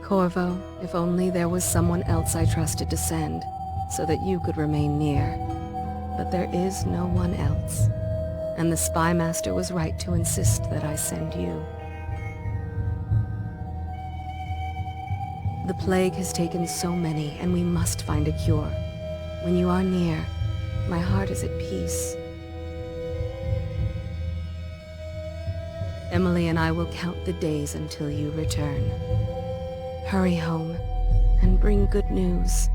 Corvo, if only there was someone else I trusted to send, so that you could remain near. But there is no one else, and the Spy Master was right to insist that I send you. The plague has taken so many, and we must find a cure. When you are near, my heart is at peace. Emily and I will count the days until you return. Hurry home, and bring good news.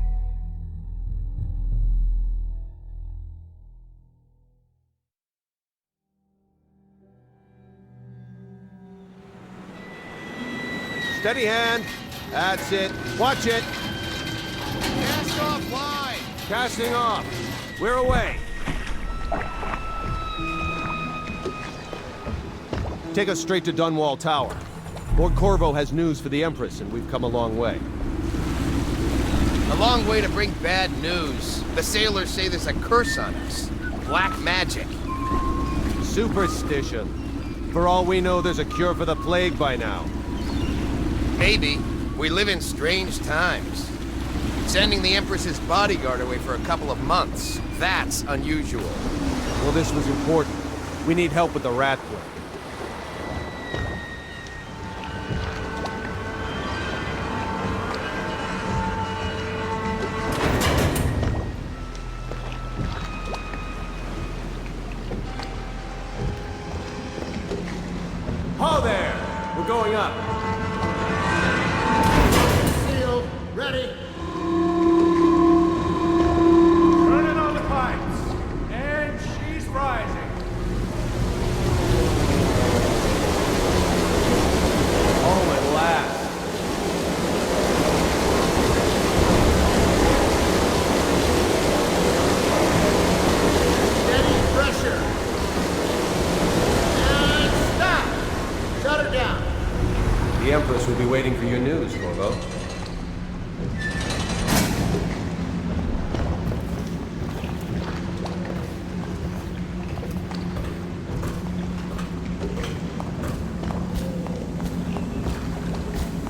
Steady hand. That's it. Watch it. Cast off line. Casting off. We're away. Take us straight to Dunwall Tower. Lord Corvo has news for the Empress, and we've come a long way. A long way to bring bad news. The sailors say there's a curse on us. Black magic. Superstition. For all we know, there's a cure for the plague by now. Maybe. We live in strange times. Sending the Empress's bodyguard away for a couple of months. That's unusual. Well, this was important. We need help with the rat plague. Ho there! We're going up. Sealed. Ready. Turning on the pipes. And she's rising. Oh, at last. Steady pressure. And stop. Shut her down. The Empress will be waiting for your news, Corvo.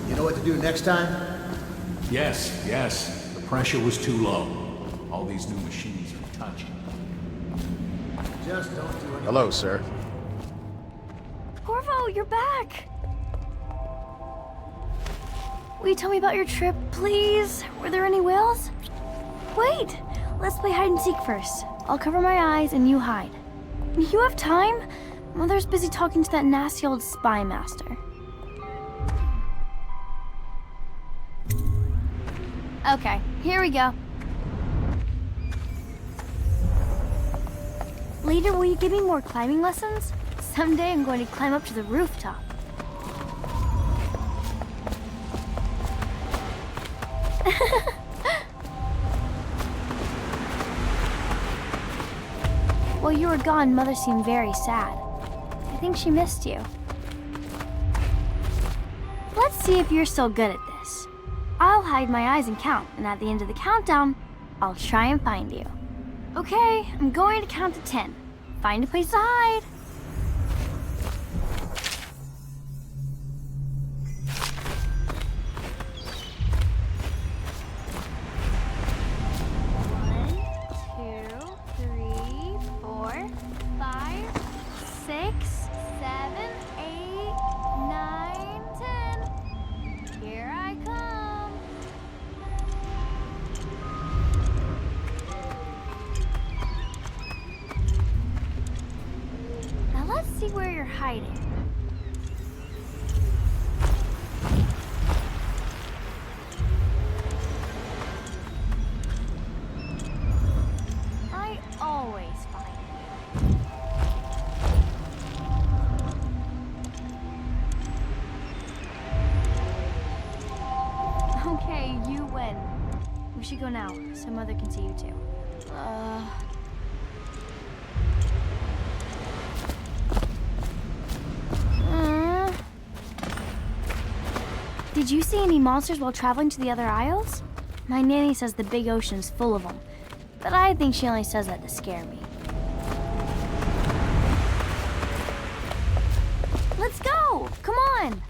You know what to do next time? Yes, yes. The pressure was too low. All these new machines are touchy. Just don't do anything. Hello, sir. Corvo, you're back! Will you tell me about your trip, please? Were there any whales? Wait! Let's play hide and seek first. I'll cover my eyes and you hide. You have time? Mother's busy talking to that nasty old spy master. Okay, here we go. Later, will you give me more climbing lessons? Someday I'm going to climb up to the rooftop. While you were gone, Mother seemed very sad. I think she missed you. Let's see if you're still good at this. I'll hide my eyes and count, and at the end of the countdown, I'll try and find you. Okay, I'm going to count to 10. Find a place to hide. See where you're hiding. I always find you. Okay, you win. We should go now, so Mother can see you too. Did you see any monsters while traveling to the other isles? My nanny says the big ocean's full of them, but I think she only says that to scare me. Let's go! Come on!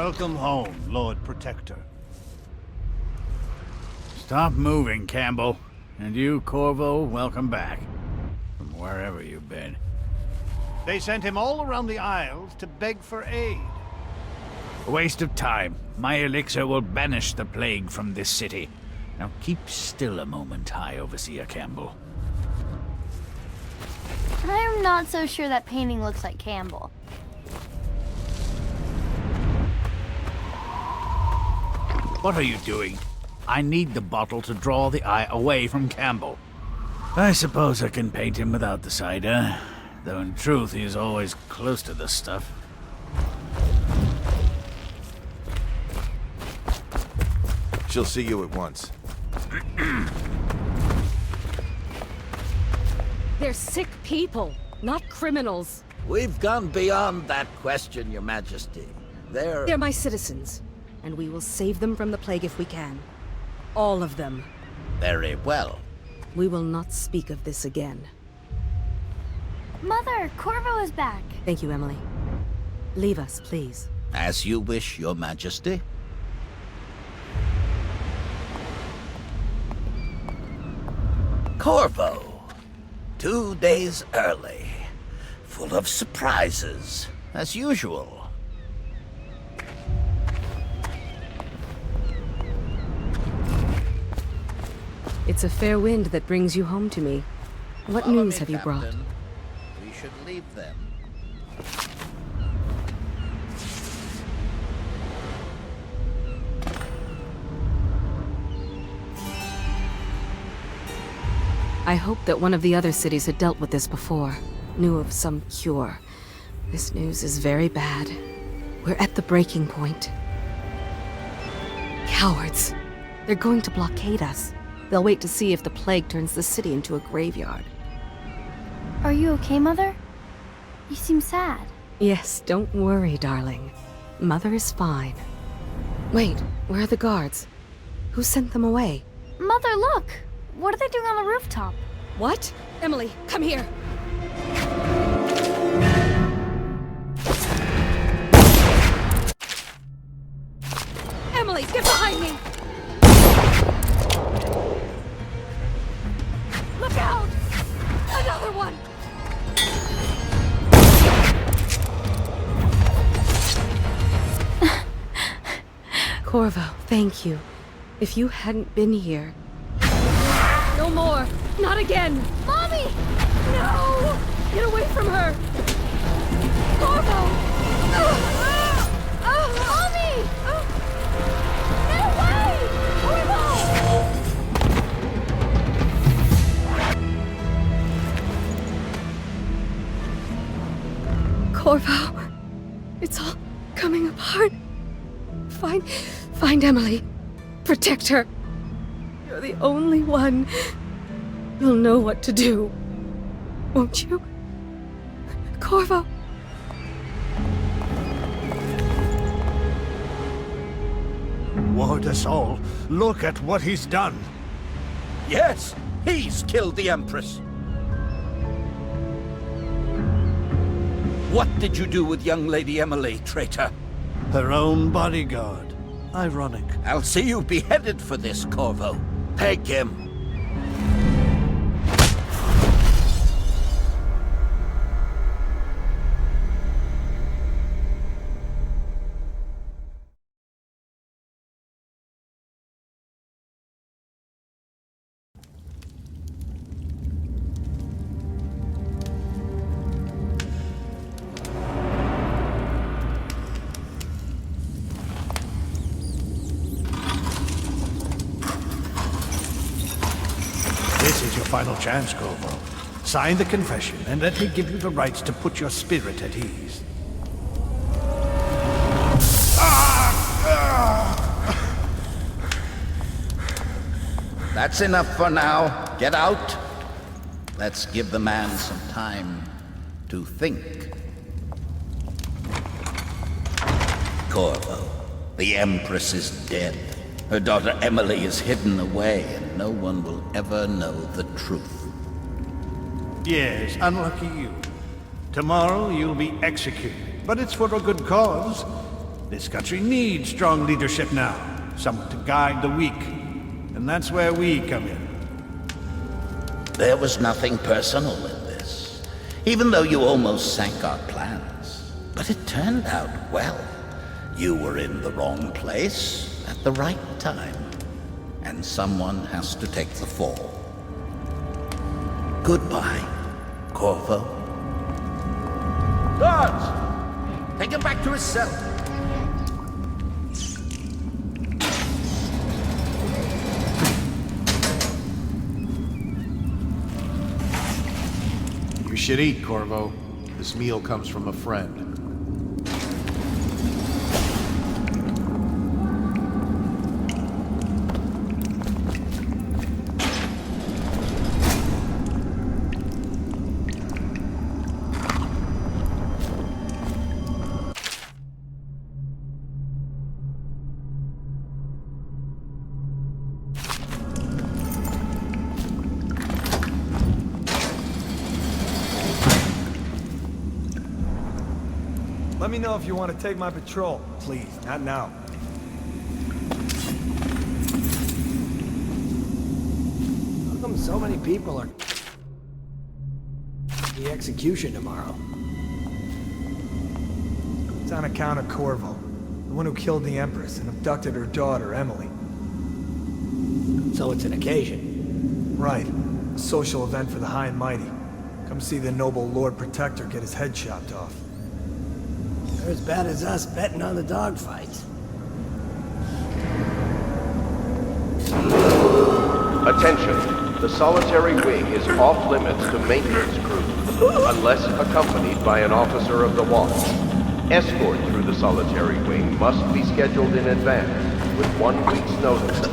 Welcome home, Lord Protector. Stop moving, Campbell. And you, Corvo, welcome back. From wherever you've been. They sent him all around the Isles to beg for aid. A waste of time. My elixir will banish the plague from this city. Now keep still a moment, High Overseer Campbell. I'm not so sure that painting looks like Campbell. What are you doing? I need the bottle to draw the eye away from Campbell. I suppose I can paint him without the cider, though in truth he is always close to the stuff. She'll see you at once. They're sick people, not criminals. We've gone beyond that question, Your Majesty. They're my citizens, and we will save them from the plague if we can. All of them. Very well. We will not speak of this again. Mother, Corvo is back. Thank you, Emily. Leave us, please. As you wish, Your Majesty. Corvo. 2 days early. Full of surprises, as usual. It's a fair wind that brings you home to me. What Follow news me, have you brought? Captain. We should leave them. I hoped that one of the other cities had dealt with this before, knew of some cure. This news is very bad. We're at the breaking point. Cowards! They're going to blockade us. They'll wait to see if the plague turns the city into a graveyard. Are you okay, Mother? You seem sad. Yes, don't worry, darling. Mother is fine. Wait, where are the guards? Who sent them away? Mother, look! What are they doing on the rooftop? What? Emily, come here! Emily, get behind me! Look out! Another one! Corvo, thank you. If you hadn't been here... No more! Not again! Mommy! No! Get away from her! Corvo! Mommy! Get away! Corvo! It's all coming apart. Find Emily. Protect her. You're the only one. You'll know what to do. Won't you? Corvo. Ward us all. Look at what he's done. Yes, he's killed the Empress. What did you do with young Lady Emily, traitor? Her own bodyguard. Ironic. I'll see you beheaded for this, Corvo. Peg him. This is your final chance, Corvo. Sign the confession, and let me give you the rights to put your spirit at ease. That's enough for now. Get out. Let's give the man some time to think. Corvo, the Empress is dead. Her daughter Emily is hidden away, and no one will ever know the truth. Yes, unlucky you. Tomorrow you'll be executed, but it's for a good cause. This country needs strong leadership now. Someone to guide the weak. And that's where we come in. There was nothing personal in this, even though you almost sank our plans. But it turned out well. You were in the wrong place at the right time. And someone has to take the fall. Goodbye, Corvo. Guards! Take him back to his cell. You should eat, Corvo. This meal comes from a friend. Let me know if you want to take my patrol. Please, not now. How come so many people are... the execution tomorrow? It's on account of Corvo, the one who killed the Empress and abducted her daughter, Emily. So it's an occasion. Right. A social event for the high and mighty. Come see the noble Lord Protector get his head chopped off. They're as bad as us betting on the dogfights. Attention. The solitary wing is off limits to maintenance crew, unless accompanied by an officer of the watch. Escort through the solitary wing must be scheduled in advance, with 1 week's notice.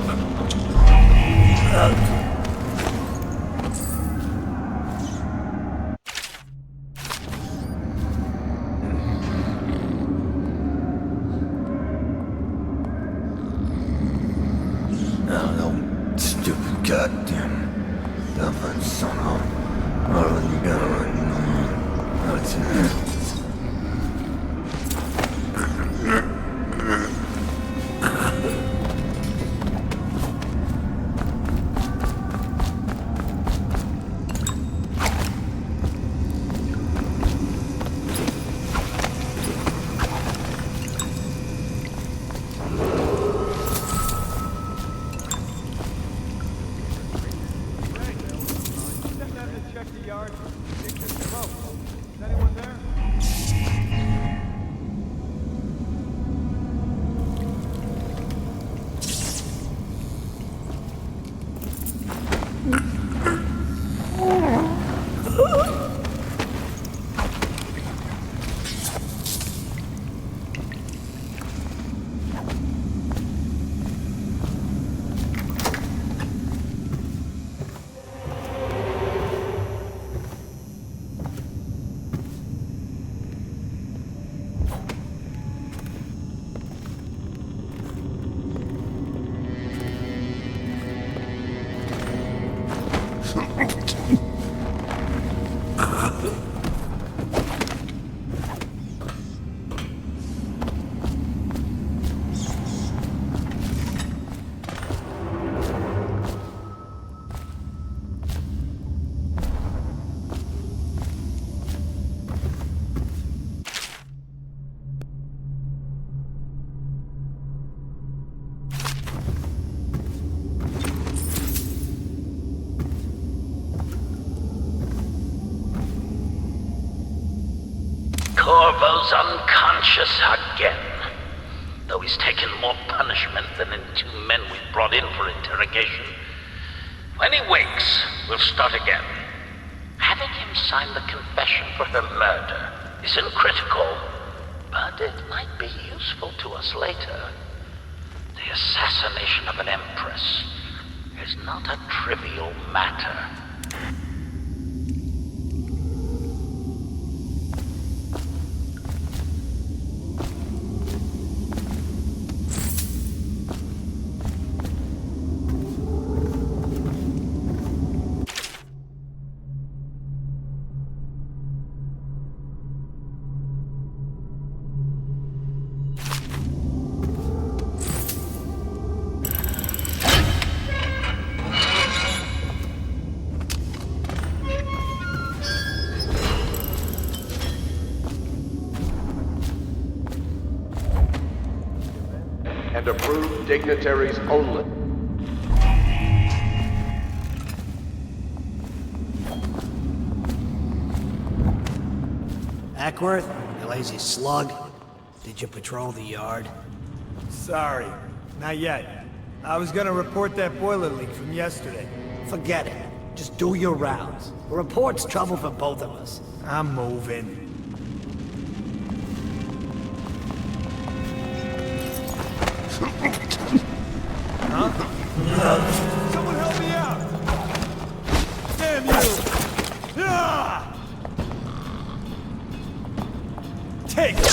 Corvo's unconscious again, though he's taken more punishment than in 2 men we brought in for interrogation. When he wakes, we'll start again. Having him sign the confession for her murder isn't critical, but it might be useful to us later. The assassination of an Empress is not a trivial matter. Dignitaries only. Ackworth, you lazy slug. Did you patrol the yard? Sorry, not yet. I was gonna report that boiler leak from yesterday. Forget it. Just do your rounds. A report's trouble for both of us. I'm moving. Huh? Someone help me out! Damn you! Ah! Take it!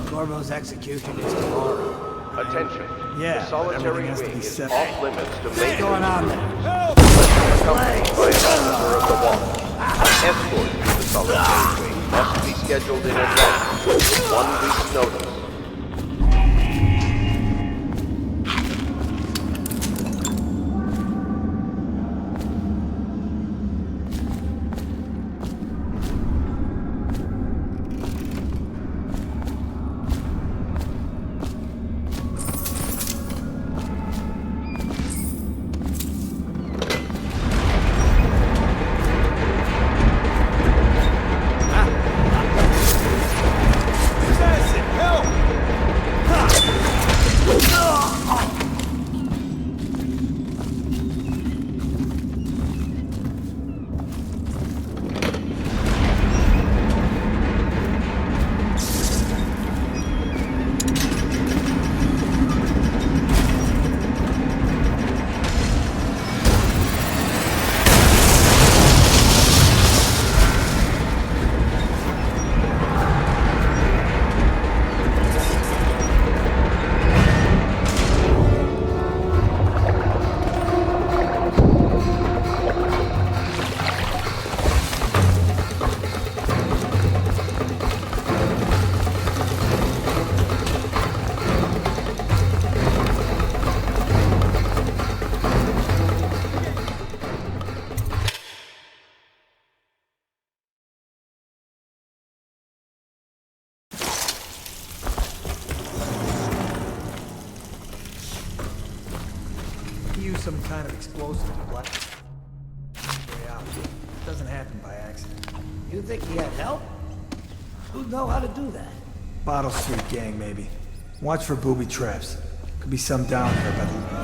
Corvo's execution is tomorrow. Attention. Yeah, the solitary everything has to wing be is set. off limits to What's maintenance. going on there? Accompanied by an officer of the wall. Escort to the solitary wing must be scheduled in advance with 1 week's notice. Some kind of explosive to blast way out. It doesn't happen by accident. You think he had help? Who'd know how to do that? Bottle Street gang, maybe. Watch for booby traps. Could be some down here by the...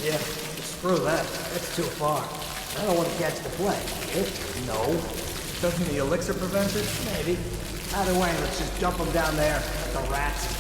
Yeah, screw that. That's too far. I don't want to catch the plague. No. Doesn't the elixir prevent it? Maybe. Either way, let's just dump them down there at the rats.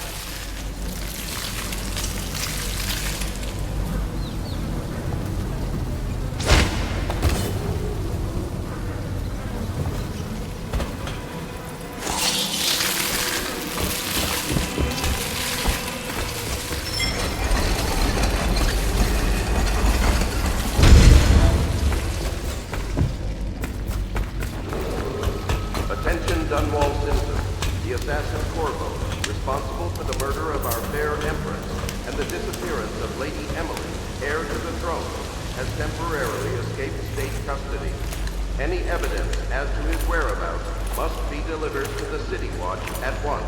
Dunwall citizen, the assassin Corvo, responsible for the murder of our fair Empress and the disappearance of Lady Emily, heir to the throne, has temporarily escaped state custody. Any evidence as to his whereabouts must be delivered to the City Watch at once.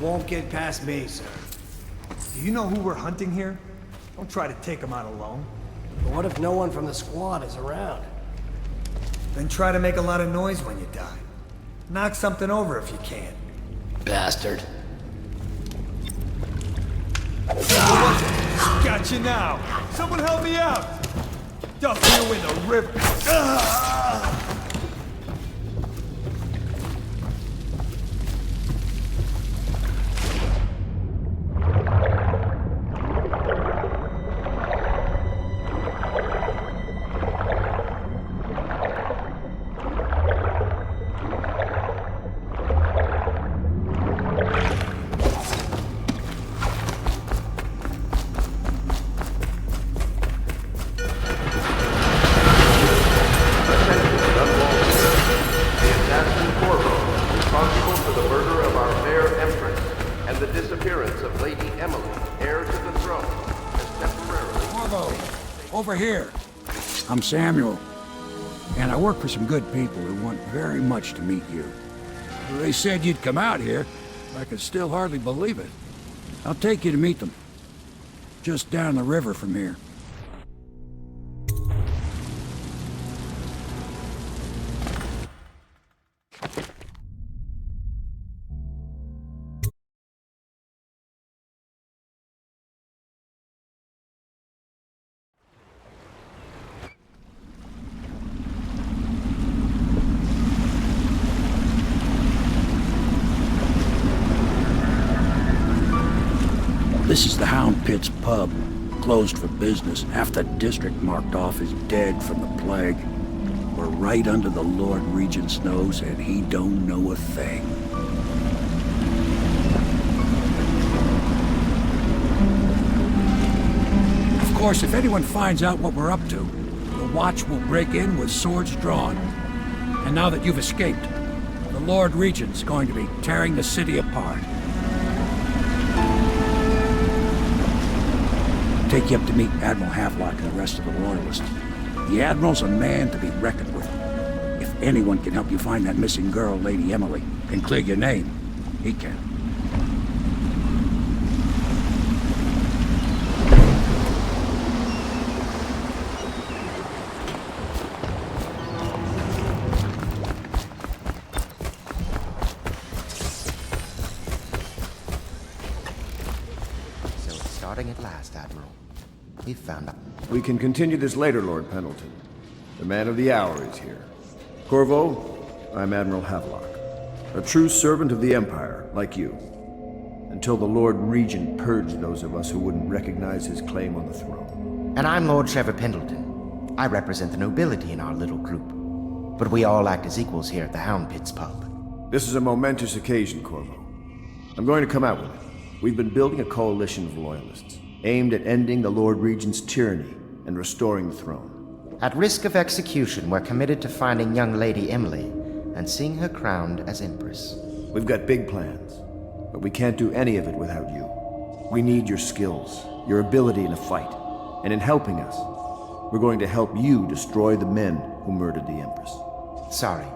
Won't get past me, sir. Do you know who we're hunting here? Don't try to take him out alone. But what if no one from the squad is around? Then try to make a lot of noise when you die. Knock something over if you can. Bastard. Got you now! Someone help me out! Dump you in the river! Over here. I'm Samuel, and I work for some good people who want very much to meet you. They said you'd come out here. I could still hardly believe it. I'll take you to meet them. Just down the river from here. This is the Hound Pit's pub, closed for business. Half the district marked off as dead from the plague. We're right under the Lord Regent's nose, and he don't know a thing. Of course, if anyone finds out what we're up to, the Watch will break in with swords drawn. And now that you've escaped, the Lord Regent's going to be tearing the city apart. Take you up to meet Admiral Havelock and the rest of the Loyalists. The Admiral's a man to be reckoned with. If anyone can help you find that missing girl, Lady Emily, and clear your name, he can. So it's starting at last, Admiral. We've found out. We can continue this later, Lord Pendleton. The man of the hour is here. Corvo, I'm Admiral Havelock. A true servant of the Empire, like you. Until the Lord Regent purged those of us who wouldn't recognize his claim on the throne. And I'm Lord Trevor Pendleton. I represent the nobility in our little group. But we all act as equals here at the Hound Pit's pub. This is a momentous occasion, Corvo. I'm going to come out with it. We've been building a coalition of loyalists, aimed at ending the Lord Regent's tyranny and restoring the throne. At risk of execution, we're committed to finding young Lady Emily and seeing her crowned as Empress. We've got big plans, but we can't do any of it without you. We need your skills, your ability in a fight, and in helping us, we're going to help you destroy the men who murdered the Empress. Sorry,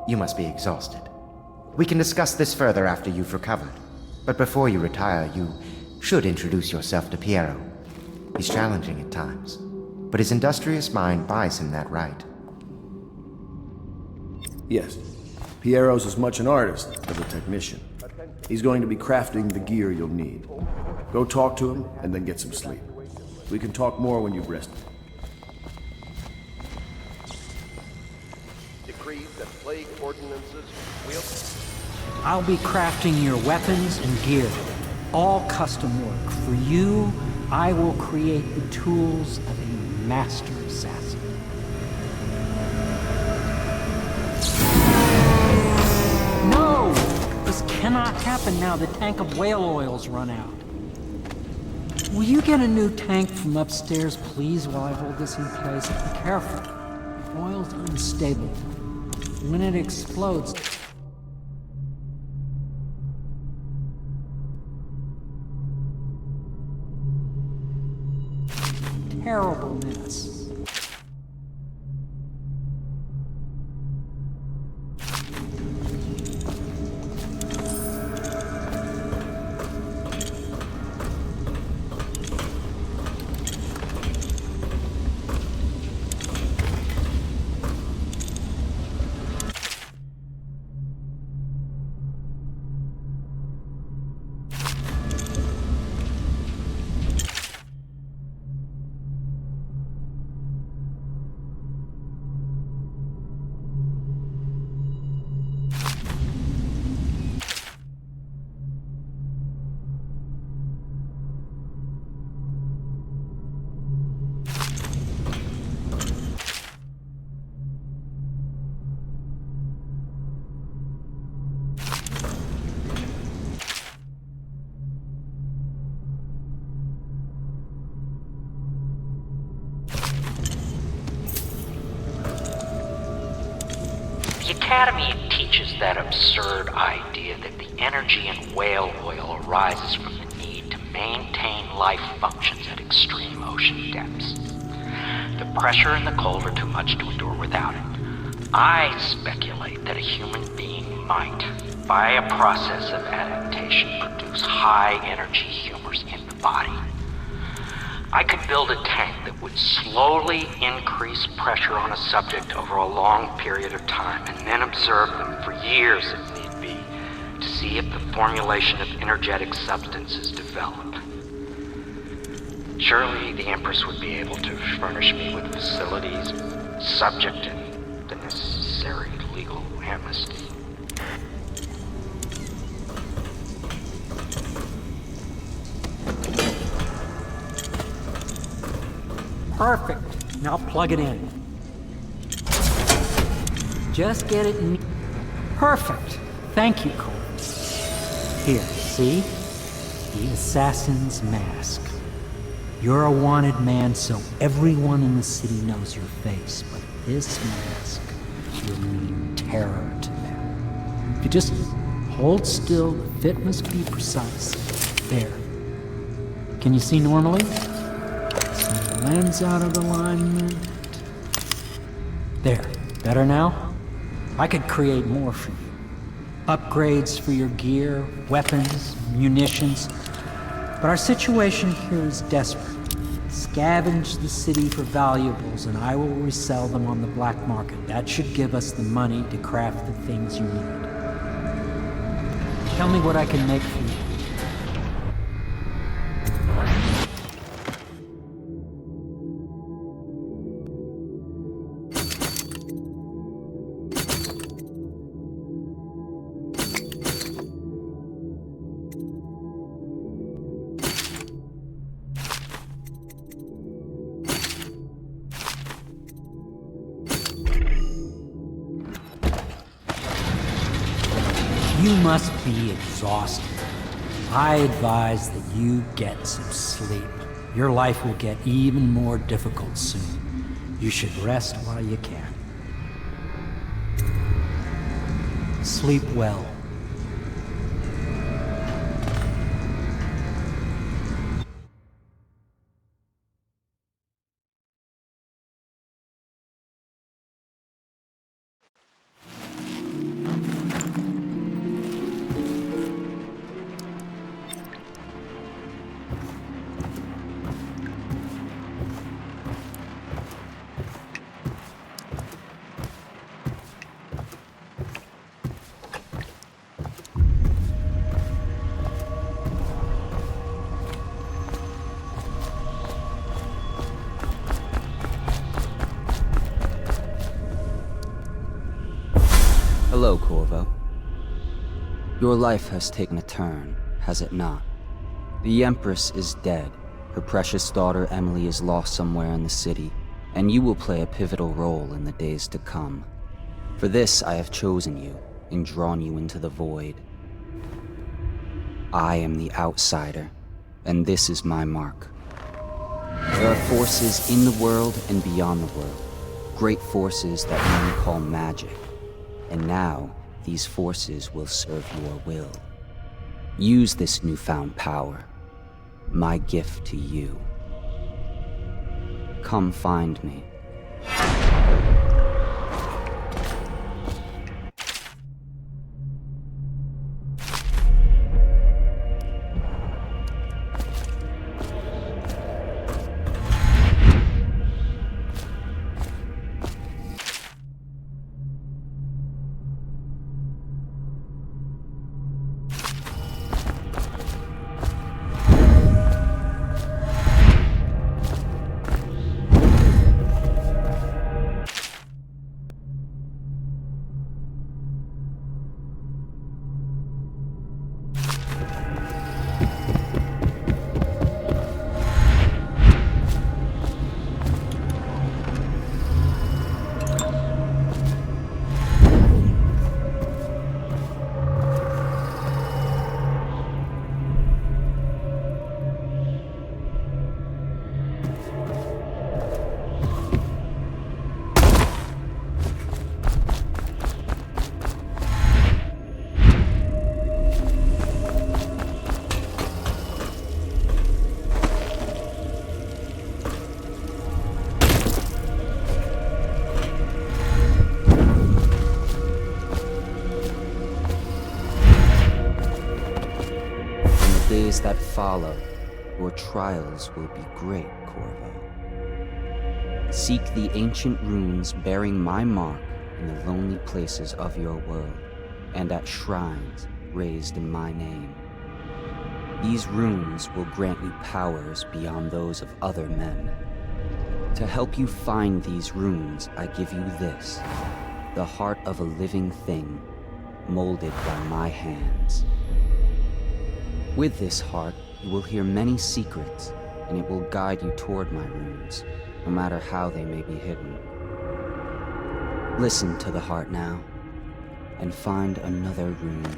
you must be exhausted. We can discuss this further after you've recovered. But before you retire, you should introduce yourself to Piero. He's challenging at times, but his industrious mind buys him that right. Yes. Piero's as much an artist as a technician. He's going to be crafting the gear you'll need. Go talk to him, and then get some sleep. We can talk more when you've rested. Decrees that plague ordinances will... I'll be crafting your weapons and gear. All custom work. For you, I will create the tools of a master assassin. No! This cannot happen now. The tank of whale oil's run out. Will you get a new tank from upstairs, please, while I hold this in place? Be careful. Oil's unstable. When it explodes... terrible mess. The Academy teaches that absurd idea that the energy in whale oil arises from the need to maintain life functions at extreme ocean depths. The pressure and the cold are too much to endure without it. I speculate that a human being might, by a process of adaptation, produce high-energy humors in the body. I could build a tank that would slowly increase pressure on a subject over a long period of time and then observe them for years if need be to see if the formulation of energetic substances develop. Surely the Empress would be able to furnish me with facilities subject to the necessary legal amnesty. Perfect. Now plug it in. Just get it in. Perfect. Thank you, Cole. Here, see? The assassin's mask. You're a wanted man, so everyone in the city knows your face, but this mask will mean terror to them. If you just hold still, the fit must be precise. There. Can you see normally? Lens out of alignment. There. Better now? I could create more for you. Upgrades for your gear, weapons, munitions. But our situation here is desperate. Scavenge the city for valuables and I will resell them on the black market. That should give us the money to craft the things you need. Tell me what I can make for you. You must be exhausted. I advise that you get some sleep. Your life will get even more difficult soon. You should rest while you can. Sleep well. Hello, Corvo. Your life has taken a turn, has it not? The Empress is dead. Her precious daughter Emily is lost somewhere in the city, and you will play a pivotal role in the days to come. For this I have chosen you, and drawn you into the void. I am the outsider, and this is my mark. There are forces in the world and beyond the world, great forces that men call magic. And now, these forces will serve your will. Use this newfound power, my gift to you. Come find me. That follow, your trials will be great, Corvo. Seek the ancient runes bearing my mark in the lonely places of your world, and at shrines raised in my name. These runes will grant you powers beyond those of other men. To help you find these runes, I give you this, the heart of a living thing, molded by my hands. With this heart, you will hear many secrets, and it will guide you toward my runes, no matter how they may be hidden. Listen to the heart now, and find another rune.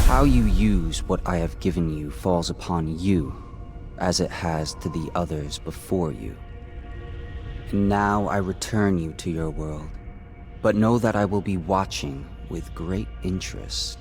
How you use what I have given you falls upon you, as it has to the others before you. And now I return you to your world, but know that I will be watching with great interest.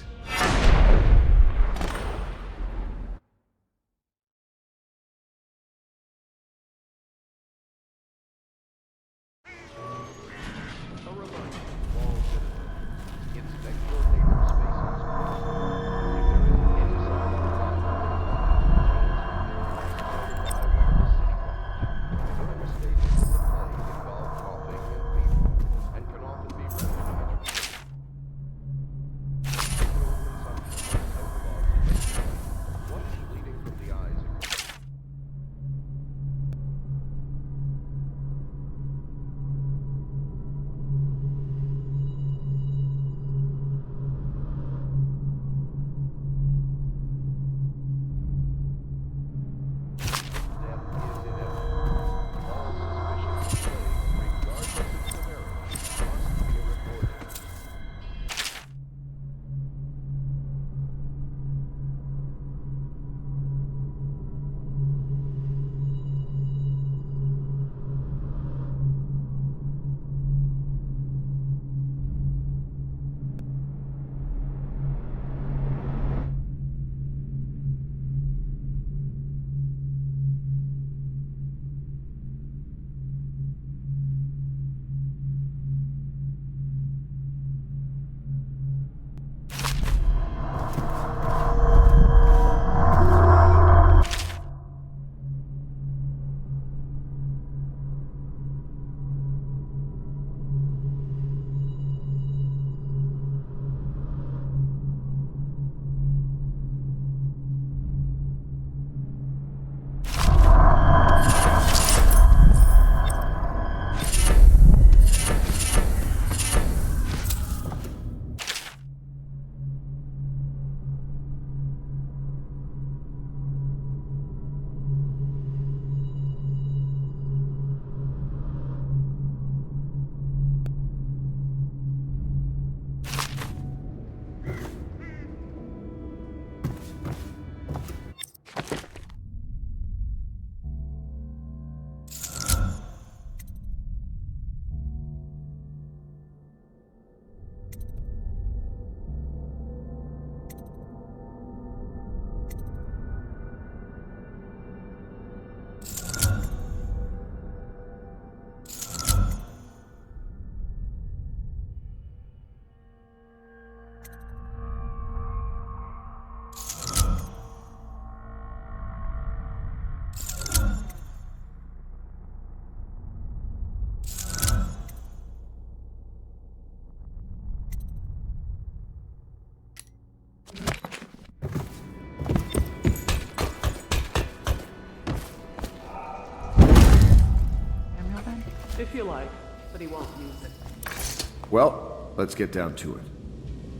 If you like, but he won't use it. Well, let's get down to it.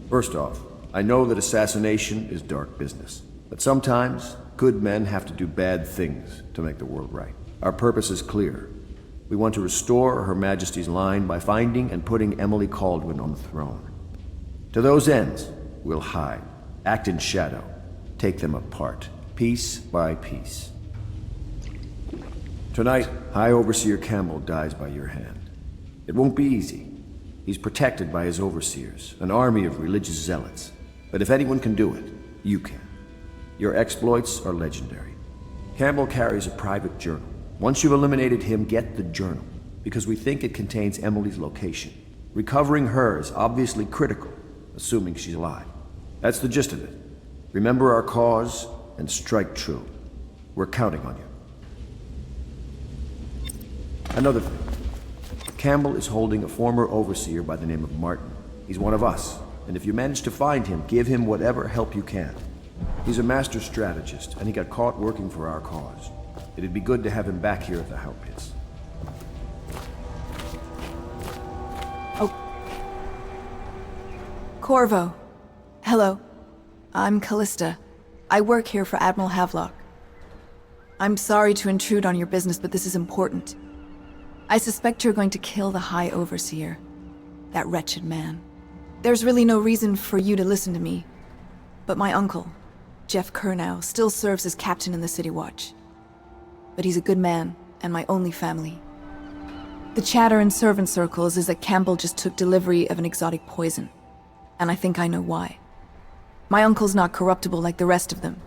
First off, I know that assassination is dark business, but sometimes good men have to do bad things to make the world right. Our purpose is clear. We want to restore Her Majesty's line by finding and putting Emily Kaldwin on the throne. To those ends, we'll hide, act in shadow, take them apart, piece by piece. Tonight, High Overseer Campbell dies by your hand. It won't be easy. He's protected by his overseers, an army of religious zealots. But if anyone can do it, you can. Your exploits are legendary. Campbell carries a private journal. Once you've eliminated him, get the journal, because we think it contains Emily's location. Recovering her is obviously critical, assuming she's alive. That's the gist of it. Remember our cause, and strike true. We're counting on you. Another thing. Campbell is holding a former overseer by the name of Martin. He's one of us, and if you manage to find him, give him whatever help you can. He's a master strategist, and he got caught working for our cause. It'd be good to have him back here at the How Pits. Oh. Corvo. Hello. I'm Callista. I work here for Admiral Havelock. I'm sorry to intrude on your business, but this is important. I suspect you're going to kill the High Overseer. That wretched man. There's really no reason for you to listen to me. But my uncle, Jeff Kernow, still serves as captain in the City Watch. But he's a good man, and my only family. The chatter in servant circles is that Campbell just took delivery of an exotic poison. And I think I know why. My uncle's not corruptible like the rest of them.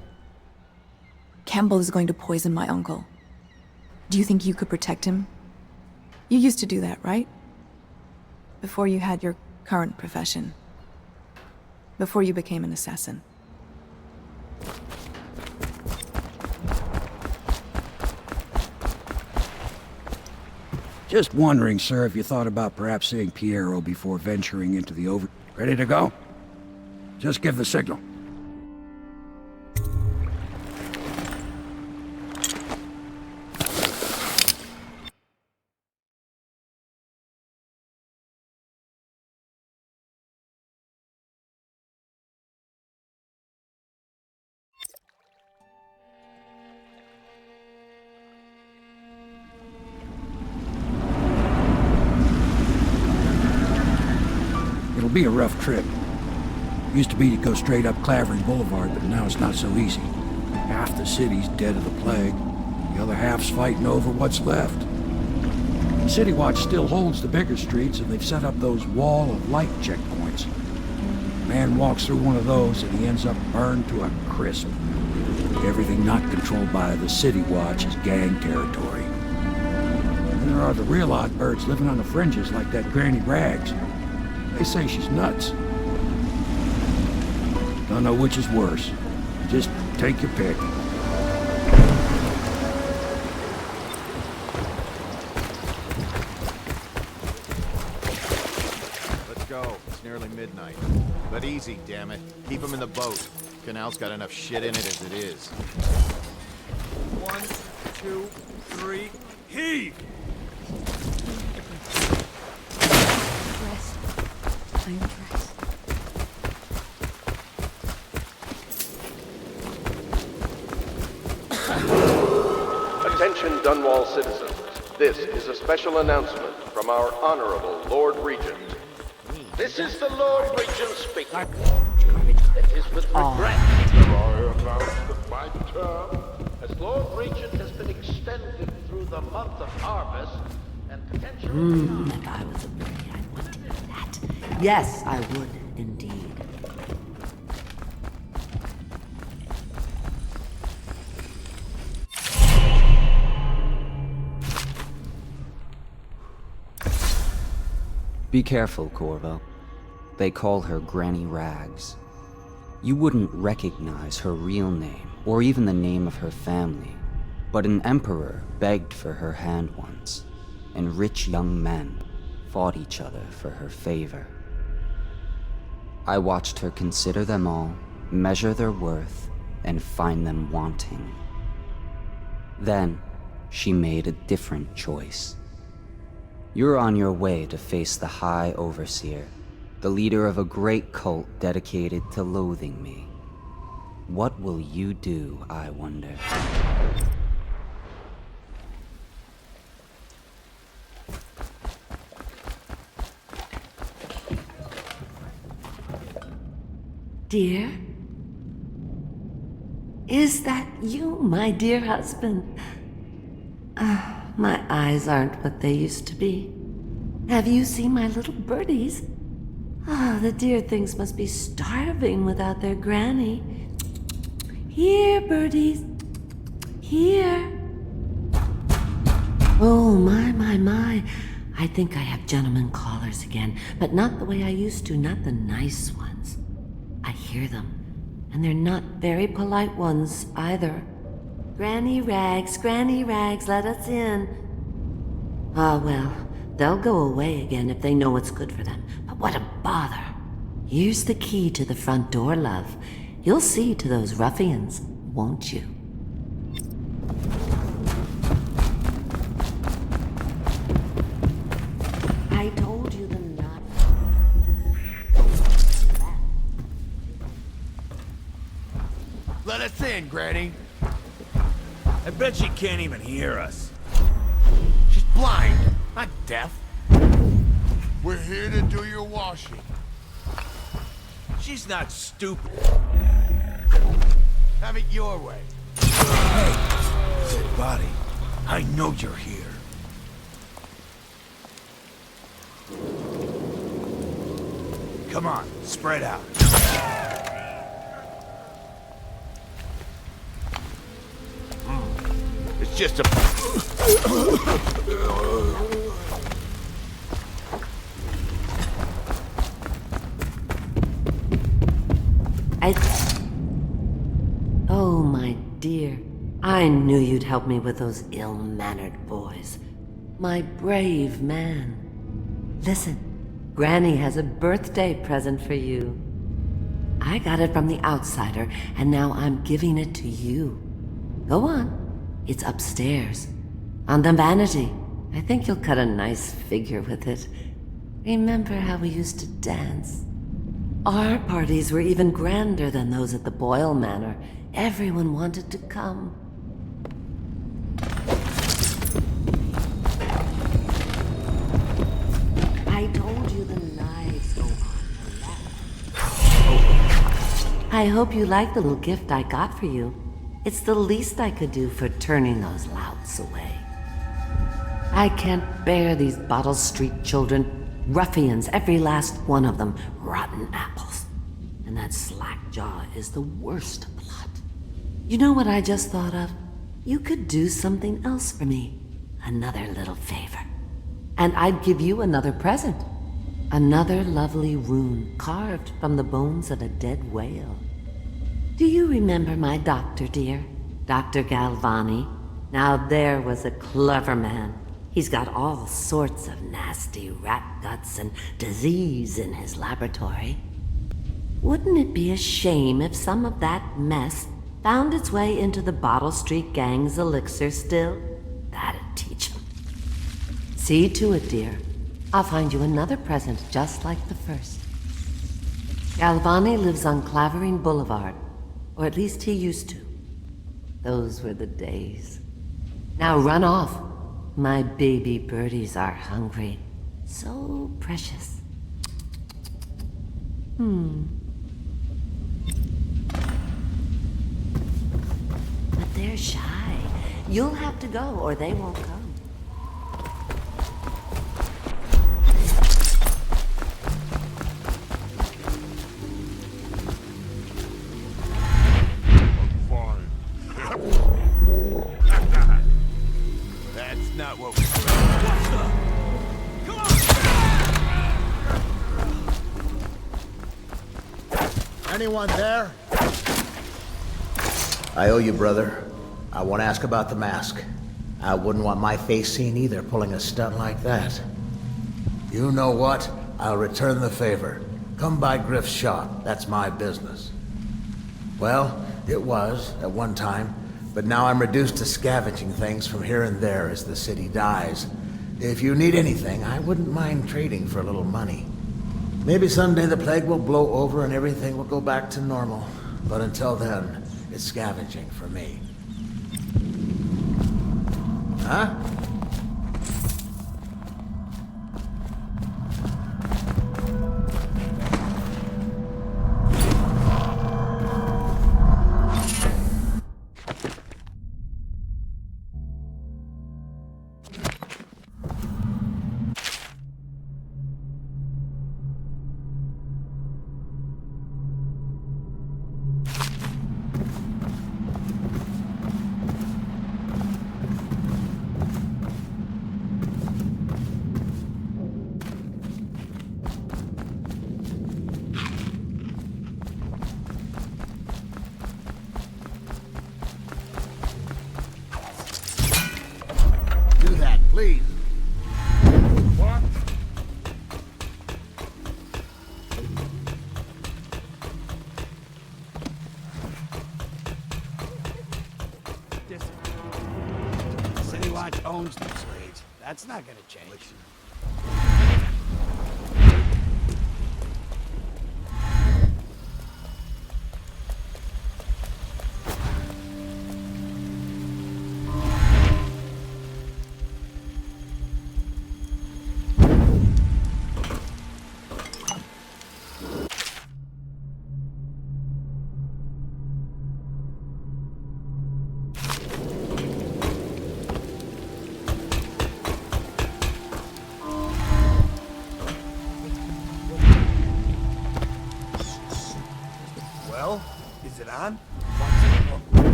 Campbell is going to poison my uncle. Do you think you could protect him? You used to do that, right? Before you had your current profession. Before you became an assassin. Just wondering, sir, if you thought about perhaps seeing Piero before venturing into the over... Ready to go? Just give the signal. It'll be a rough trip. Used to be to go straight up Clavering Boulevard, but now it's not so easy. Half the city's dead of the plague. The other half's fighting over what's left. The City Watch still holds the bigger streets, and they've set up those wall of light checkpoints. A man walks through one of those, and he ends up burned to a crisp. Everything not controlled by the City Watch is gang territory. And there are the real odd birds living on the fringes like that Granny Rags. They say she's nuts. Don't know which is worse. Just take your pick. Let's go. It's nearly midnight. But easy, damn it. Keep him in the boat. Canal's got enough shit in it as it is. 1, 2, 3, heave! I'm dressed. Attention Dunwall citizens. This is a special announcement from our Honorable Lord Regent. This is the Lord Regent speaking. It is with regret If I was a birdie, I'd want to eat that. Yes, I would, indeed. Be careful, Corvo. They call her Granny Rags. You wouldn't recognize her real name, or even the name of her family, but an emperor begged for her hand once, and rich young men fought each other for her favor. I watched her consider them all, measure their worth, and find them wanting. Then, she made a different choice. You're on your way to face the High Overseer, the leader of a great cult dedicated to loathing me. What will you do, I wonder? Dear? Is that you, my dear husband? My eyes aren't what they used to be. Have you seen my little birdies? The dear things must be starving without their granny. Here, birdies. Here. Oh, my. I think I have gentlemen callers again, but not the way I used to, not the nice ones. I hear them, and they're not very polite ones either. Granny Rags, let us in. Well, they'll go away again if they know what's good for them. But what a bother. Here's the key to the front door, love. You'll see to those ruffians, won't you? I told you the night. Let us in, Granny. I bet she can't even hear us. She's blind, not deaf. We're here to do your washing. She's not stupid. Have it your way. Hey, dead body. I know you're here. Come on, spread out. It's just a... Oh, my dear. I knew you'd help me with those ill-mannered boys. My brave man. Listen, Granny has a birthday present for you. I got it from the outsider, and now I'm giving it to you. Go on. It's upstairs. On the vanity. I think you'll cut a nice figure with it. Remember how we used to dance? Our parties were even grander than those at the Boyle Manor. Everyone wanted to come. I told you the knives go on the left. I hope you like the little gift I got for you. It's the least I could do for turning those louts away. I can't bear these Bottle Street children. Ruffians, every last one of them. Rotten apples. And that slack jaw is the worst of the lot. You know what I just thought of? You could do something else for me. Another little favor. And I'd give you another present. Another lovely rune carved from the bones of a dead whale. Do you remember my doctor, dear? Dr. Galvani? Now there was a clever man. He's got all sorts of nasty rat guts and disease in his laboratory. Wouldn't it be a shame if some of that mess found its way into the Bottle Street Gang's elixir still? That'd teach him. See to it, dear. I'll find you another present just like the first. Galvani lives on Clavering Boulevard, or at least he used to. Those were the days. Now run off. My baby birdies are hungry. So precious. But they're shy. You'll have to go, or they won't come. Anyone there? I owe you, brother. I won't ask about the mask. I wouldn't want my face seen either, pulling a stunt like that. You know what? I'll return the favor. Come by Griff's shop. That's my business. Well, it was, at one time, but now I'm reduced to scavenging things from here and there as the city dies. If you need anything, I wouldn't mind trading for a little money. Maybe someday the plague will blow over and everything will go back to normal. But until then, it's scavenging for me. Huh? Please. What? City Watch owns these raids. That's not gonna change. Well, is it on?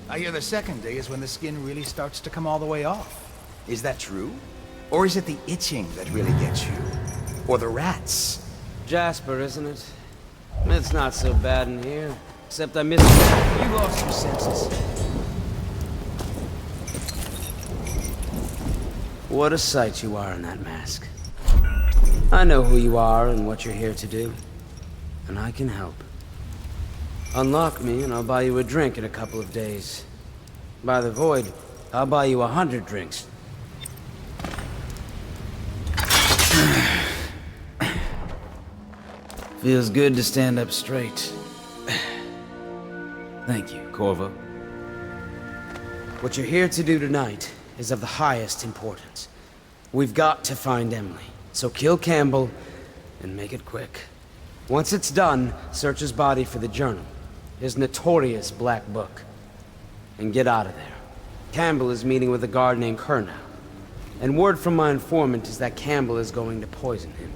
I hear the second day is when the skin really starts to come all the way off. Is that true? Or is it the itching that really gets you? Or the rats? Jasper, isn't it? It's not so bad in here. Except I missed that. You lost your senses. What a sight you are in that mask. I know who you are and what you're here to do. And I can help. Unlock me and I'll buy you a drink in a couple of days. By the void, I'll buy you 100 drinks. Feels good to stand up straight. Thank you, Corvo. What you're here to do tonight is of the highest importance. We've got to find Emily, so kill Campbell and make it quick. Once it's done, search his body for the journal, his notorious black book, and get out of there. Campbell is meeting with a guard named Kernow, and word from my informant is that Campbell is going to poison him.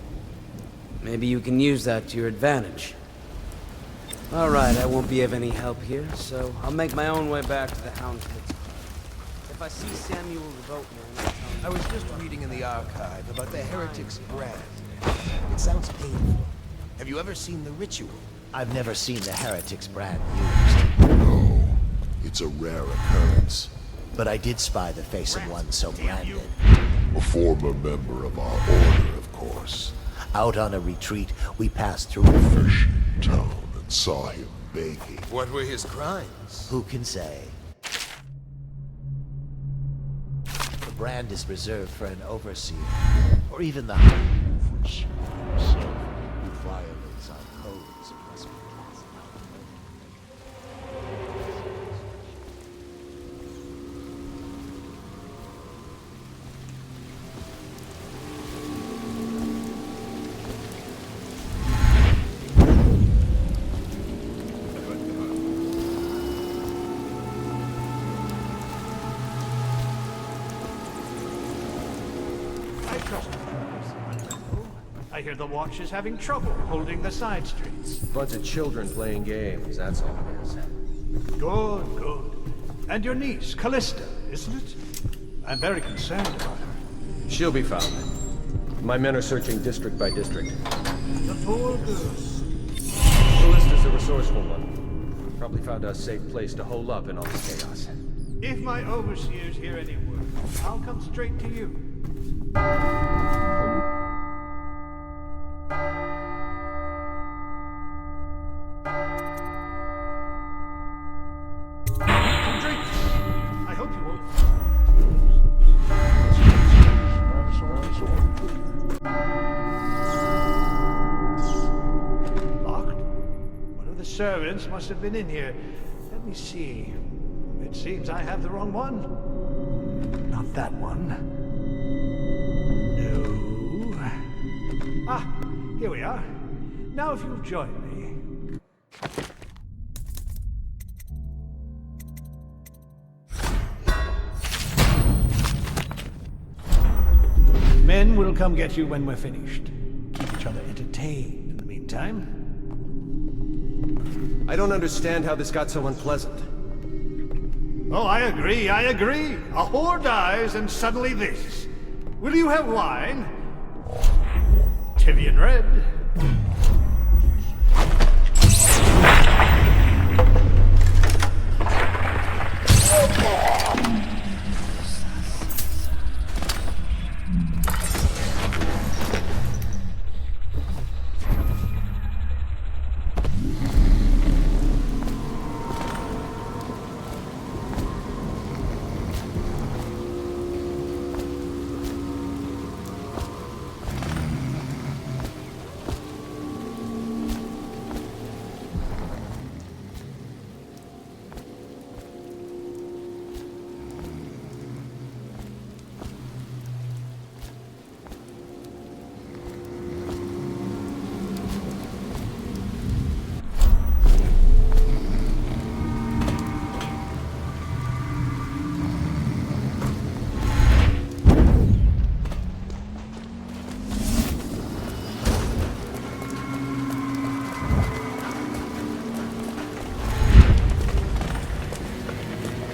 Maybe you can use that to your advantage. All right, I won't be of any help here, so I'll make my own way back to the Houndslets. If I see Samuel the boatman, I'll tell him. I was just reading in the archive about the heretic's brand. It sounds painful. Have you ever seen the ritual? I've never seen the heretic's brand used. No. It It's a rare occurrence. But I did spy the face of one so branded. A former member of our order, of course. Out on a retreat, we passed through a fish town and saw him begging. What were his crimes? Who can say? The brand is reserved for an overseer, or even the Fish himself who violates our codes of hospitality. I trust you. I hear the Watch is having trouble holding the side streets. Bunch of children playing games, that's all it is. Good, good. And your niece, Callista, isn't it? I'm very concerned about her. She'll be found. My men are searching district by district. The poor girl. Callista's a resourceful one. Probably found a safe place to hole up in all this chaos. If my overseers hear any word, I'll come straight to you. I hope you won't. Locked? One of the servants must have been in here. Let me see. It seems I have the wrong one. Not that one. No. Ah, here we are. Now if you'll join me. Men will come get you when we're finished. Keep each other entertained in the meantime. I don't understand how this got so unpleasant. Oh, I agree, I agree. A whore dies and suddenly this. Will you have wine? Tivian red.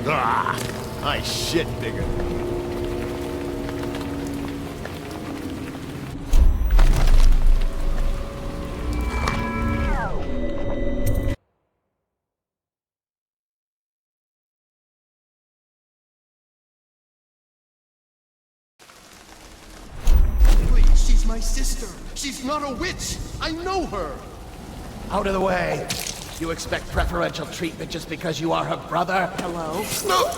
Ah, my shit bigger. Please, she's my sister. She's not a witch. I know her. Out of the way. You expect preferential treatment just because you are her brother? Hello? No!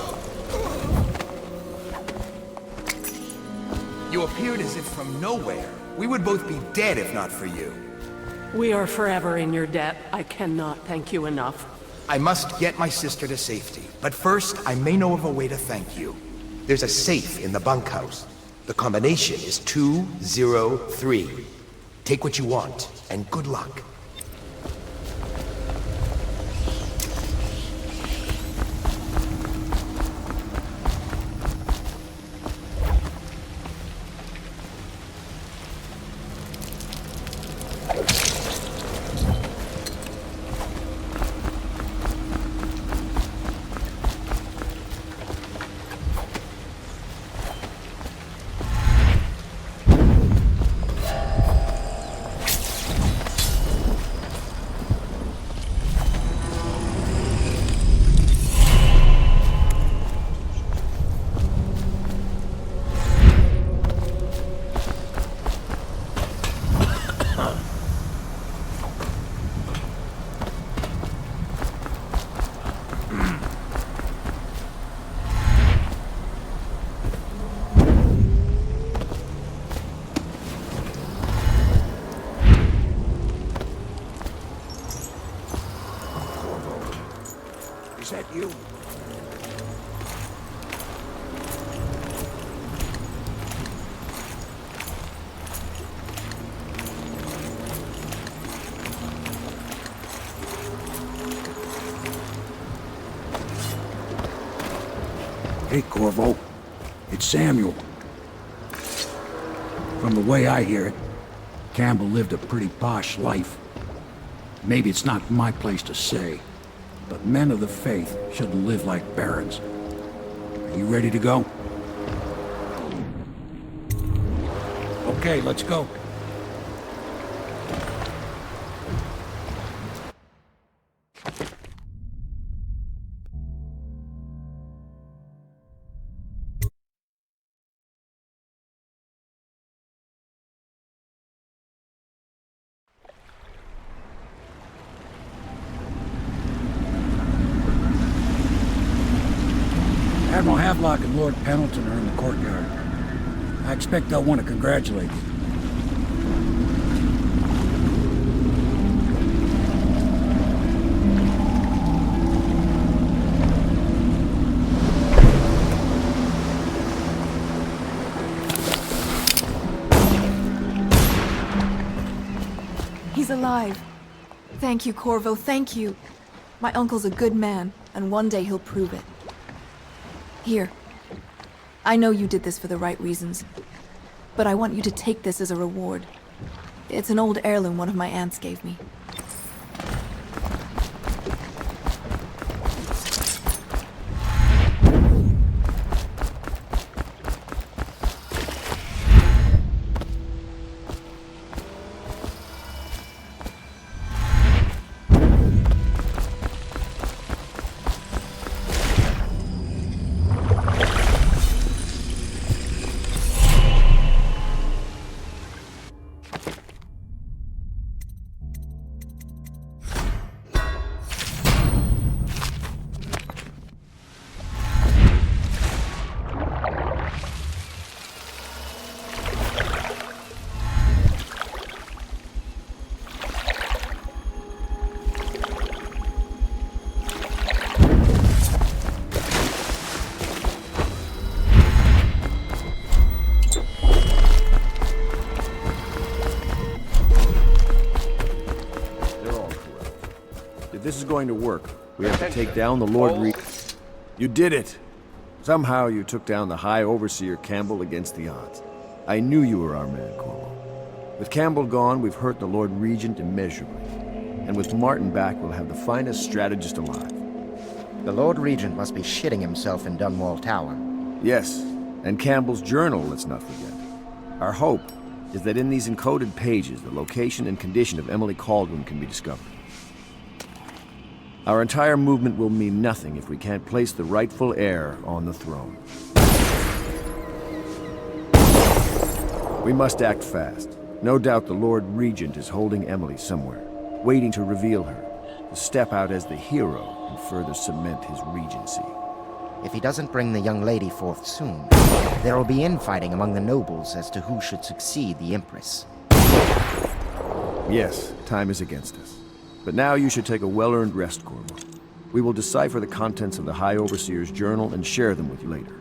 You appeared as if from nowhere. We would both be dead if not for you. We are forever in your debt. I cannot thank you enough. I must get my sister to safety, but first I may know of a way to thank you. There's a safe in the bunkhouse. The combination is 203. Take what you want, and good luck. you. Hey, Corvo. It's Samuel. From the way I hear it, Campbell lived a pretty posh life. Maybe it's not my place to say, but men of the faith shouldn't live like barons. Are you ready to go? Okay, let's go. Admiral Havelock and Lord Pendleton are in the courtyard. I expect they'll want to congratulate you. He's alive. Thank you, Corvo, thank you. My uncle's a good man, and one day he'll prove it. Here. I know you did this for the right reasons, but I want you to take this as a reward. It's an old heirloom one of my aunts gave me. This is going to work. We have to take down the Lord Regent. You did it! Somehow you took down the High Overseer Campbell against the odds. I knew you were our man, Corvo. With Campbell gone, we've hurt the Lord Regent immeasurably. And with Martin back, we'll have the finest strategist alive. The Lord Regent must be shitting himself in Dunwall Tower. Yes, and Campbell's journal, let's not forget. Our hope is that in these encoded pages, the location and condition of Emily Cauldron can be discovered. Our entire movement will mean nothing if we can't place the rightful heir on the throne. We must act fast. No doubt the Lord Regent is holding Emily somewhere, waiting to reveal her, to step out as the hero and further cement his regency. If he doesn't bring the young lady forth soon, there will be infighting among the nobles as to who should succeed the Empress. Yes, time is against us. But now you should take a well-earned rest, Corvo. We will decipher the contents of the High Overseer's journal and share them with you later.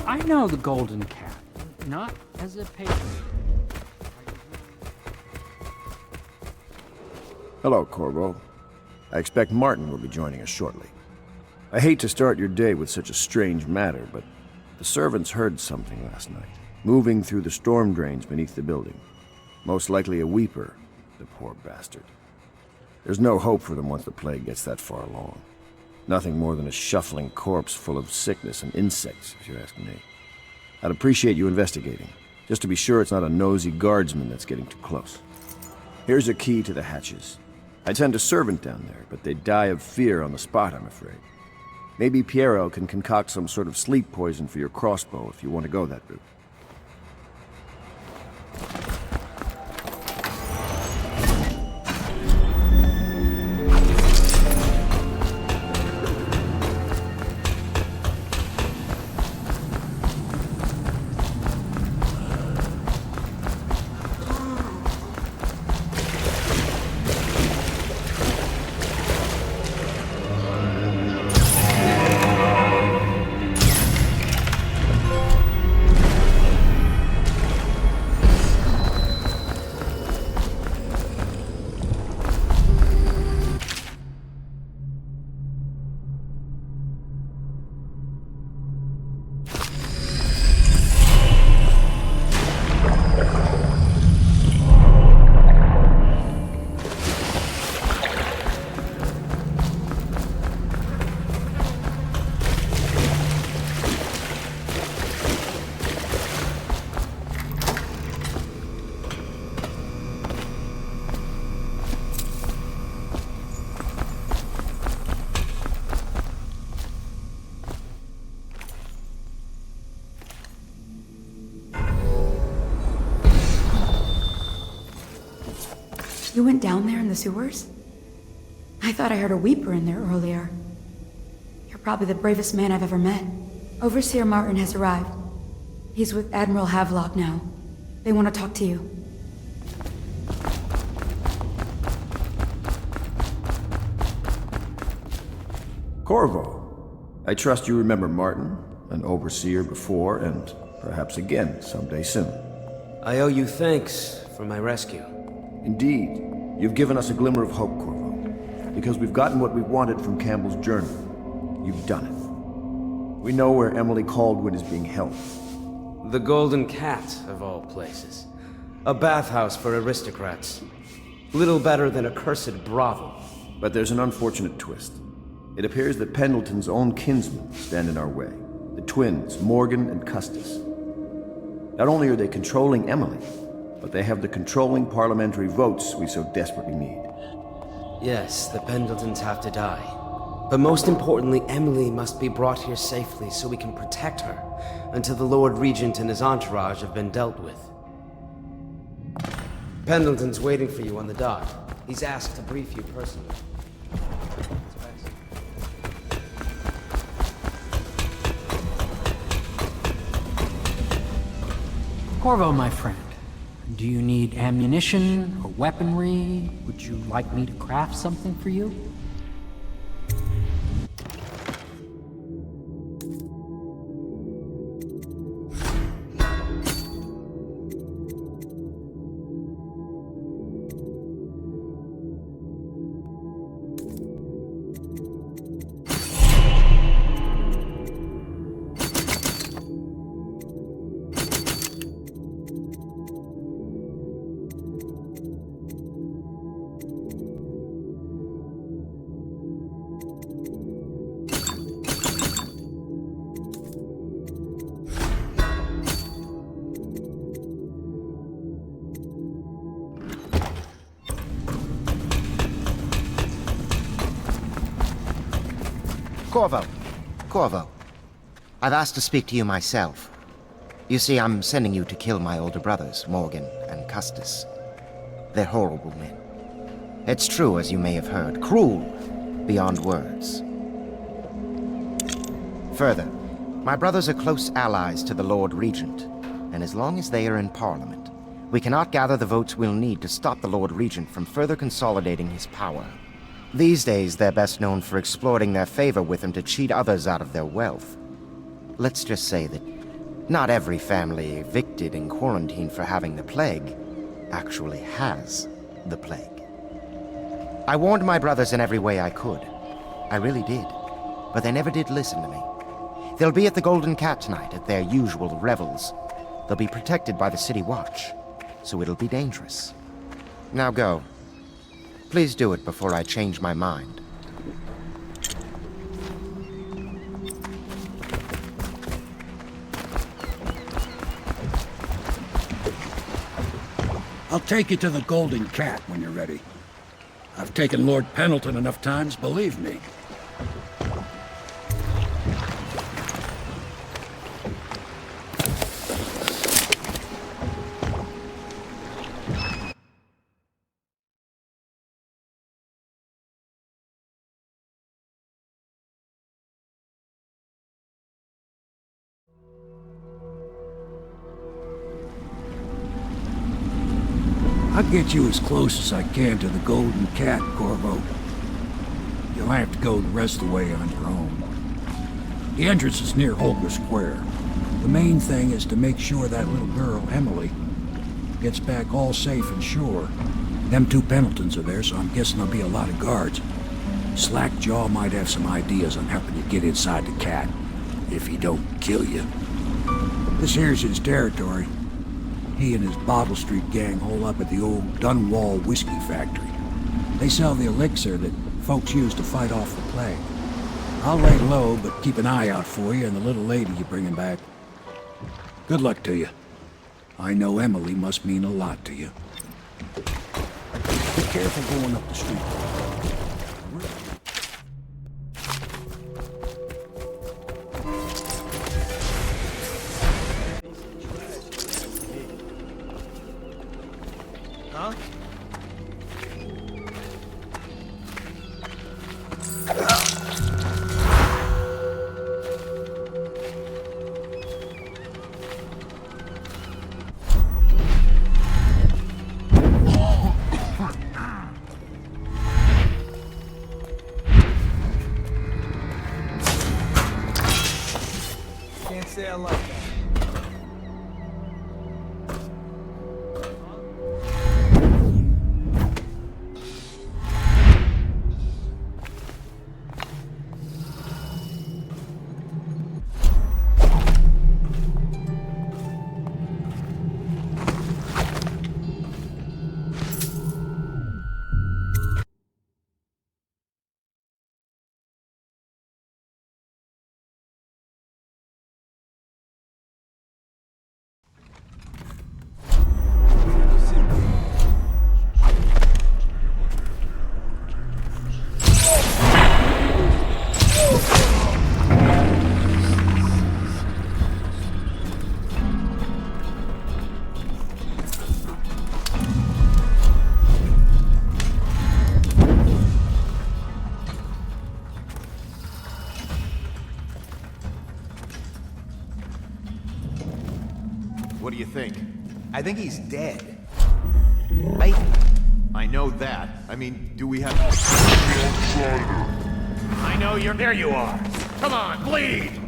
I know the Golden Cat, not as a patron. Hello, Corvo. I expect Martin will be joining us shortly. I hate to start your day with such a strange matter, but the servants heard something last night, moving through the storm drains beneath the building. Most likely a weeper, the poor bastard. There's no hope for them once the plague gets that far along. Nothing more than a shuffling corpse full of sickness and insects, if you ask me. I'd appreciate you investigating. just to be sure it's not a nosy guardsman that's getting too close. Here's a key to the hatches. I'd send a servant down there, but they'd die of fear on the spot, I'm afraid. Maybe Piero can concoct some sort of sleep poison for your crossbow if you want to go that route. You went down there in the sewers? I thought I heard a weeper in there earlier. You're probably the bravest man I've ever met. Overseer Martin has arrived. He's with Admiral Havelock now. They want to talk to you. Corvo, I trust you remember Martin, an overseer before, and perhaps again someday soon. I owe you thanks for my rescue. Indeed. You've given us a glimmer of hope, Corvo. Because we've gotten what we wanted from Campbell's journal. You've done it. We know where Emily Caldwin is being held. The Golden Cat, of all places. A bathhouse for aristocrats. Little better than a cursed brothel. But there's an unfortunate twist. It appears that Pendleton's own kinsmen stand in our way. The twins, Morgan and Custis. Not only are they controlling Emily, but they have the controlling parliamentary votes we so desperately need. Yes, the Pendletons have to die. But most importantly, Emily must be brought here safely so we can protect her until the Lord Regent and his entourage have been dealt with. Pendleton's waiting for you on the dock. He's asked to brief you personally. Corvo, my friend. Do you need ammunition or weaponry? Would you like me to craft something for you? Corvo. I've asked to speak to you myself. You see, I'm sending you to kill my older brothers, Morgan and Custis. They're horrible men. It's true, as you may have heard, cruel beyond words. Further, my brothers are close allies to the Lord Regent, and as long as they are in Parliament, we cannot gather the votes we'll need to stop the Lord Regent from further consolidating his power. These days, they're best known for exploiting their favor with him to cheat others out of their wealth. Let's just say that not every family evicted and quarantined for having the plague actually has the plague. I warned my brothers in every way I could. I really did. But they never did listen to me. They'll be at the Golden Cat tonight at their usual revels. They'll be protected by the City Watch, so it'll be dangerous. Now go. Please do it before I change my mind. I'll take you to the Golden Cat when you're ready. I've taken Lord Pendleton enough times, believe me. I'll get you as close as I can to the Golden Cat, Corvo. You'll have to go the rest of the way on your own. The entrance is near Holger Square. The main thing is to make sure that little girl, Emily, gets back all safe and sure. Them two Pendletons are there, so I'm guessing there'll be a lot of guards. Slackjaw might have some ideas on helping you get inside the cat, if he don't kill you. This here's his territory. He and his Bottle Street gang hole up at the old Dunwall whiskey factory. They sell the elixir that folks use to fight off the plague. I'll lay low, but keep an eye out for you and the little lady you're bringing back. Good luck to you. I know Emily must mean a lot to you. Be careful going up the street. Huh? Can't say I like that. What do you think? I think he's dead. I know that. I mean, do we have... I know you're... There you are! Come on, bleed!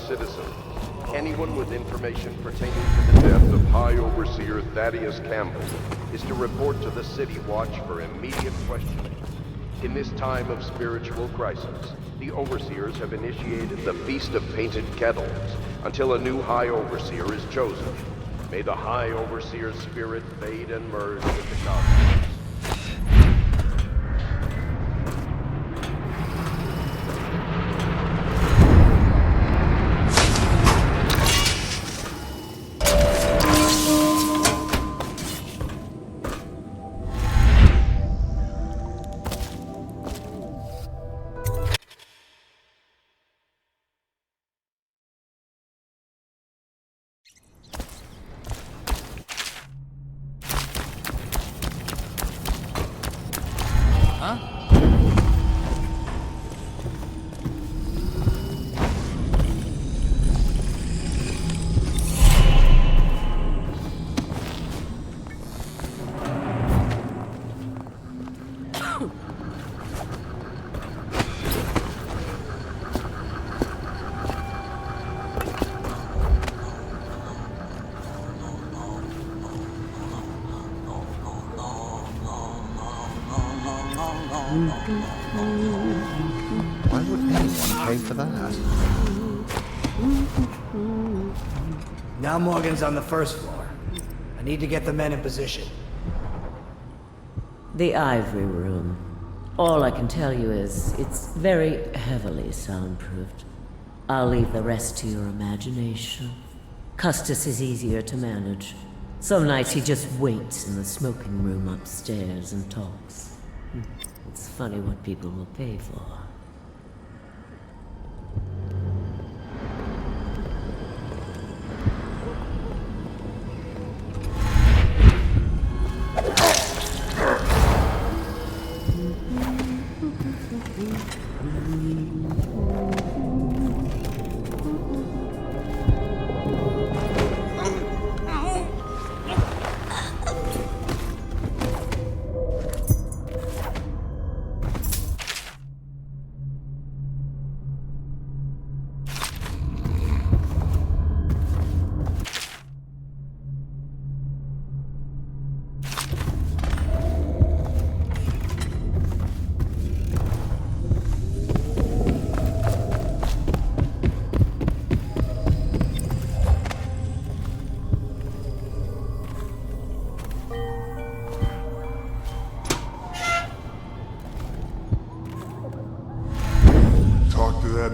Citizen, anyone with information pertaining to the death of High Overseer Thaddeus Campbell is to report to the City Watch for immediate questioning. In this time of spiritual crisis, the Overseers have initiated the Feast of Painted Kettles until a new High Overseer is chosen. May the High Overseer's spirit fade and merge with the cosmos. Why would anyone pay for that? Now Morgan's on the first floor. I need to get the men in position. The Ivory Room. All I can tell you is, it's very heavily soundproofed. I'll leave the rest to your imagination. Custis is easier to manage. Some nights he just waits in the smoking room upstairs and talks. It's funny what people will pay for.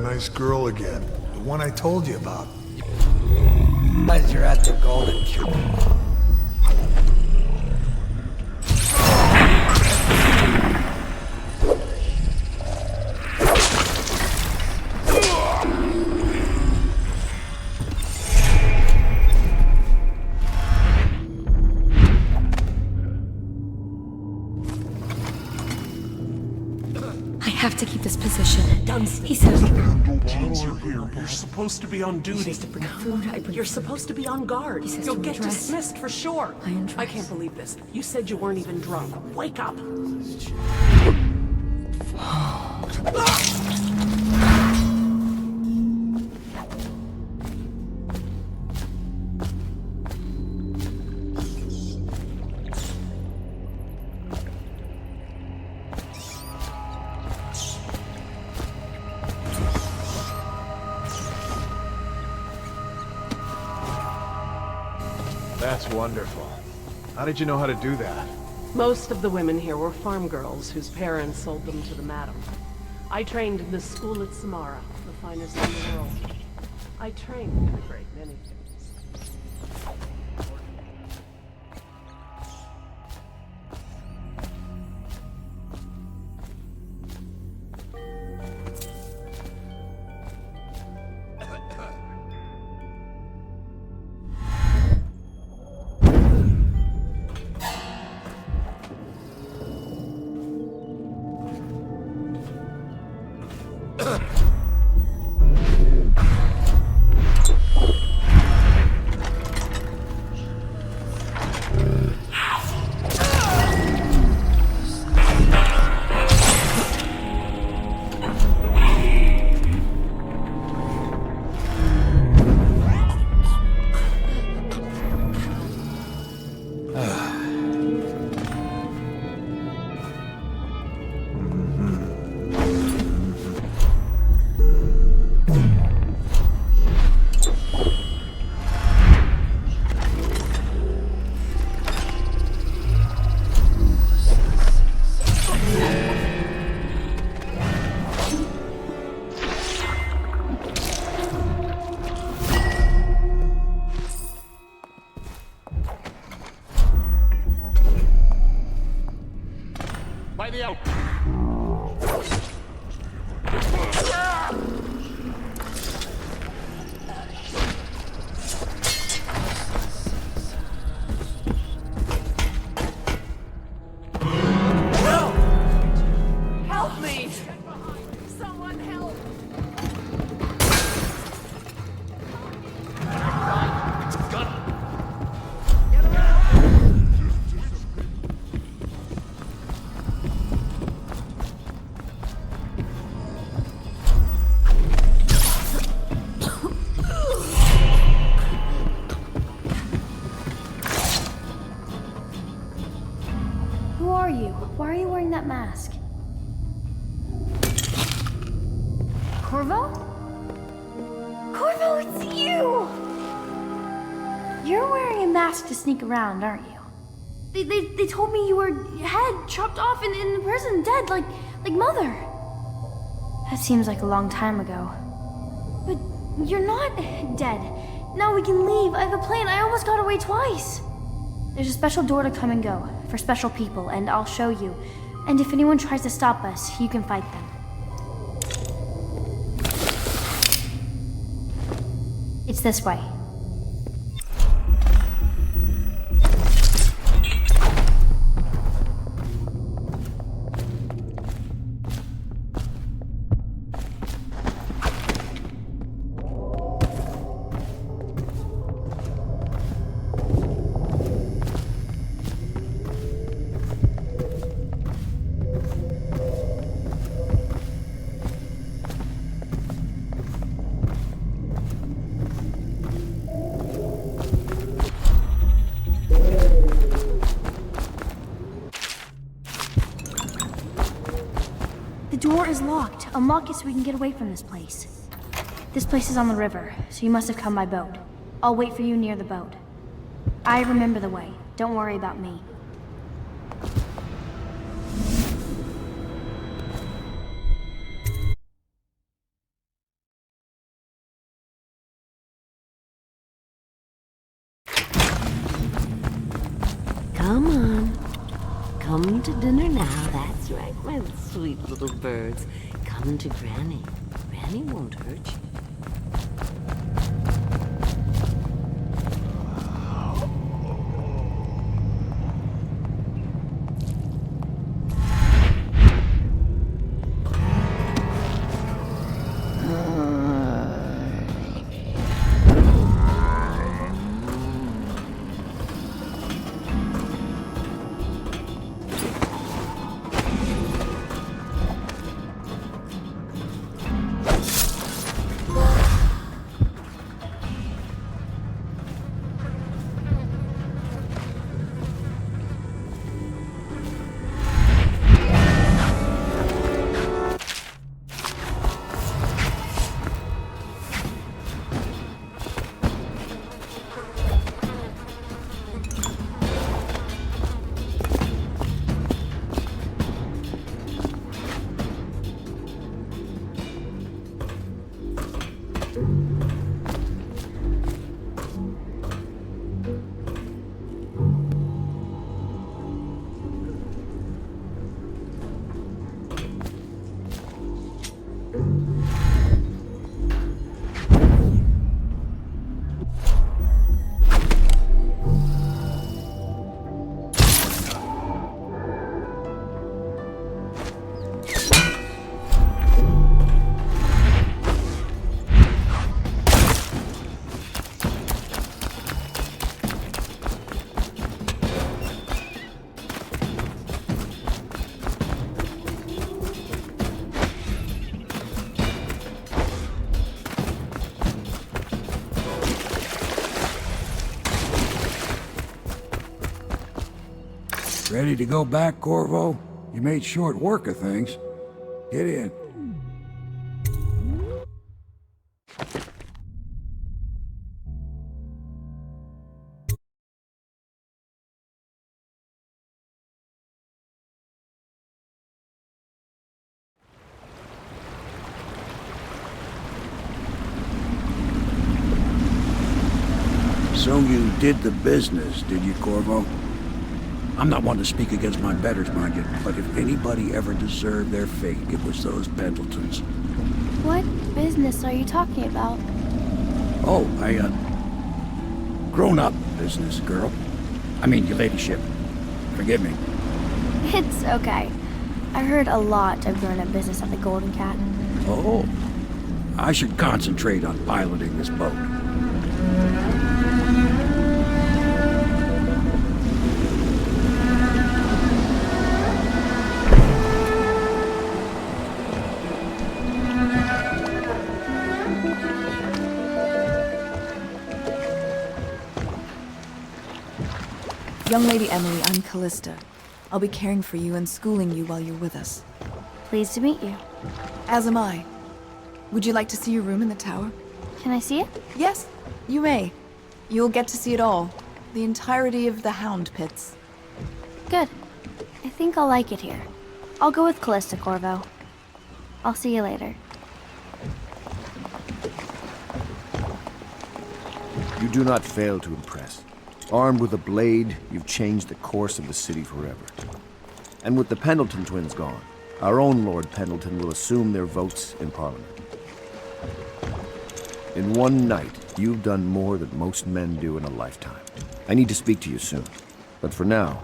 Nice girl again. The one I told you about. Guys, you're at the golden cube. I have to keep this position. He says... You're supposed to be on duty. You're supposed to be on guard. You'll get dismissed for sure. I can't believe this. You said you weren't even drunk. Wake up. That's wonderful. How did you know how to do that? Most of the women here were farm girls whose parents sold them to the madam. I trained in this school at Samara, the finest in the world. I trained in a great many things. By the out. Help me! Someone help! Who are you? Why are you wearing that mask? Corvo? Corvo, it's you! You're wearing a mask to sneak around, aren't you? They told me you were head chopped off in the prison, dead, like Mother. That seems like a long time ago. But you're not dead. Now we can leave. I have a plan. I almost got away twice. There's a special door to come and go, for special people, and I'll show you. And if anyone tries to stop us, you can fight them. It's this way. The door is locked. Unlock it so we can get away from this place. This place is on the river, so you must have come by boat. I'll wait for you near the boat. I remember the way. Don't worry about me. Come on. Come to dinner now. That's right, my sweet little birds. Come to Granny. Granny won't hurt you. Ready to go back, Corvo? You made short work of things. Get in. So you did the business, did you, Corvo? I'm not one to speak against my betters, mind you, but if anybody ever deserved their fate, it was those Pendletons. What business are you talking about? Oh, grown-up business, girl. I mean, your ladyship. Forgive me. It's okay. I heard a lot of grown-up business at the Golden Cat. Oh, I should concentrate on piloting this boat. Young Lady Emily, I'm Callista. I'll be caring for you and schooling you while you're with us. Pleased to meet you. As am I. Would you like to see your room in the tower? Can I see it? Yes, you may. You'll get to see it all. The entirety of the Hound Pits. Good. I think I'll like it here. I'll go with Callista, Corvo. I'll see you later. You do not fail to impress. Armed with a blade, you've changed the course of the city forever. And with the Pendleton twins gone, our own Lord Pendleton will assume their votes in Parliament. In one night, you've done more than most men do in a lifetime. I need to speak to you soon. But for now,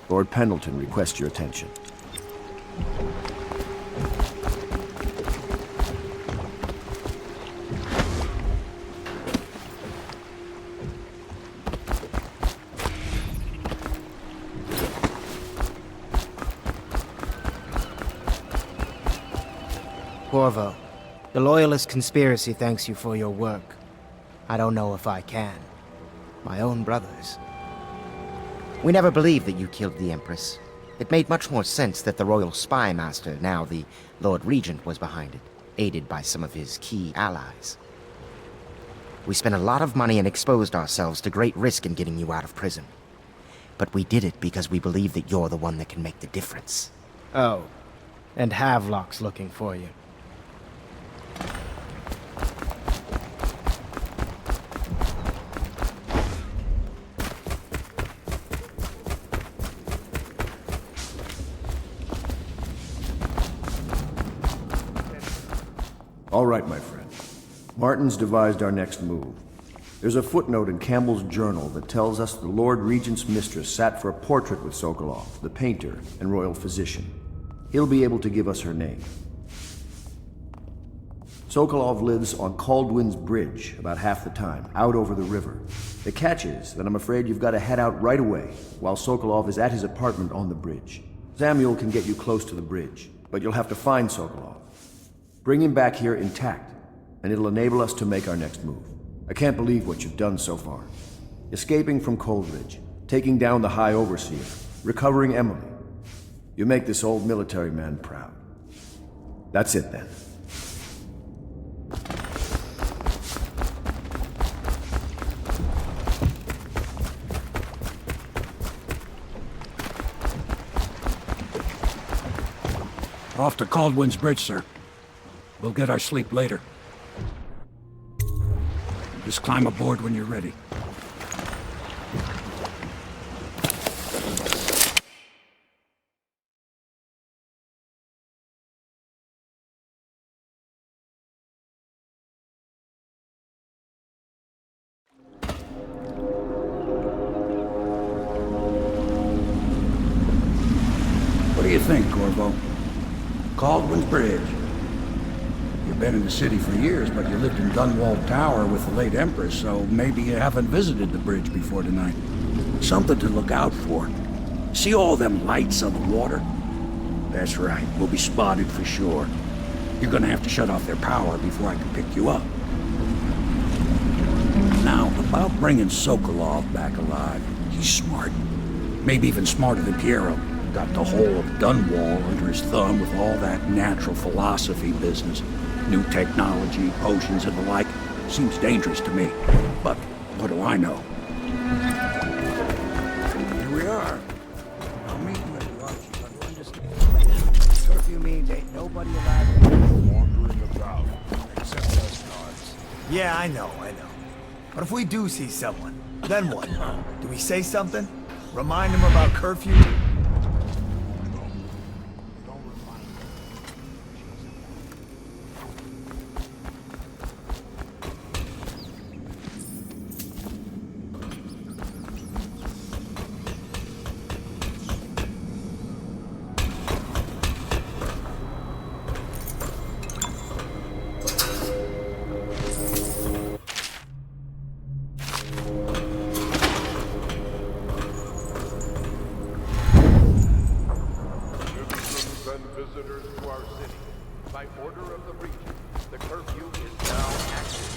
Lord Pendleton requests your attention. Corvo, the Loyalist conspiracy thanks you for your work. I don't know if I can. My own brothers. We never believed that you killed the Empress. It made much more sense that the Royal Spy Master, now the Lord Regent, was behind it, aided by some of his key allies. We spent a lot of money and exposed ourselves to great risk in getting you out of prison. But we did it because we believe that you're the one that can make the difference. Oh, and Havelock's looking for you. All right, my friend. Martin's devised our next move. There's a footnote in Campbell's journal that tells us the Lord Regent's mistress sat for a portrait with Sokolov, the painter and royal physician. He'll be able to give us her name. Sokolov lives on Caldwin's Bridge about half the time, out over the river. The catch is that I'm afraid you've got to head out right away, while Sokolov is at his apartment on the bridge. Samuel can get you close to the bridge, but you'll have to find Sokolov. Bring him back here intact, and it'll enable us to make our next move. I can't believe what you've done so far. Escaping from Coldridge, taking down the High Overseer, recovering Emily. You make this old military man proud. That's it then. Off to Caldwin's Bridge, sir. We'll get our sleep later. Just climb aboard when you're ready. What do you think, Corvo? Caldwin's Bridge. You've been in the city for years, but you lived in Dunwall Tower with the late Empress, so maybe you haven't visited the bridge before tonight. Something to look out for. See all them lights on the water? That's right, we'll be spotted for sure. You're gonna have to shut off their power before I can pick you up. Now, about bringing Sokolov back alive. He's smart. Maybe even smarter than Piero. Got the whole of Dunwall under his thumb with all that natural philosophy business. New technology, potions, and the like. Seems dangerous to me. But what do I know? Here we are. I'll meet you at the Archie. Curfew means ain't nobody allowed wandering about, except us guards. Yeah, I know. But if we do see someone, then what? Do we say something? Remind them about curfew? Visitors to our city. By order of the Regent, the curfew is now active.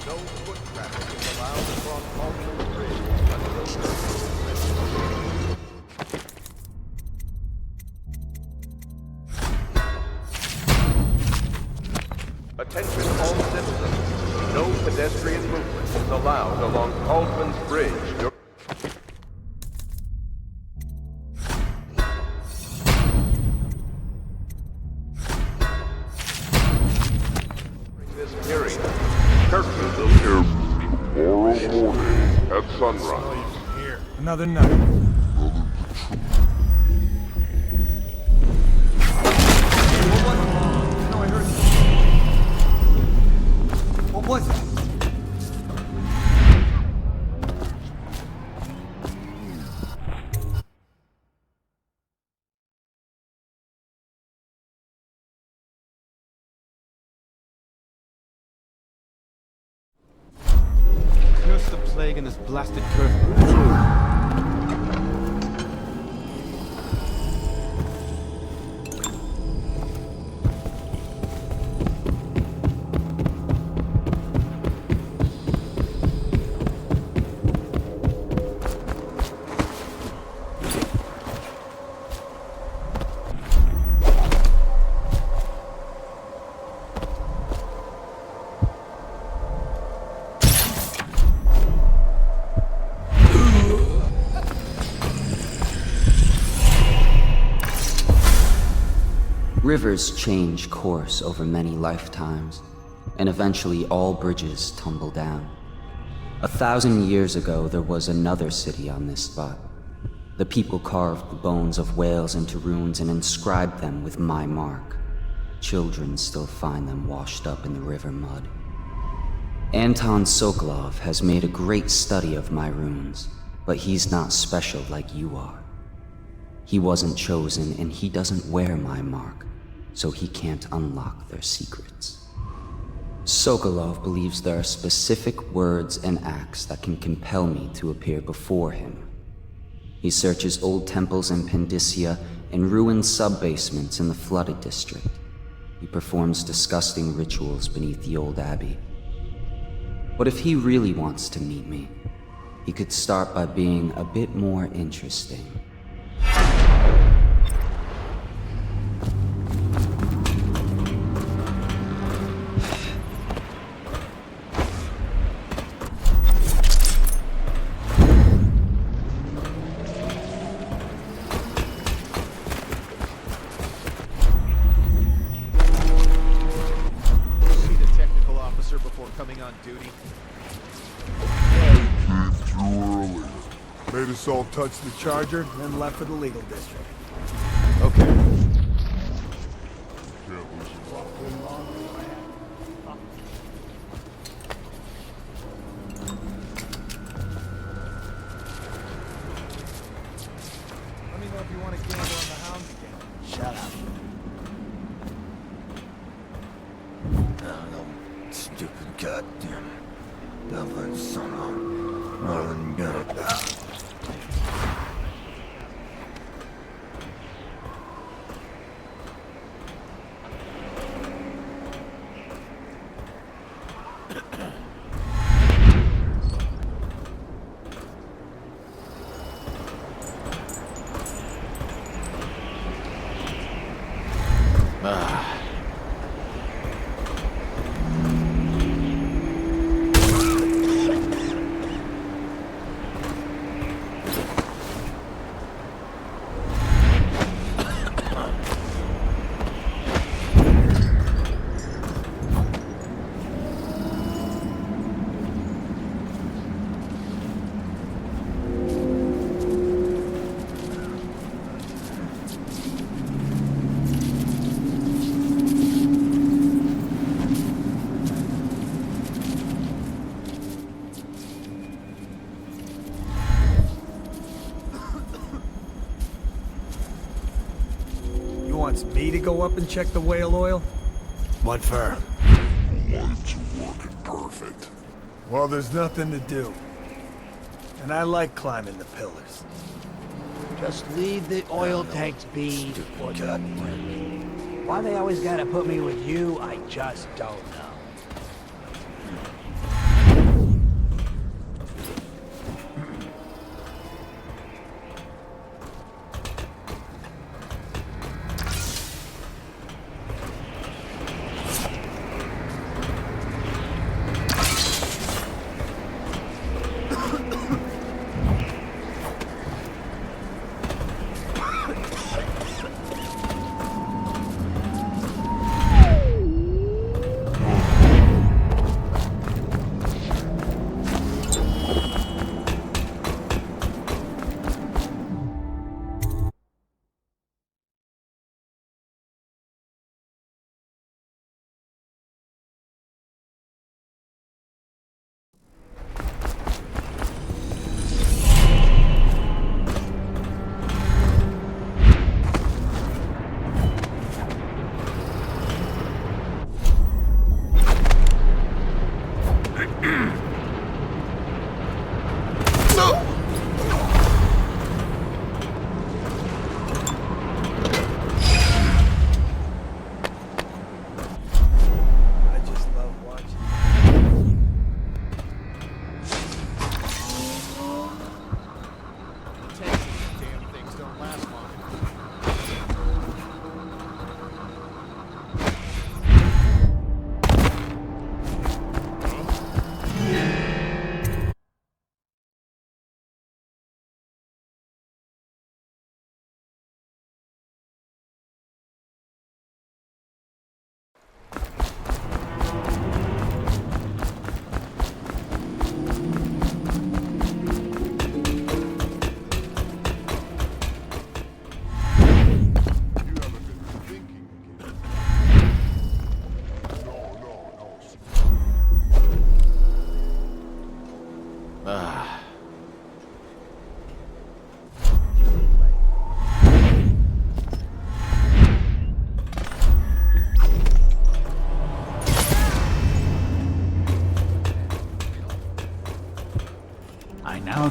No foot traffic is allowed across Caldwell Bridge until curfew is lifted. Attention all citizens. No pedestrian movement is allowed along Cauldron's Bridge. This period. Curfew. Tomorrow morning at sunrise. Another night. What was it? Curse the plague in this blasted curve. Rivers change course over many lifetimes, and eventually all bridges tumble down. 1,000 years ago, there was another city on this spot. The people carved the bones of whales into runes and inscribed them with my mark. Children still find them washed up in the river mud. Anton Sokolov has made a great study of my runes, but he's not special like you are. He wasn't chosen, and he doesn't wear my mark, so he can't unlock their secrets. Sokolov believes there are specific words and acts that can compel me to appear before him. He searches old temples in Pendicia and ruined sub-basements in the flooded district. He performs disgusting rituals beneath the old abbey. But if he really wants to meet me, he could start by being a bit more interesting. All touched the charger, then left for the legal district. Okay. Let me know if you want to gamble on the hounds again. Shut up. No, stupid goddamn Dublin son of Marlon gun. Wants me to go up and check the whale oil? What for? Lights working perfect. Well, there's nothing to do. And I like climbing the pillars. Just leave the oil tanks be. Why they always gotta put me with you, I just don't know.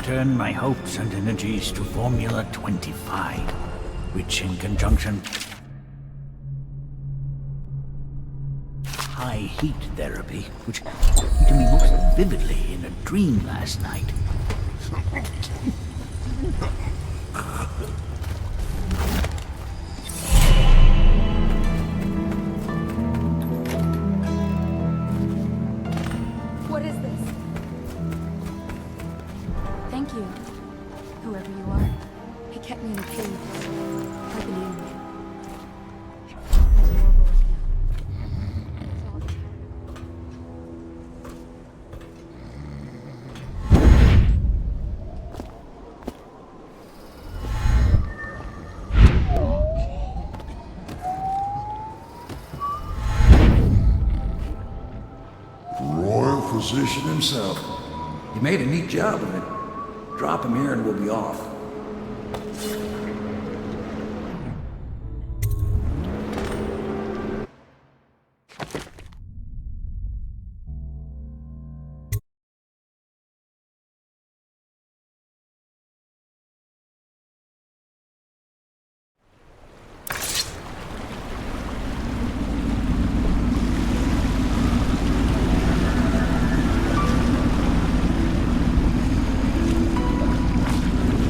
turn my hopes and energies to Formula 25, which in conjunction high heat therapy, which happened to me most vividly in a dream last night. What is this? Thank you, whoever you are. He kept me in a cage, like an animal. Royal physician himself. You made a neat job of it. Drop him here and we'll be off.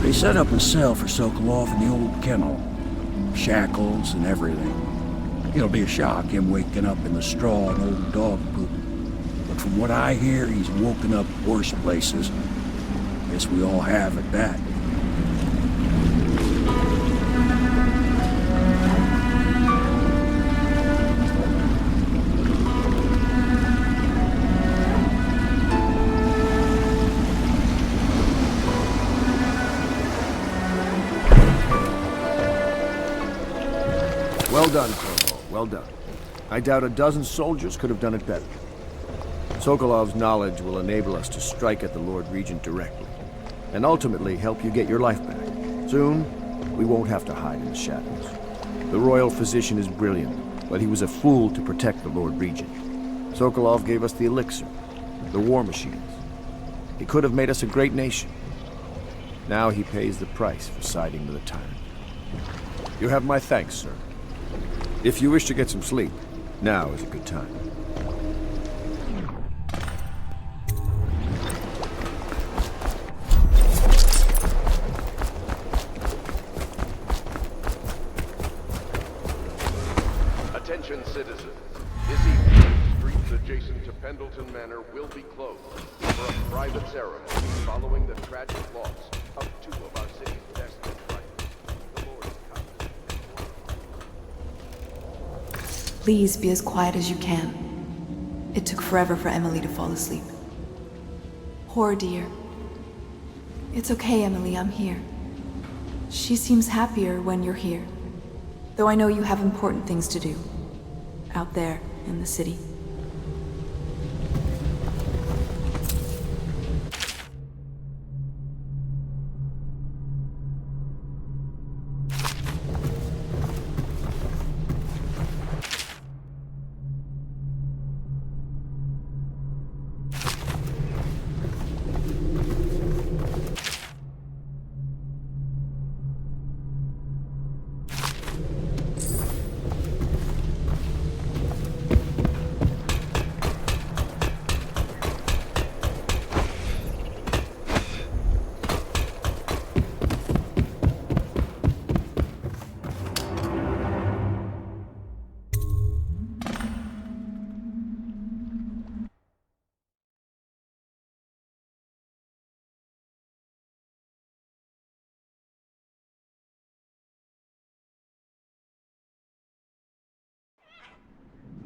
They set up a cell for Sokolov in the old kennel. Shackles and everything. It'll be a shock, him waking up in the straw and old dog poop. But from what I hear, he's woken up worse places. Guess we all have at that. Well done, Corvo. Well done. I doubt a dozen soldiers could have done it better. Sokolov's knowledge will enable us to strike at the Lord Regent directly, and ultimately help you get your life back. Soon, we won't have to hide in the shadows. The royal physician is brilliant, but he was a fool to protect the Lord Regent. Sokolov gave us the elixir, the war machines. He could have made us a great nation. Now he pays the price for siding with a tyrant. You have my thanks, sir. If you wish to get some sleep, now is a good time. Attention citizens. This evening, streets adjacent to Pendleton Manor will be closed for a private ceremony following the tragic loss of two of our city's best fighters. The Lord Please be as quiet as you can. It took forever for Emily to fall asleep. Poor dear. It's okay, Emily, I'm here. She seems happier when you're here. Though I know you have important things to do. Out there, in the city.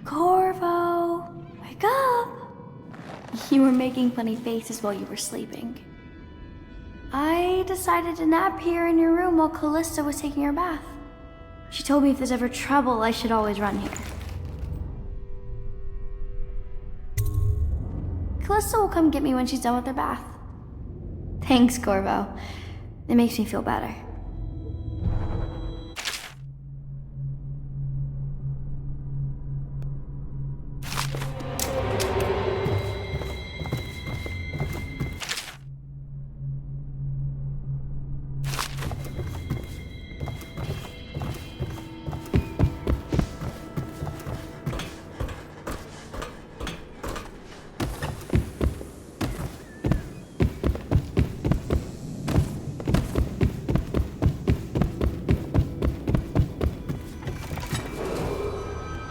Corvo, wake up! You were making funny faces while you were sleeping. I decided to nap here in your room while Callista was taking her bath. She told me if there's ever trouble, I should always run here. Callista will come get me when she's done with her bath. Thanks, Corvo. It makes me feel better.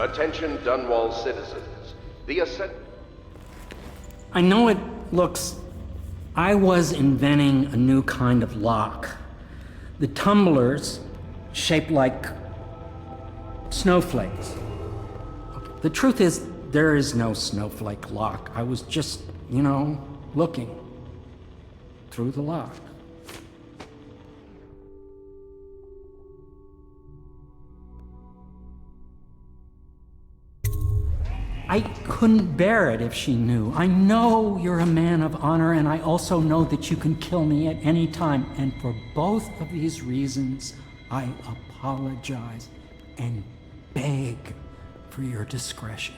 Attention Dunwall citizens. The ascent... I know it looks... I was inventing a new kind of lock. The tumblers, shaped like snowflakes. The truth is, there is no snowflake lock. I was just, looking through the lock. I couldn't bear it if she knew. I know you're a man of honor, and I also know that you can kill me at any time. And for both of these reasons, I apologize and beg for your discretion.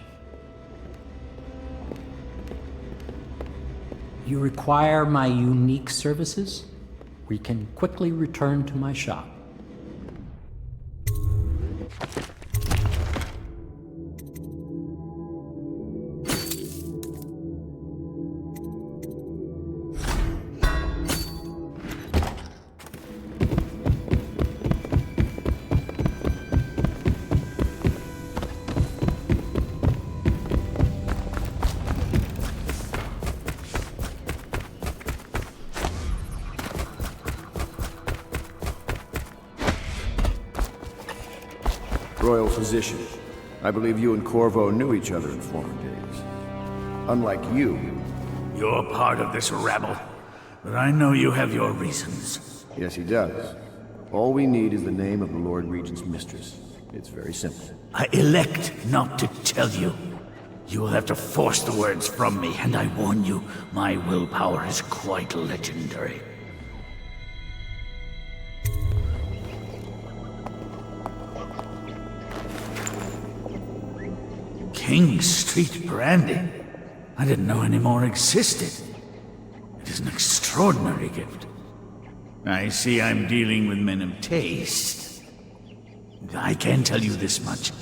You require my unique services? We can quickly return to my shop. Royal physician, I believe you and Corvo knew each other in former days. Unlike you... You're part of this rabble, but I know you have your reasons. Yes, he does. All we need is the name of the Lord Regent's mistress. It's very simple. I elect not to tell you. You will have to force the words from me, and I warn you, my willpower is quite legendary. King Street brandy? I didn't know any more existed. It is an extraordinary gift. I see I'm dealing with men of taste. I can tell you this much.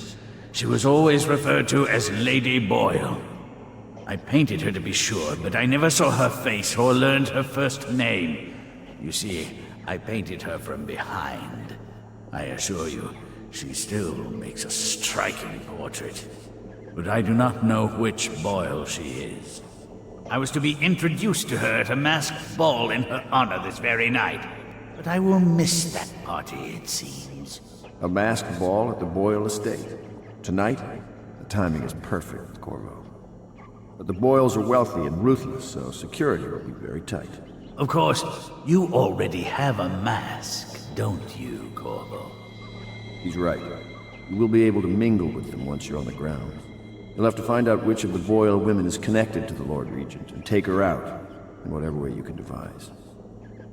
She was always referred to as Lady Boyle. I painted her to be sure, but I never saw her face or learned her first name. You see, I painted her from behind. I assure you, she still makes a striking portrait. But I do not know which Boyle she is. I was to be introduced to her at a masked ball in her honor this very night. But I will miss that party, it seems. A masked ball at the Boyle estate. Tonight, the timing is perfect, Corvo. But the Boyles are wealthy and ruthless, so security will be very tight. Of course, you already have a mask, don't you, Corvo? He's right. You will be able to mingle with them once you're on the ground. You'll have to find out which of the Boyle women is connected to the Lord Regent, and take her out, in whatever way you can devise.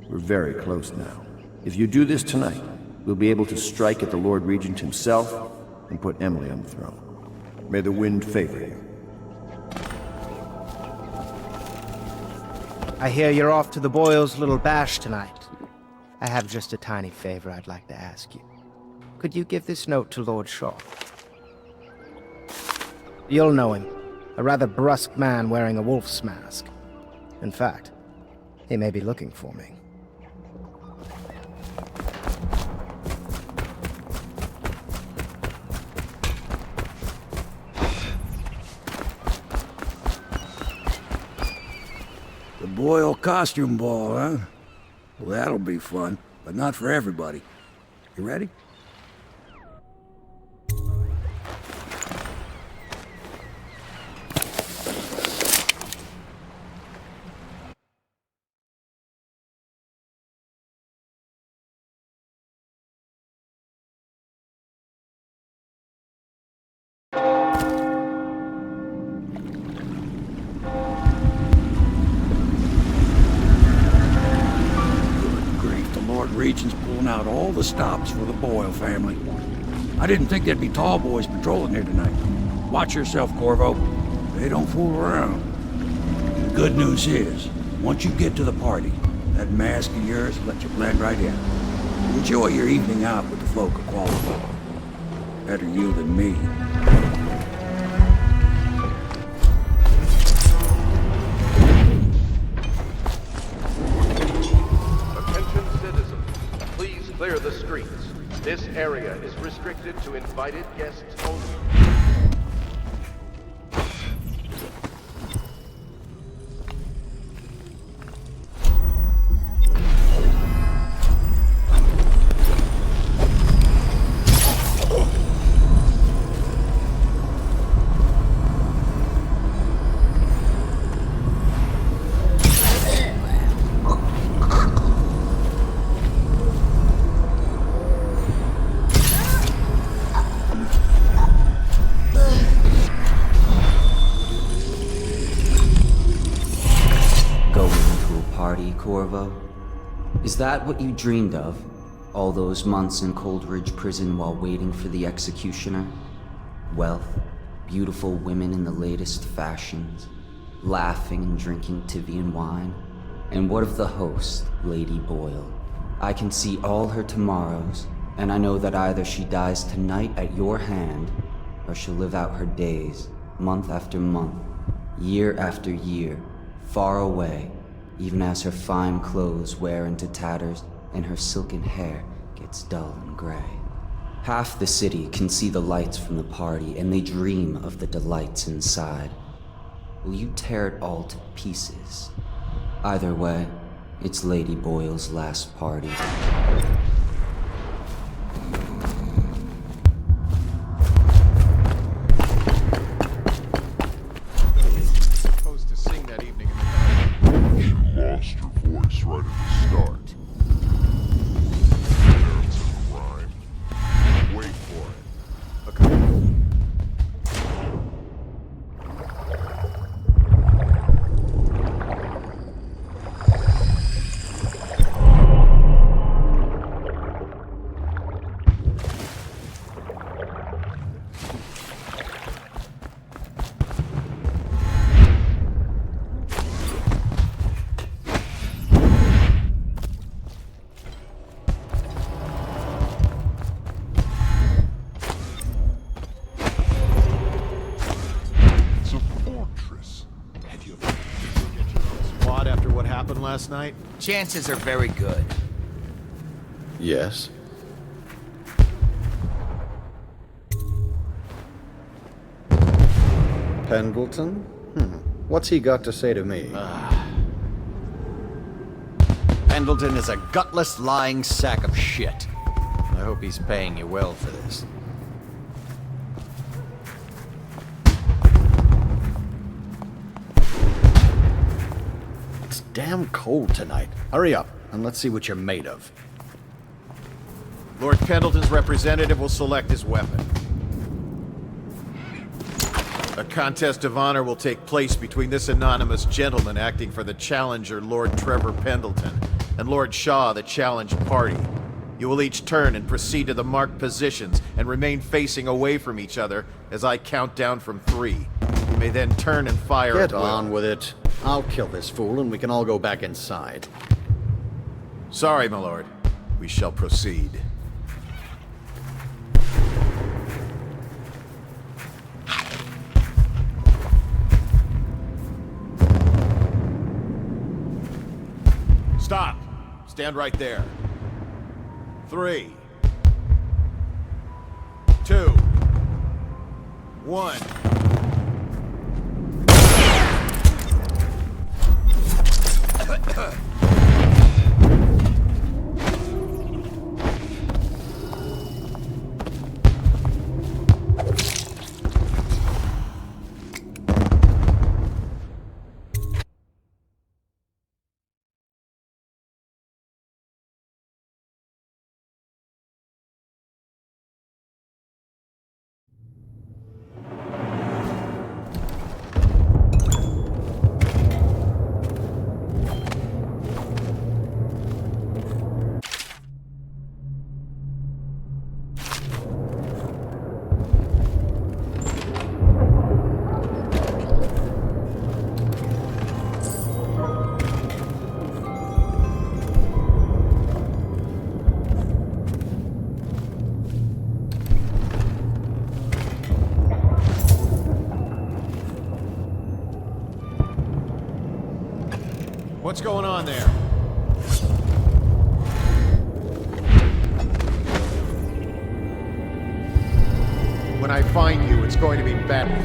We're very close now. If you do this tonight, we'll be able to strike at the Lord Regent himself, and put Emily on the throne. May the wind favor you. I hear you're off to the Boyles' little bash tonight. I have just a tiny favor I'd like to ask you. Could you give this note to Lord Shaw? You'll know him. A rather brusque man wearing a wolf's mask. In fact, he may be looking for me. The Boyle costume ball, huh? Well, that'll be fun, but not for everybody. You ready? Regent's pulling out all the stops for the Boyle family. I didn't think there'd be tall boys patrolling here tonight. Watch yourself, Corvo. They don't fool around. The good news is, once you get to the party, that mask of yours will let you blend right in. Enjoy your evening out with the folk of quality. Better you than me. Clear the streets. This area is restricted to invited guests only. Corvo? Is that what you dreamed of? All those months in Coldridge Prison while waiting for the executioner? Wealth, beautiful women in the latest fashions, laughing and drinking Tivian wine? And what of the host, Lady Boyle? I can see all her tomorrows, and I know that either she dies tonight at your hand, or she'll live out her days, month after month, year after year, far away, even as her fine clothes wear into tatters and her silken hair gets dull and gray. Half the city can see the lights from the party, and they dream of the delights inside. Will you tear it all to pieces? Either way, it's Lady Boyle's last party. Supposed to sing that evening in the night. You lost your voice right at the start. There's a rhyme. Wait for it. Okay. Last night? Chances are very good. Yes. Pendleton? What's he got to say to me? Pendleton is a gutless, lying sack of shit. I hope he's paying you well for this. It's damn cold tonight. Hurry up, and let's see what you're made of. Lord Pendleton's representative will select his weapon. A contest of honor will take place between this anonymous gentleman acting for the challenger, Lord Trevor Pendleton, and Lord Shaw, the challenged party. You will each turn and proceed to the marked positions and remain facing away from each other as I count down from 3. You may then turn and fire Get at will. on with it. I'll kill this fool and we can all go back inside. Sorry, my lord. We shall proceed. Stop! Stand right there. 3, 2, 1. What's going on there? When I find you, it's going to be battle.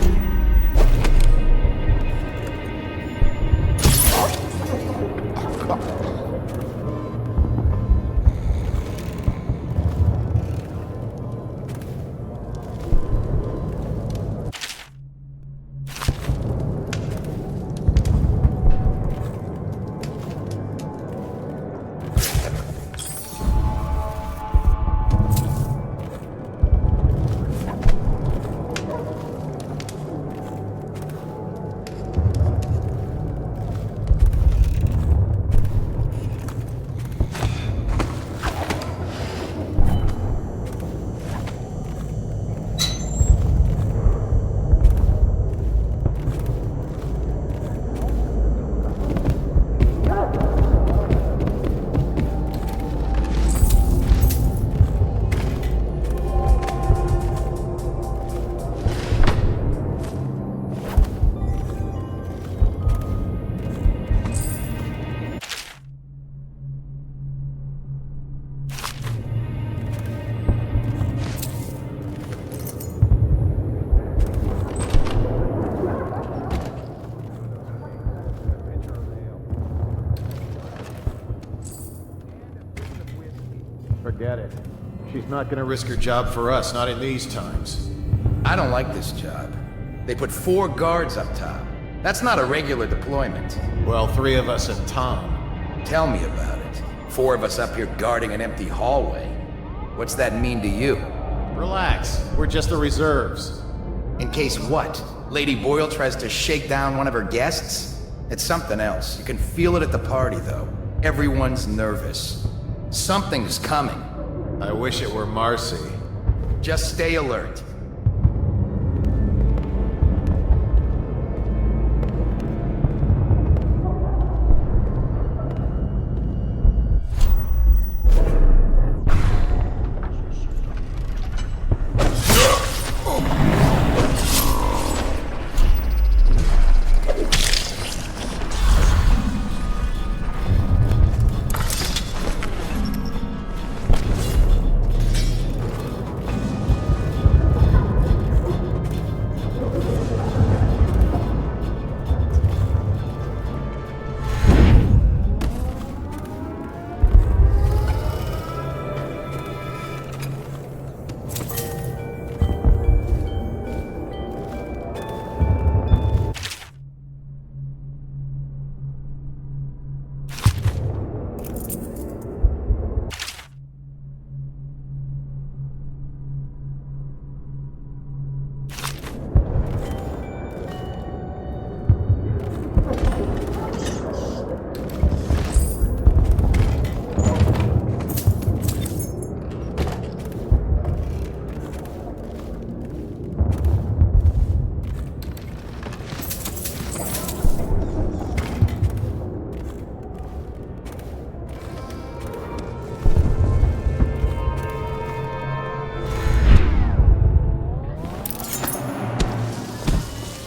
She's not gonna risk her job for us, not in these times. I don't like this job. They put 4 guards up top. That's not a regular deployment. Well, 3 of us and Tom. Tell me about it. 4 of us up here guarding an empty hallway. What's that mean to you? Relax, we're just the reserves. In case what? Lady Boyle tries to shake down one of her guests? It's something else. You can feel it at the party, though. Everyone's nervous. Something's coming. I wish it were Marcy. Just stay alert.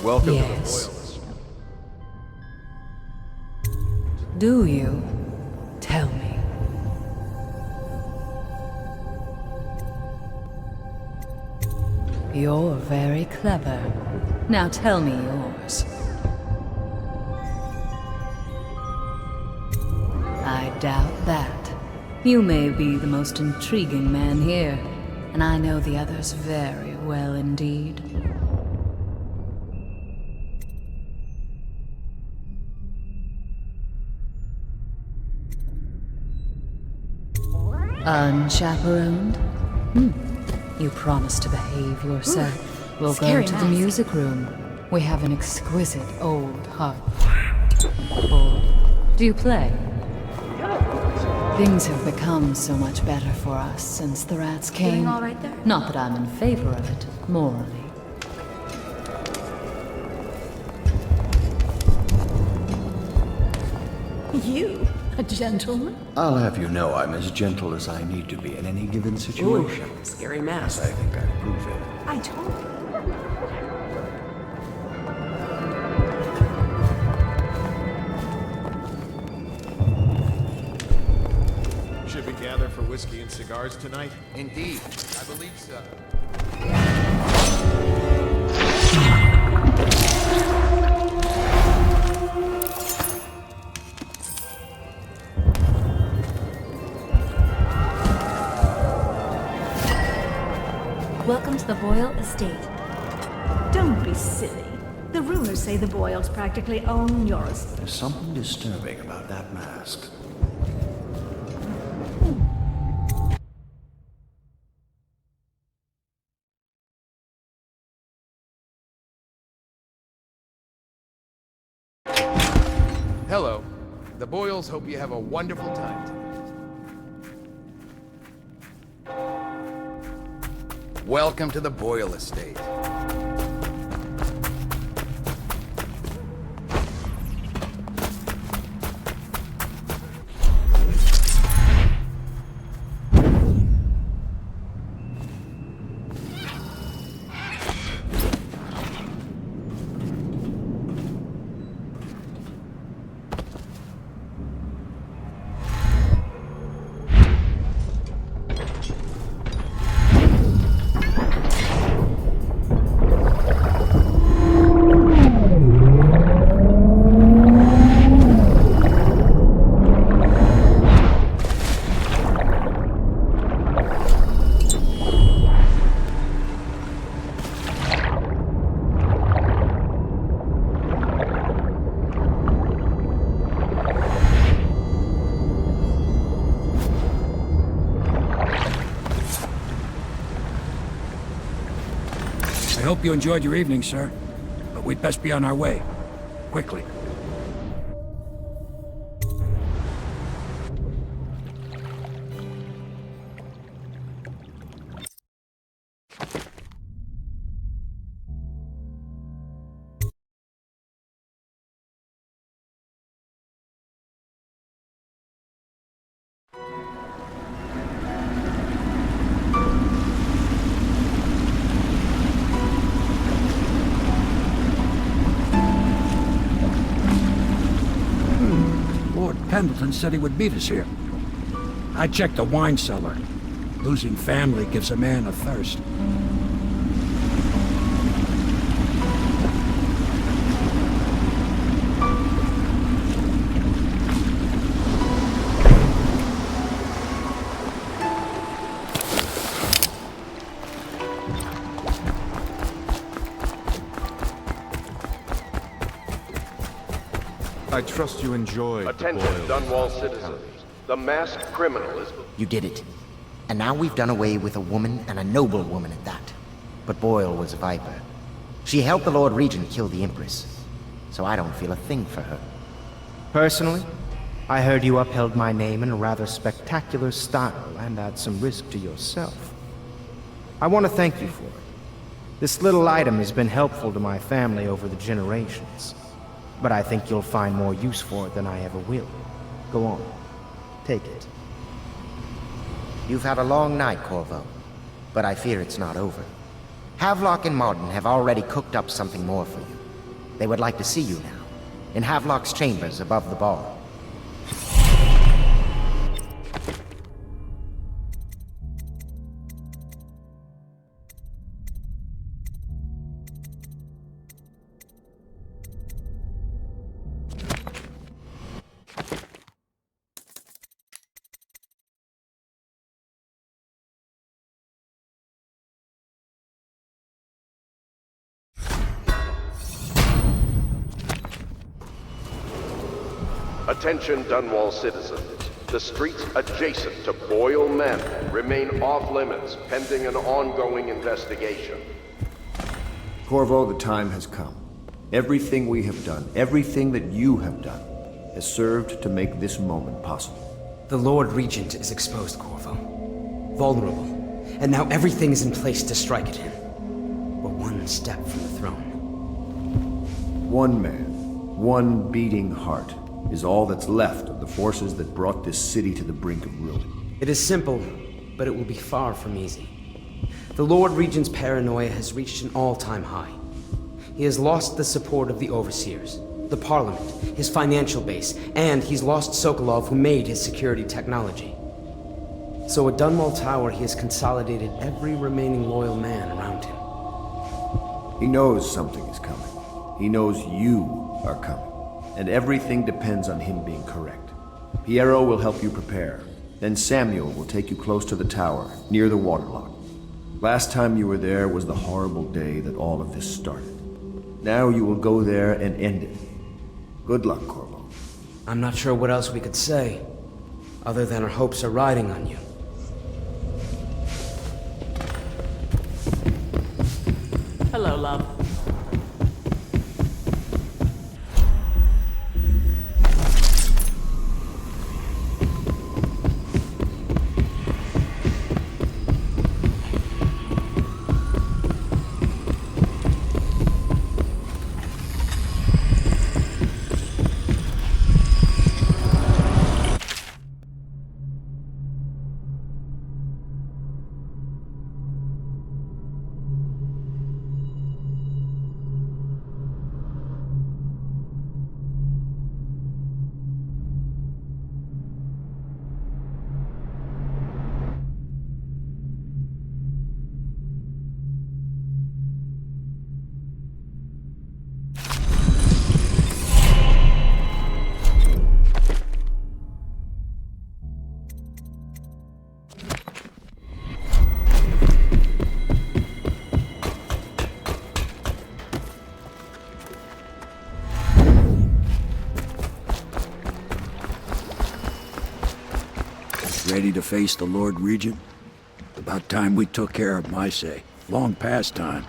Welcome Yes. Do you? Tell me. You're very clever. Now tell me yours. I doubt that. You may be the most intriguing man here, and I know the others very well indeed. Unchaperoned? You promised to behave yourself. We'll go to the music room. We have an exquisite old harp. Or do you play? Things have become so much better for us since the rats came. Feeling all right there? Not that I'm in favor of it, morally. You? A gentleman? I'll have you know I'm as gentle as I need to be in any given situation. Ooh, scary mask. As I think I've proven. I told you. Should we gather for whiskey and cigars tonight? Indeed, I believe so. Welcome to the Boyle estate. Don't be silly. The rumors say the Boyles practically own your estate. There's something disturbing about that mask. Hello. The Boyles hope you have a wonderful time tonight. Welcome to the Boyle estate. hope you enjoyed your evening, sir. But we'd best be on our way. Quickly. Pendleton said he would meet us here. I checked the wine cellar. Losing family gives a man a thirst. I trust you enjoyed. Attention, Dunwall citizens. The masked criminal is... You did it. And now we've done away with a woman, and a noble woman at that. But Boyle was a viper. She helped the Lord Regent kill the Empress. So I don't feel a thing for her. Personally, I heard you upheld my name in a rather spectacular style and at some risk to yourself. I want to thank you for it. This little item has been helpful to my family over the generations. But I think you'll find more use for it than I ever will. Go on. Take it. You've had a long night, Corvo. But I fear it's not over. Havelock and Martin have already cooked up something more for you. They would like to see you now, in Havelock's chambers above the bar. Attention, Dunwall citizens. The streets adjacent to Boyle Manor remain off-limits pending an ongoing investigation. Corvo, the time has come. Everything we have done, everything that you have done, has served to make this moment possible. The Lord Regent is exposed, Corvo. Vulnerable. And now everything is in place to strike at him. We're one step from the throne. One man, one beating heart, is all that's left of the forces that brought this city to the brink of ruin. It is simple, but it will be far from easy. The Lord Regent's paranoia has reached an all-time high. He has lost the support of the Overseers, the Parliament, his financial base, and he's lost Sokolov, who made his security technology. So at Dunwall Tower, he has consolidated every remaining loyal man around him. He knows something is coming. He knows you are coming. And everything depends on him being correct. Piero will help you prepare. Then Samuel will take you close to the tower, near the waterlock. Last time you were there was the horrible day that all of this started. Now you will go there and end it. Good luck, Corvo. I'm not sure what else we could say, other than our hopes are riding on you. Hello, love. Ready to face the Lord Regent? About time we took care of my say. Long past time.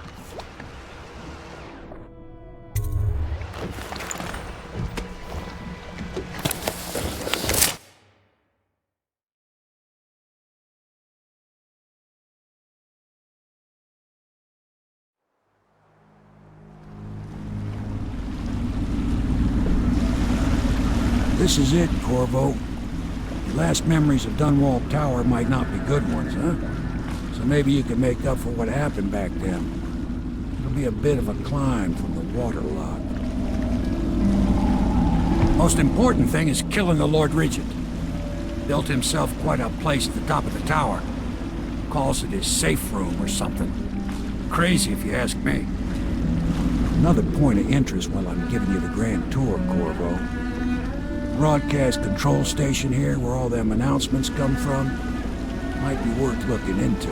this is it, Corvo. Your last memories of Dunwall Tower might not be good ones, huh? So maybe you can make up for what happened back then. It'll be a bit of a climb from the waterlogged. Most important thing is killing the Lord Regent. Built himself quite a place at the top of the tower. Calls it his safe room or something. Crazy if you ask me. Another point of interest while I'm giving you the grand tour, Corvo. Broadcast control station here where all them announcements come from might be worth looking into.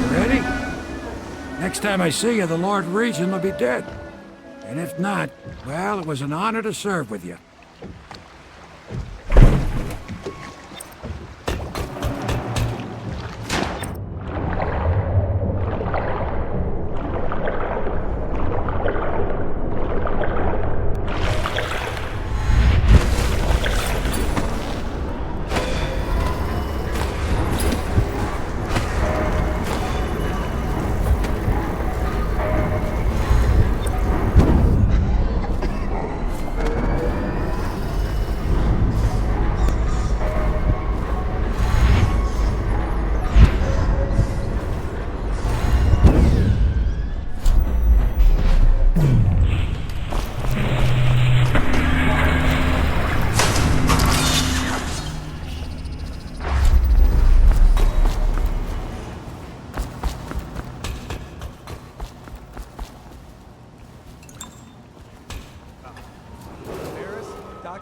You ready? Next time I see you, the Lord Regent will be dead. And if not, well, it was an honor to serve with you.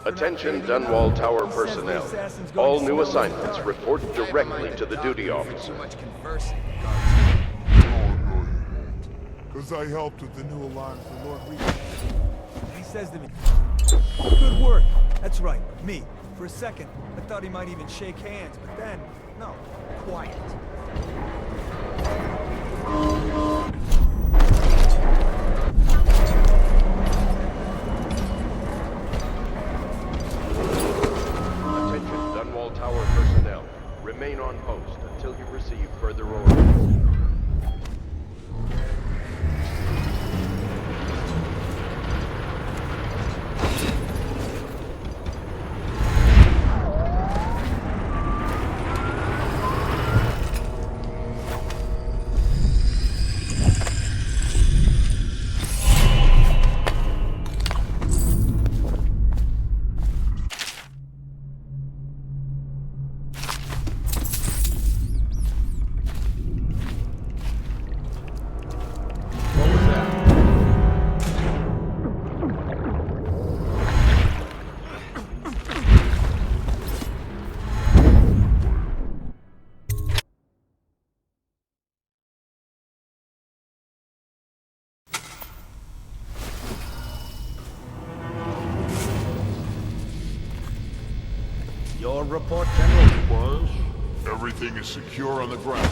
Attention Dunwall Tower personnel. All new assignments report directly to the duty officer. Because I helped with the new alliance for Lord Regent. He says to me, good work. That's right, me. For a second, I thought he might even shake hands, but then, no, quiet. Tower personnel, remain on post until you receive further orders. Your report, General? Well, everything is secure on the ground.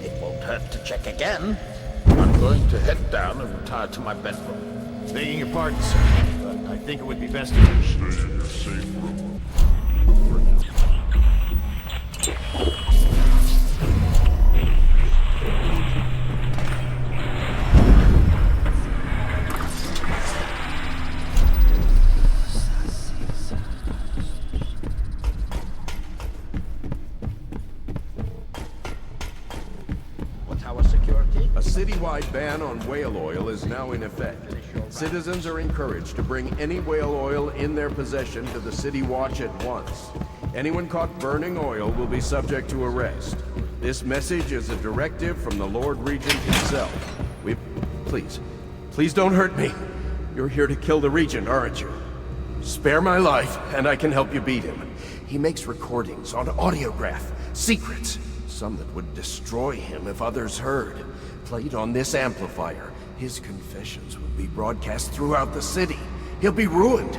It won't hurt to check again. I'm going to head down and retire to my bedroom. Begging your pardon, sir, but I think it would be best if you stay in your safe room. A citywide ban on whale oil is now in effect. Citizens are encouraged to bring any whale oil in their possession to the City Watch at once. Anyone caught burning oil will be subject to arrest. This message is a directive from the Lord Regent himself. Please don't hurt me. You're here to kill the Regent, aren't you? Spare my life, and I can help you beat him. He makes recordings on audiograph, secrets, some that would destroy him if others heard. Played on this amplifier, his confessions would be broadcast throughout the city. He'll be ruined.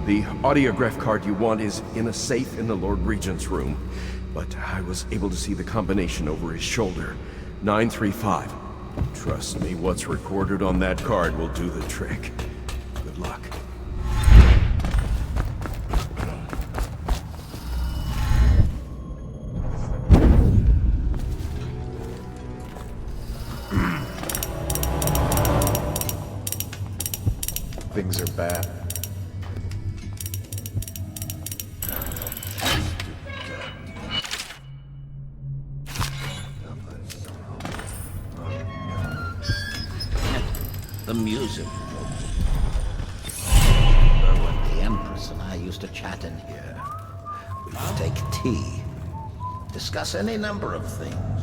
The audiograph card you want is in a safe in the Lord Regent's room, but I was able to see the combination over his shoulder. 935. Trust me, what's recorded on that card will do the trick. Good luck. Things are spare. The music. When the Empress and I used to chat in here, we would take tea, discuss any number of things.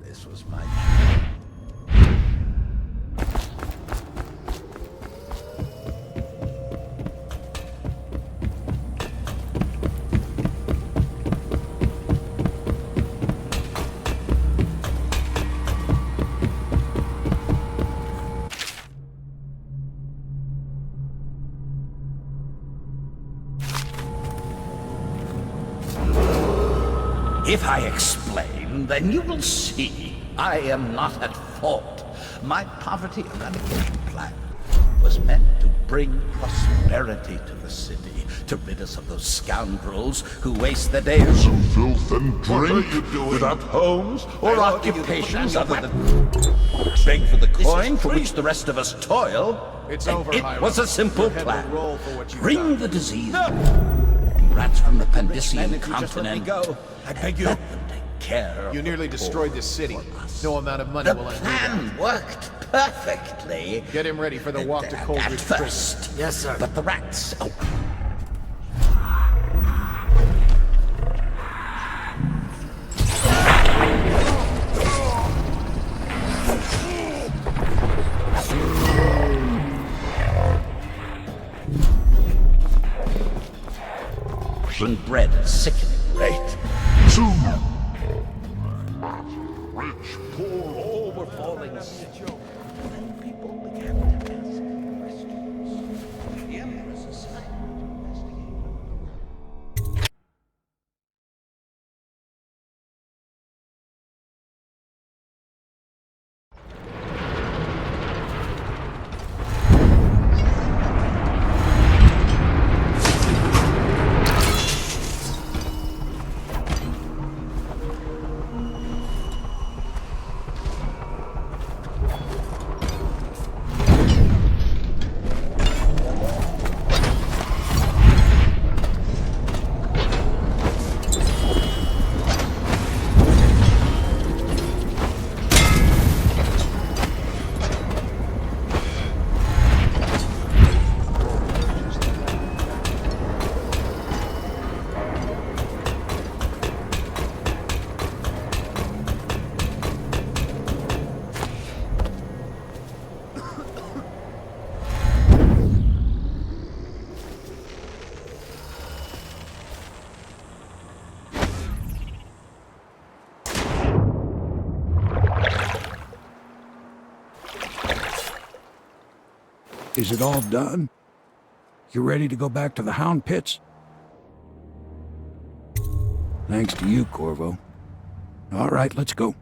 This was my... If I explain, then you will see I am not at fault. My poverty eradication plan was meant to bring prosperity to the city, to rid us of those scoundrels who waste their days in filth and drink, without homes or occupations other than beg for the coin for which the rest of us toil. It's And over, it Hiram. was a simple Your head will plan. roll for what you've Bring done. the disease. Rats from the Pandician continent. I beg you. Let them take care of You nearly the destroyed poor this city. for us. No amount of money The will undo plan that. worked perfectly. Get him ready for the walk to Cold At Ridge first. Prison. Yes, sir. But the rats... Oh. Bread is sickening late. Rich, poor, all were falling sick. Then people began to ask questions. The Empress assigned me to investigate. Is it all done? You ready to go back to the Hound Pits? Thanks to you, Corvo. All right, let's go.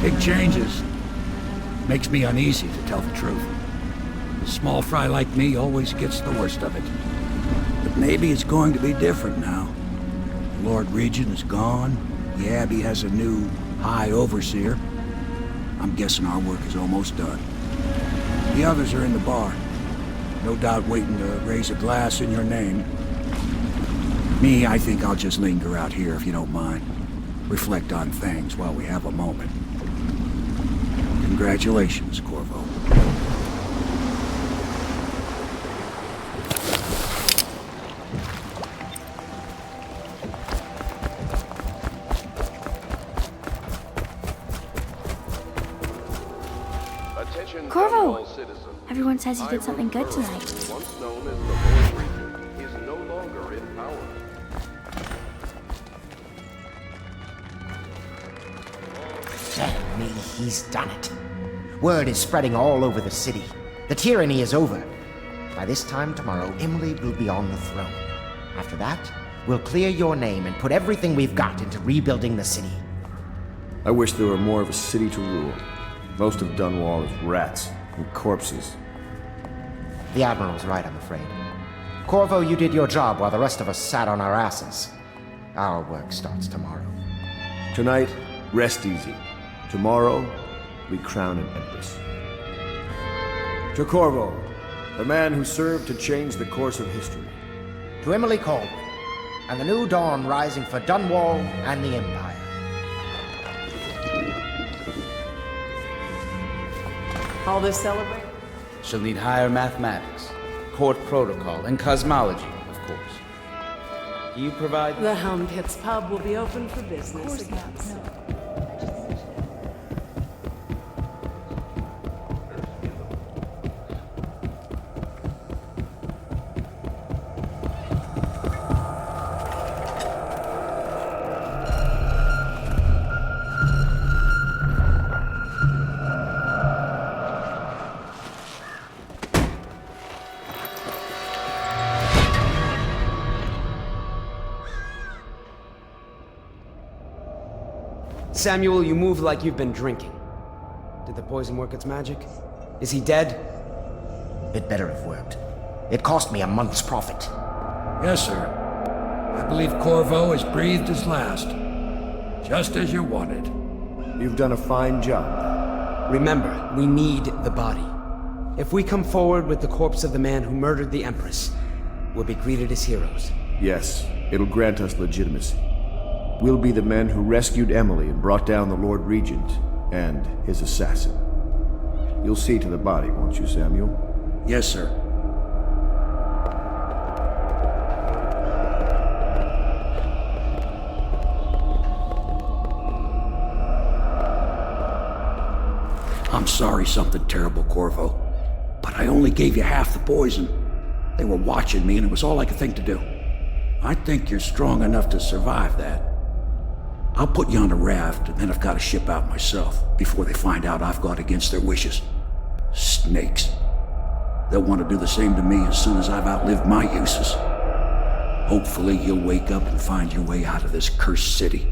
Big changes. Makes me uneasy, to tell the truth. A small fry like me always gets the worst of it. But maybe it's going to be different now. The Lord Regent is gone. The Abbey has a new High Overseer. I'm guessing our work is almost done. The others are in the bar. No doubt waiting to raise a glass in your name. Me, I think I'll just linger out here if you don't mind. Reflect on things while we have a moment. Congratulations, Corvo. Attention, Corvo! Dunwall citizens. Everyone says you did something good tonight. Once known as the Lord Regent, is no longer in power. Damn me, he's done it. Word is spreading all over the city. The tyranny is over. By this time tomorrow, Emily will be on the throne. After that, we'll clear your name and put everything we've got into rebuilding the city. I wish there were more of a city to rule. Most of Dunwall is rats. And corpses. The Admiral's right, I'm afraid. Corvo, you did your job while the rest of us sat on our asses. Our work starts tomorrow. Tonight, rest easy. Tomorrow, we crown an Empress. To Corvo, the man who served to change the course of history. To Emily Caldwell, and the new dawn rising for Dunwall and the Empire. All this celebrate? She'll need higher mathematics, court protocol, and cosmology, of course. Do you provide? The Helm Pits pub will be open for business again. Samuel, you move like you've been drinking. Did the poison work its magic? Is he dead? It better have worked. It cost me a month's profit. Yes, sir. I believe Corvo has breathed his last. Just as you wanted. You've done a fine job. Remember, we need the body. If we come forward with the corpse of the man who murdered the Empress, we'll be greeted as heroes. Yes, it'll grant us legitimacy. We'll be the men who rescued Emily and brought down the Lord Regent and his assassin. You'll see to the body, won't you, Samuel? Yes, sir. I'm sorry something terrible, Corvo, but I only gave you half the poison. They were watching me and it was all I could think to do. I think you're strong enough to survive that. I'll put you on a raft, and then I've got to ship out myself before they find out I've gone against their wishes. Snakes. They'll want to do the same to me as soon as I've outlived my uses. Hopefully you'll wake up and find your way out of this cursed city.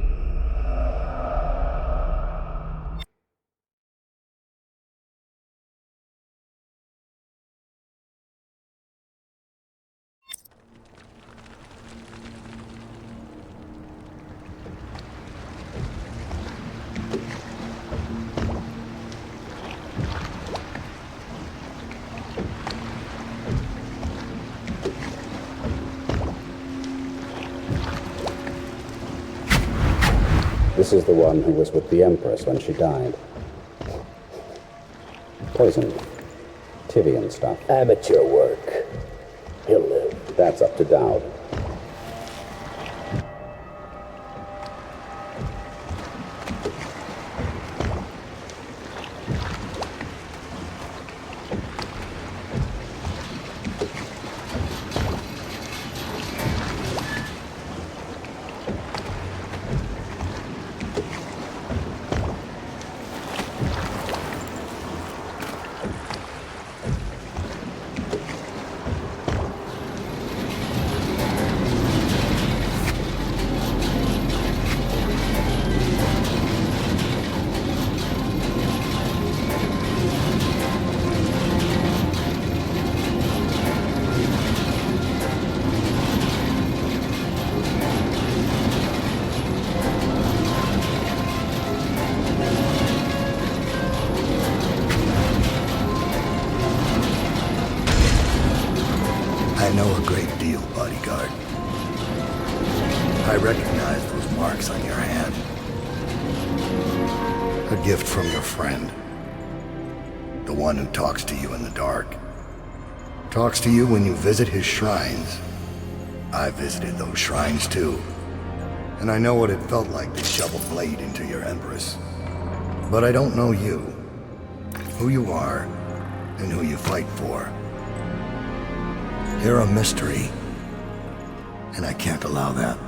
This is the one who was with the Empress when she died. Poison. Tivian stuff. Amateur work. He'll live. That's up to Dowd. I know a great deal, bodyguard. I recognize those marks on your hand. A gift from your friend. The one who talks to you in the dark. Talks to you when you visit his shrines. I visited those shrines too. And I know what it felt like to shove a blade into your Empress. But I don't know you. Who you are, and who you fight for. You're a mystery, and I can't allow that.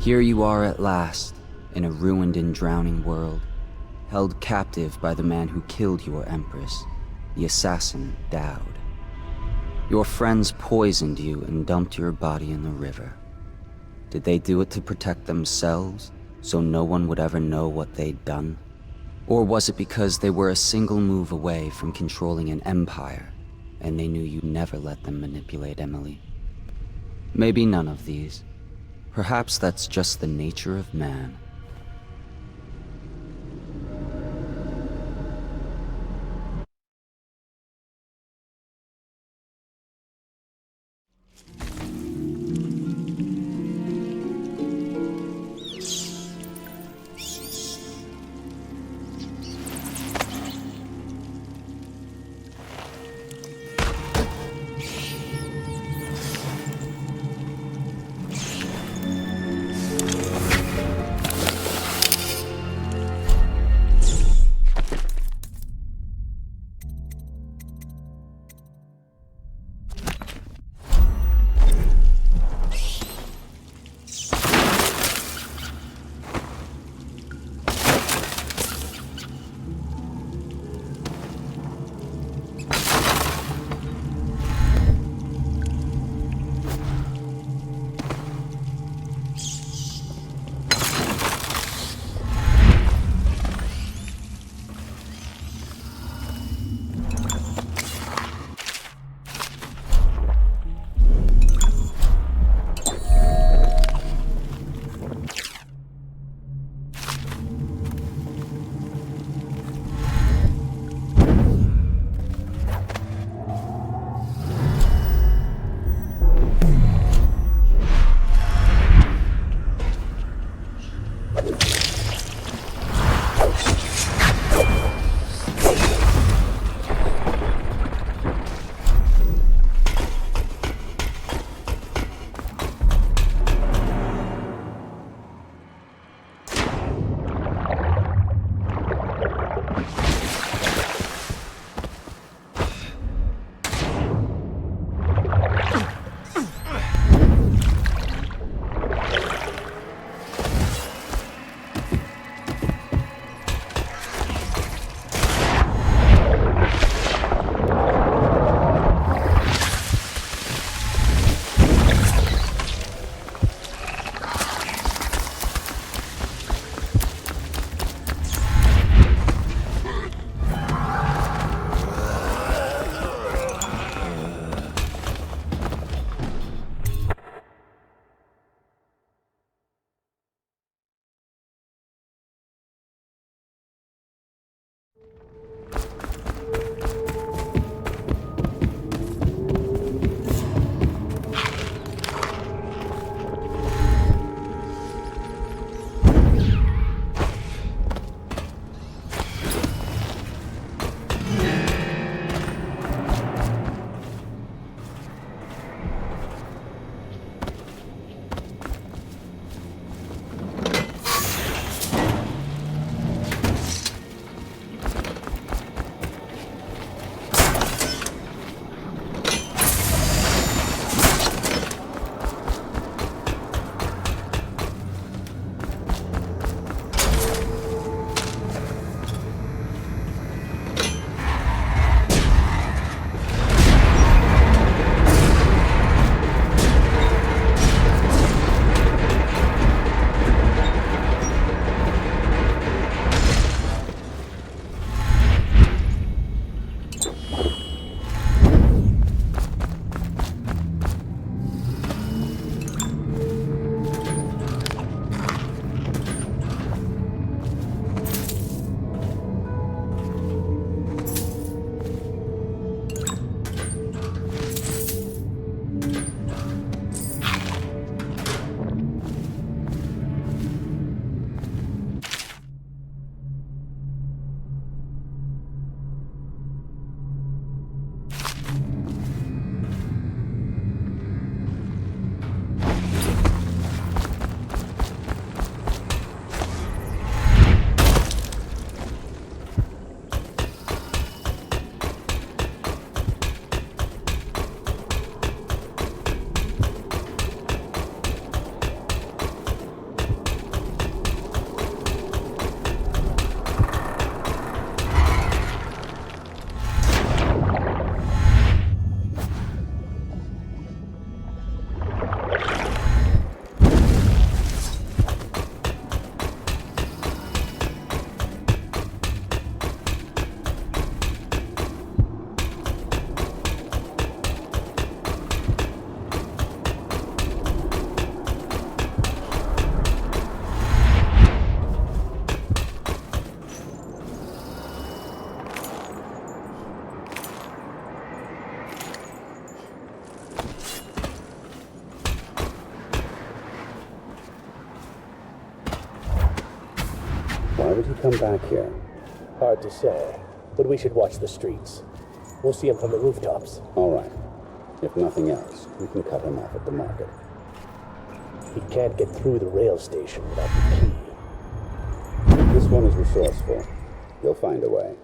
Here you are at last, in a ruined and drowning world, held captive by the man who killed your Empress, the assassin Dowd. Your friends poisoned you and dumped your body in the river. Did they do it to protect themselves, so no one would ever know what they'd done? Or was it because they were a single move away from controlling an empire, and they knew you'd never let them manipulate Emily? Maybe none of these. Perhaps that's just the nature of man. come back here? Hard to say, but we should watch the streets. We'll see him from the rooftops. All right. If nothing else, we can cut him off at the market. He can't get through the rail station without the key. This one is resourceful. He'll find a way.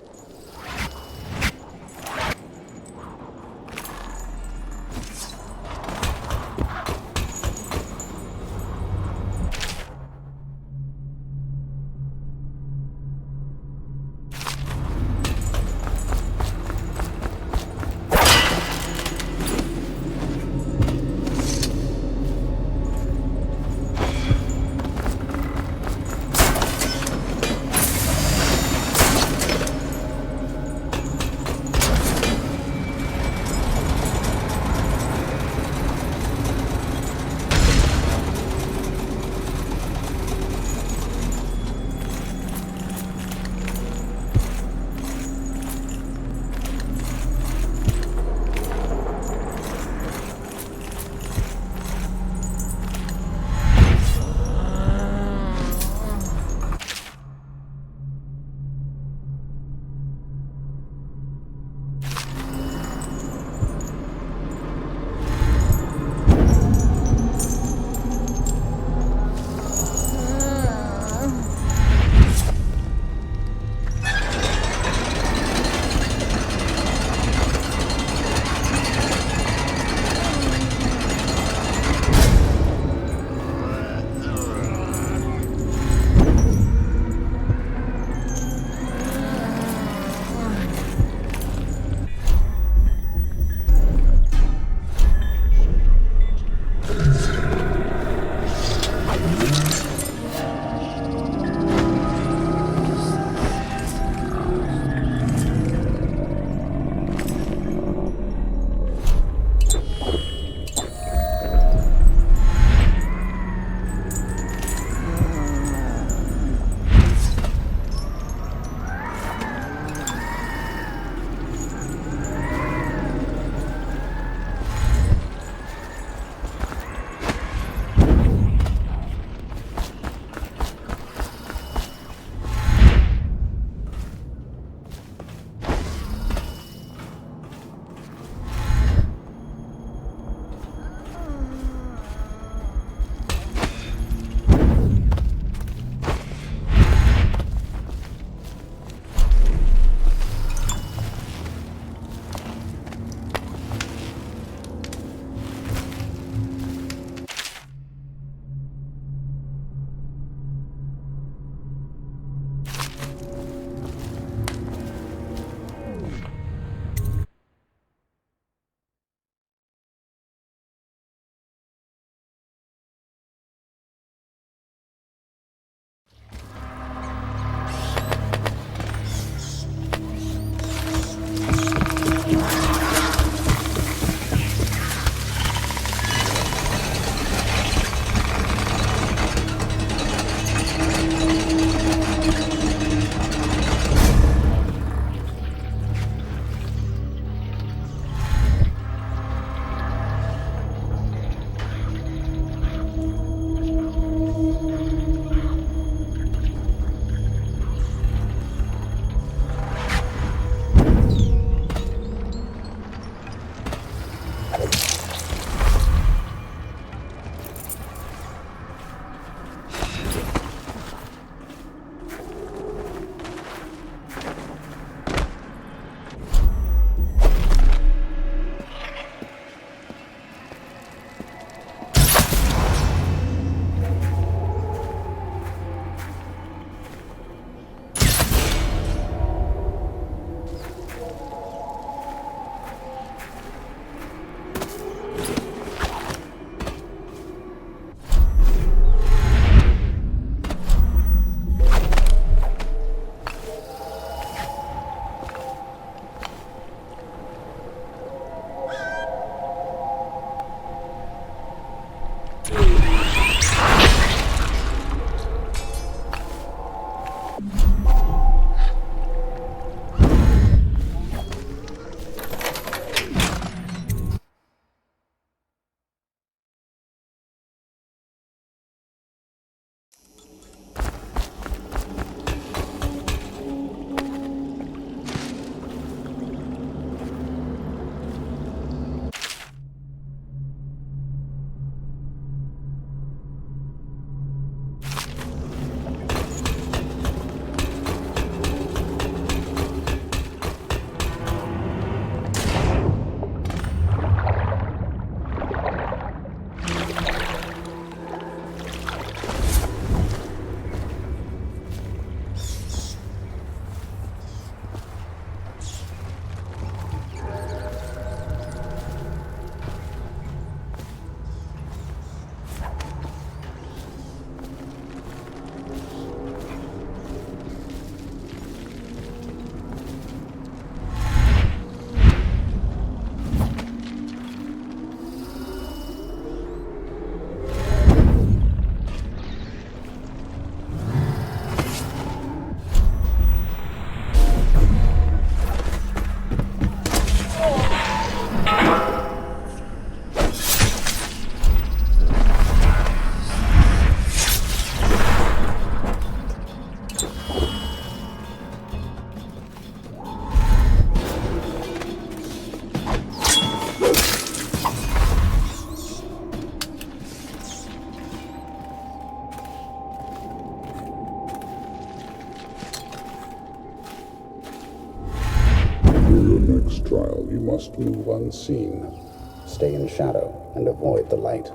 trial, you must move unseen. Stay in shadow and avoid the light.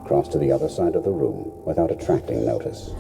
Cross to the other side of the room without attracting notice.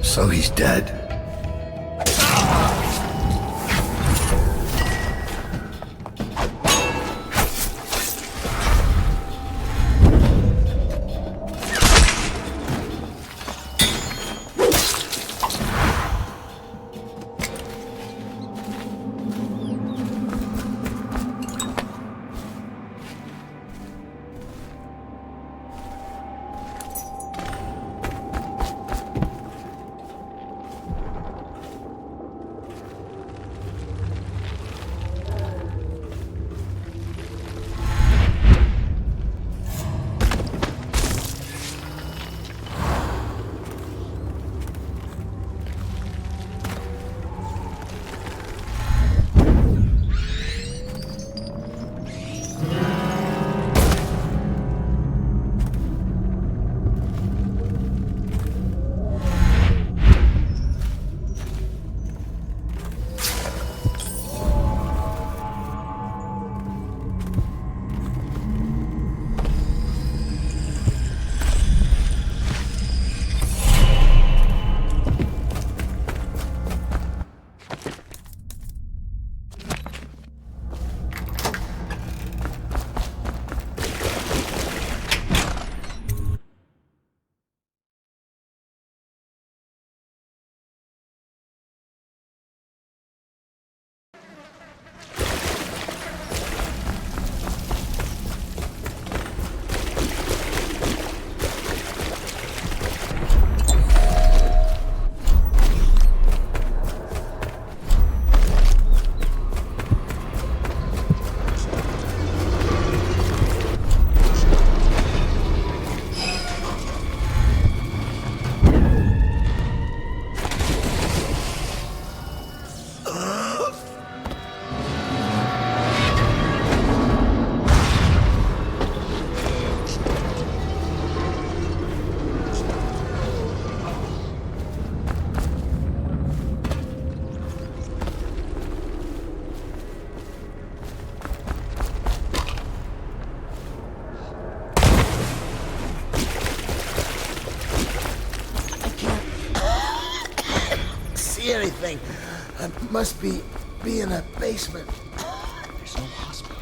So he's dead. Anything. I must be in a basement. There's no hospital.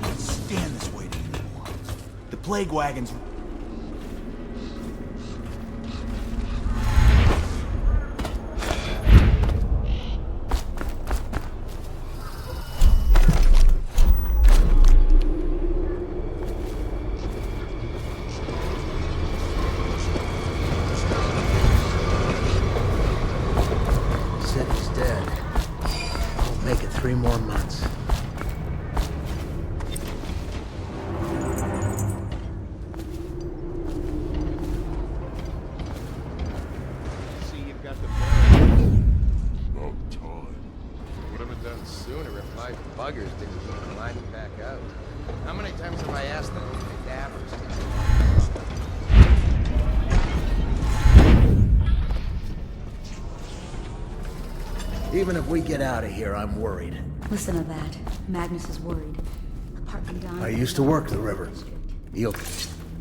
Can't stand this waiting anymore. The plague wagons. Make it 3 more months. See, you've got the barrel. About time. Would have been done sooner if my buggers didn't keep climbing back out. How many times have I asked them to be dabbers? Even if we get out of here, I'm worried. Listen to that. Magnus is worried. Apart from dying... I used to work the river.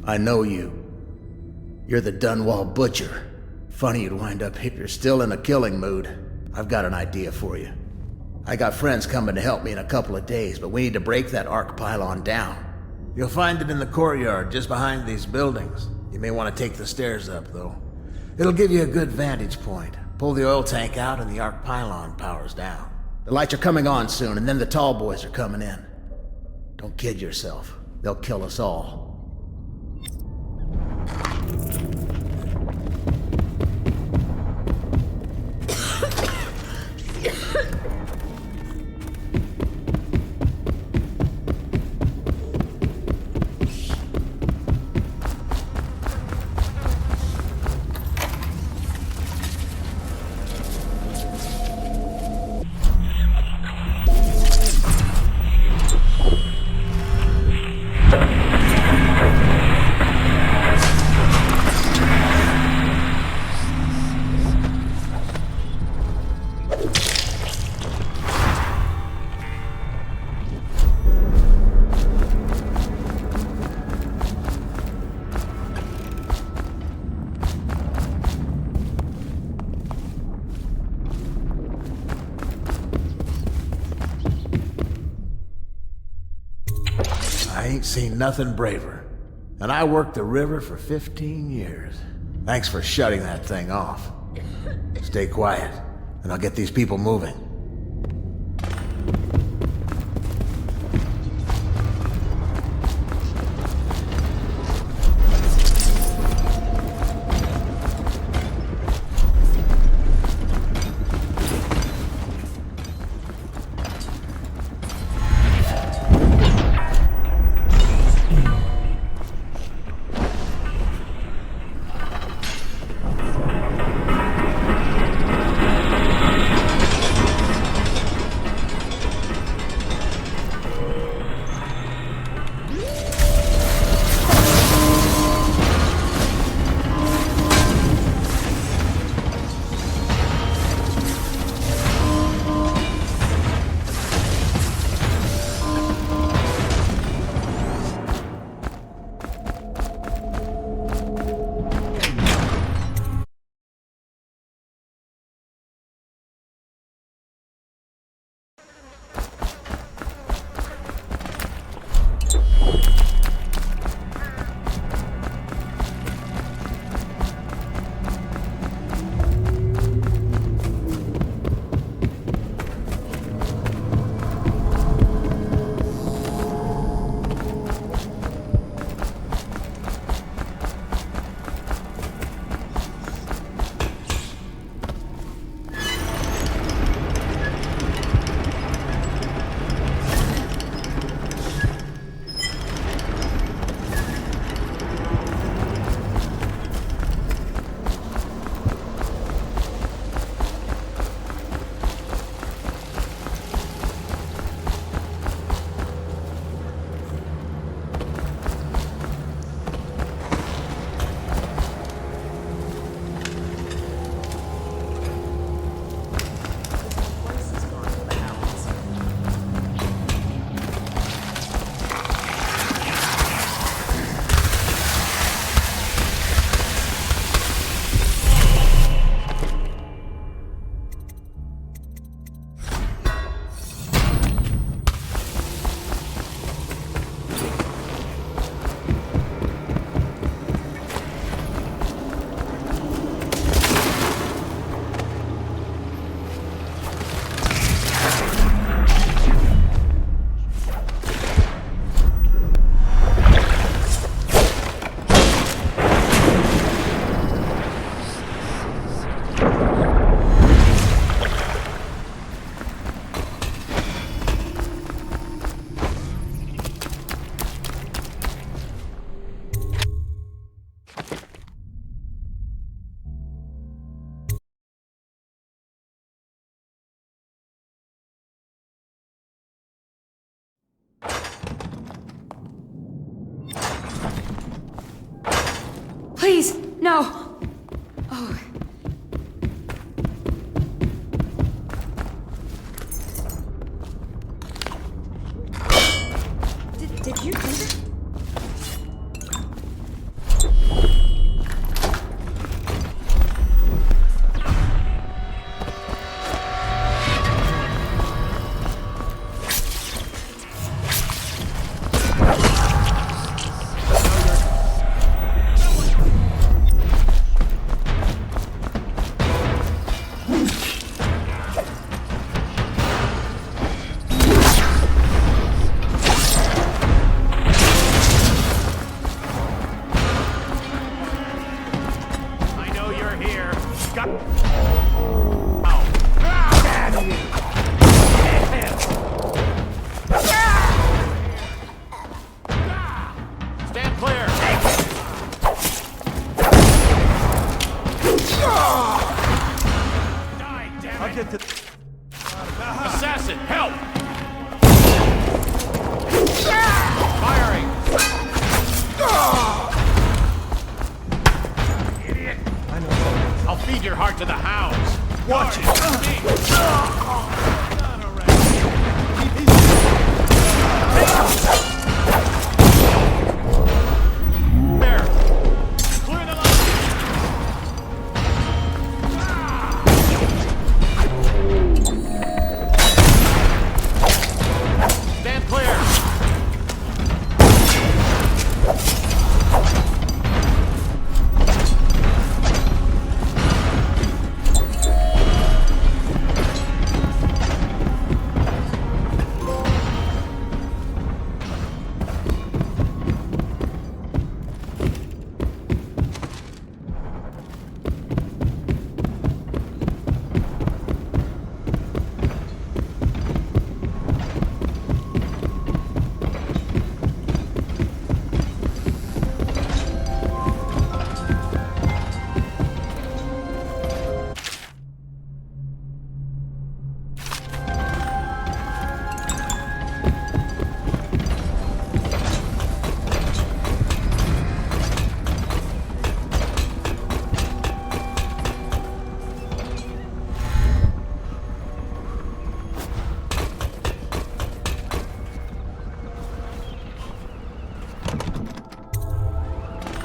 I know you. You're the Dunwall butcher. Funny you'd wind up here. You're still in a killing mood. I've got an idea for you. I got friends coming to help me in a couple of days, but we need to break that arc pylon down. You'll find it in the courtyard, just behind these buildings. You may want to take the stairs up, though. It'll give you a good vantage point. Pull the oil tank out and the arc pylon powers down. The lights are coming on soon, and then the tall boys are coming in. Don't kid yourself. They'll kill us all. I ain't seen nothing braver. And I worked the river for 15 years. Thanks for shutting that thing off. Stay quiet, and I'll get these people moving. Please, no. Oh. Did you do that? Watch it!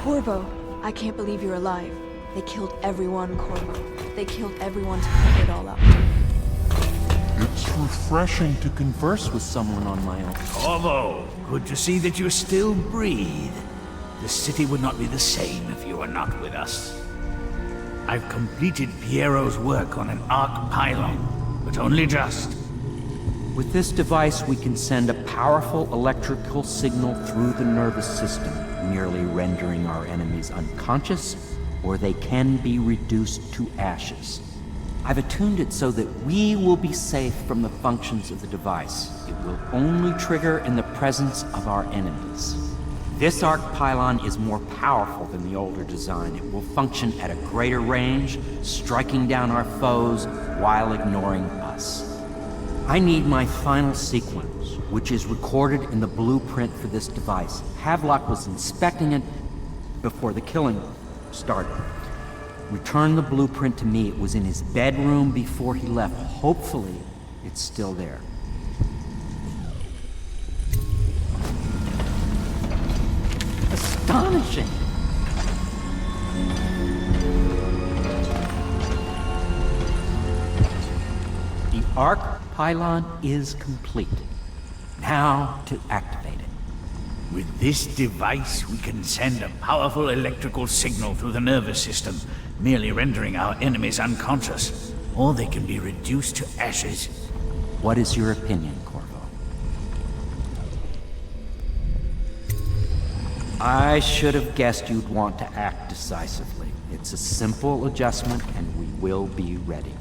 Corvo, I can't believe you're alive. They killed everyone, Corvo. They killed everyone to cover it all up. It's refreshing to converse with someone on my own. Corvo, good to see that you still breathe. The city would not be the same if you were not with us. I've completed Piero's work on an arc pylon, but only just. With this device, we can send a powerful electrical signal through the nervous system, merely rendering our enemies unconscious, or they can be reduced to ashes. I've attuned it so that we will be safe from the functions of the device. It will only trigger in the presence of our enemies. This arc pylon is more powerful than the older design. It will function at a greater range, striking down our foes while ignoring us. I need my final sequence, which is recorded in the blueprint for this device. Havelock was inspecting it before the killing started. Return the blueprint to me. It was in his bedroom before he left. Hopefully, it's still there. Astonishing! The arc pylon is complete. Now to activate it. With this device, we can send a powerful electrical signal through the nervous system, merely rendering our enemies unconscious, or they can be reduced to ashes. What is your opinion, Corvo? I should have guessed you'd want to act decisively. It's a simple adjustment, and we will be ready.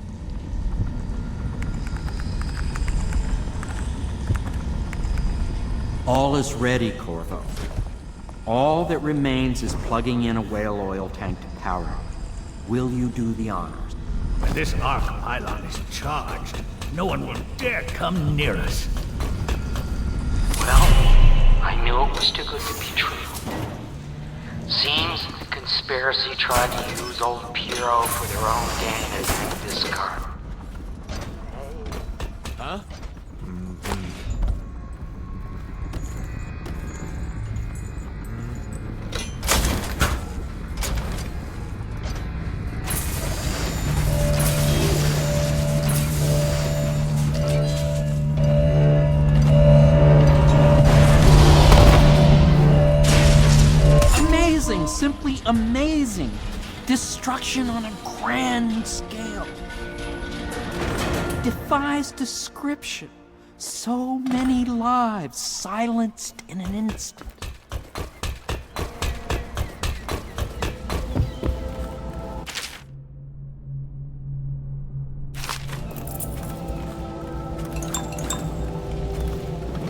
All is ready, Corvo. All that remains is plugging in a whale oil tank to power it. Will you do the honors? When this arc pylon is charged, no one will dare come near us. Well, I knew it was too good to be true. Seems the conspiracy tried to use old Piero for their own gain as discard. Huh? Simply amazing. Destruction on a grand scale. Defies description. So many lives silenced in an instant.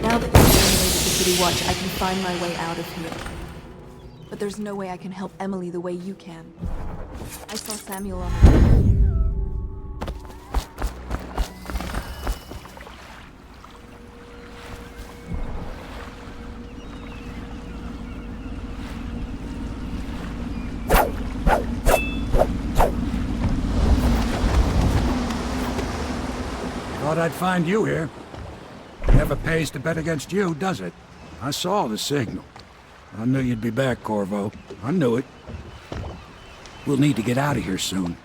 Now that we've eliminated the City Watch, I can find my way out of here. But there's no way I can help Emily the way you can. I saw Samuel on the way. Thought I'd find you here. Never pays to bet against you, does it? I saw the signal. I knew you'd be back, Corvo. I knew it. We'll need to get out of here soon.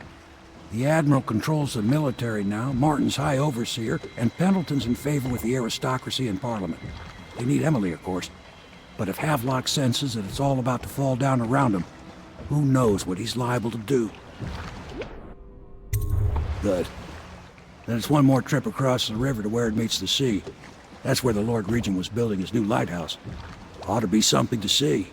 The Admiral controls the military now, Martin's High Overseer, and Pendleton's in favor with the aristocracy and Parliament. They need Emily, of course. But if Havelock senses that it's all about to fall down around him, who knows what he's liable to do? Good. Then it's one more trip across the river to where it meets the sea. That's where the Lord Regent was building his new lighthouse. Ought to be something to see.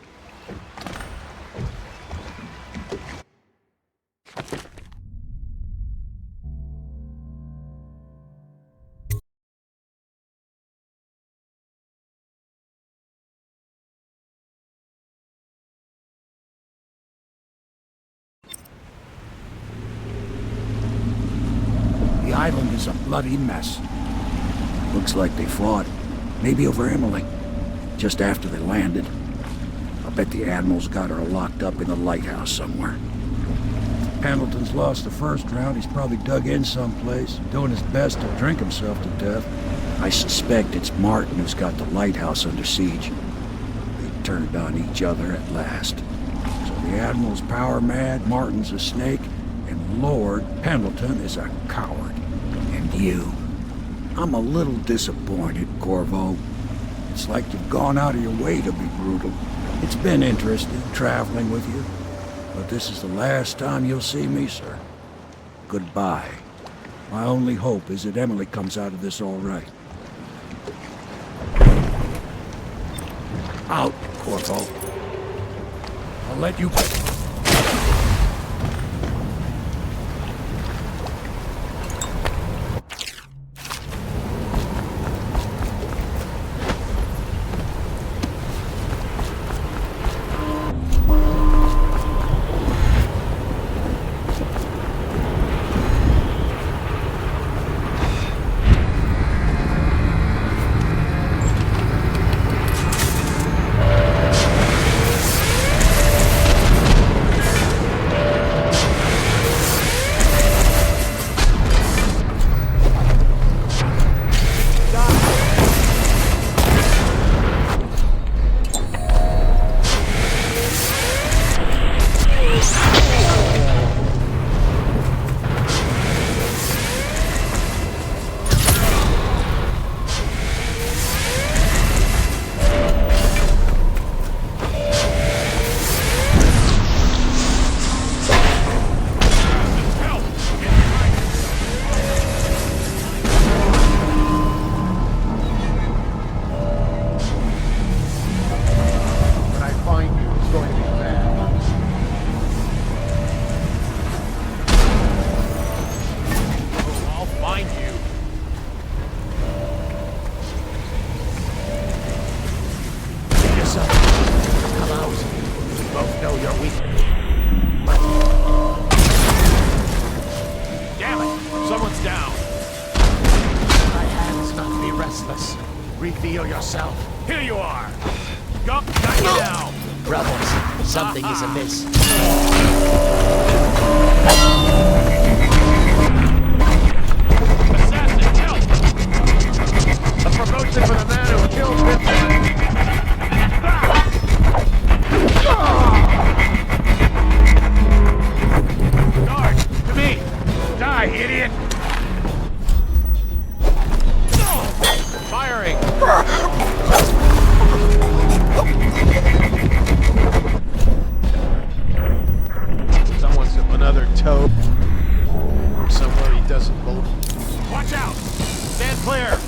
The island is a bloody mess. Looks like they fought. Maybe over Emily. Just after they landed. I'll bet the Admiral's got her locked up in a lighthouse somewhere. Pendleton's lost the first round. He's probably dug in someplace, doing his best to drink himself to death. I suspect it's Martin who's got the lighthouse under siege. They turned on each other at last. So the Admiral's power mad, Martin's a snake, and Lord Pendleton is a coward. And you. I'm a little disappointed, Corvo. It's like you've gone out of your way to be brutal. It's been interesting traveling with you, but this is the last time you'll see me, sir. Goodbye. My only hope is that Emily comes out of this all right. Out, Corvo. I'll let you... Reveal yourself. Here you are. Got you now. Brothers, something is amiss. Assassin, help! A promotion for the man who killed Vincent. Guard, to me! Die, idiot! Firing! Someone's another toe. Somewhere he doesn't belong. Watch out! Stand clear!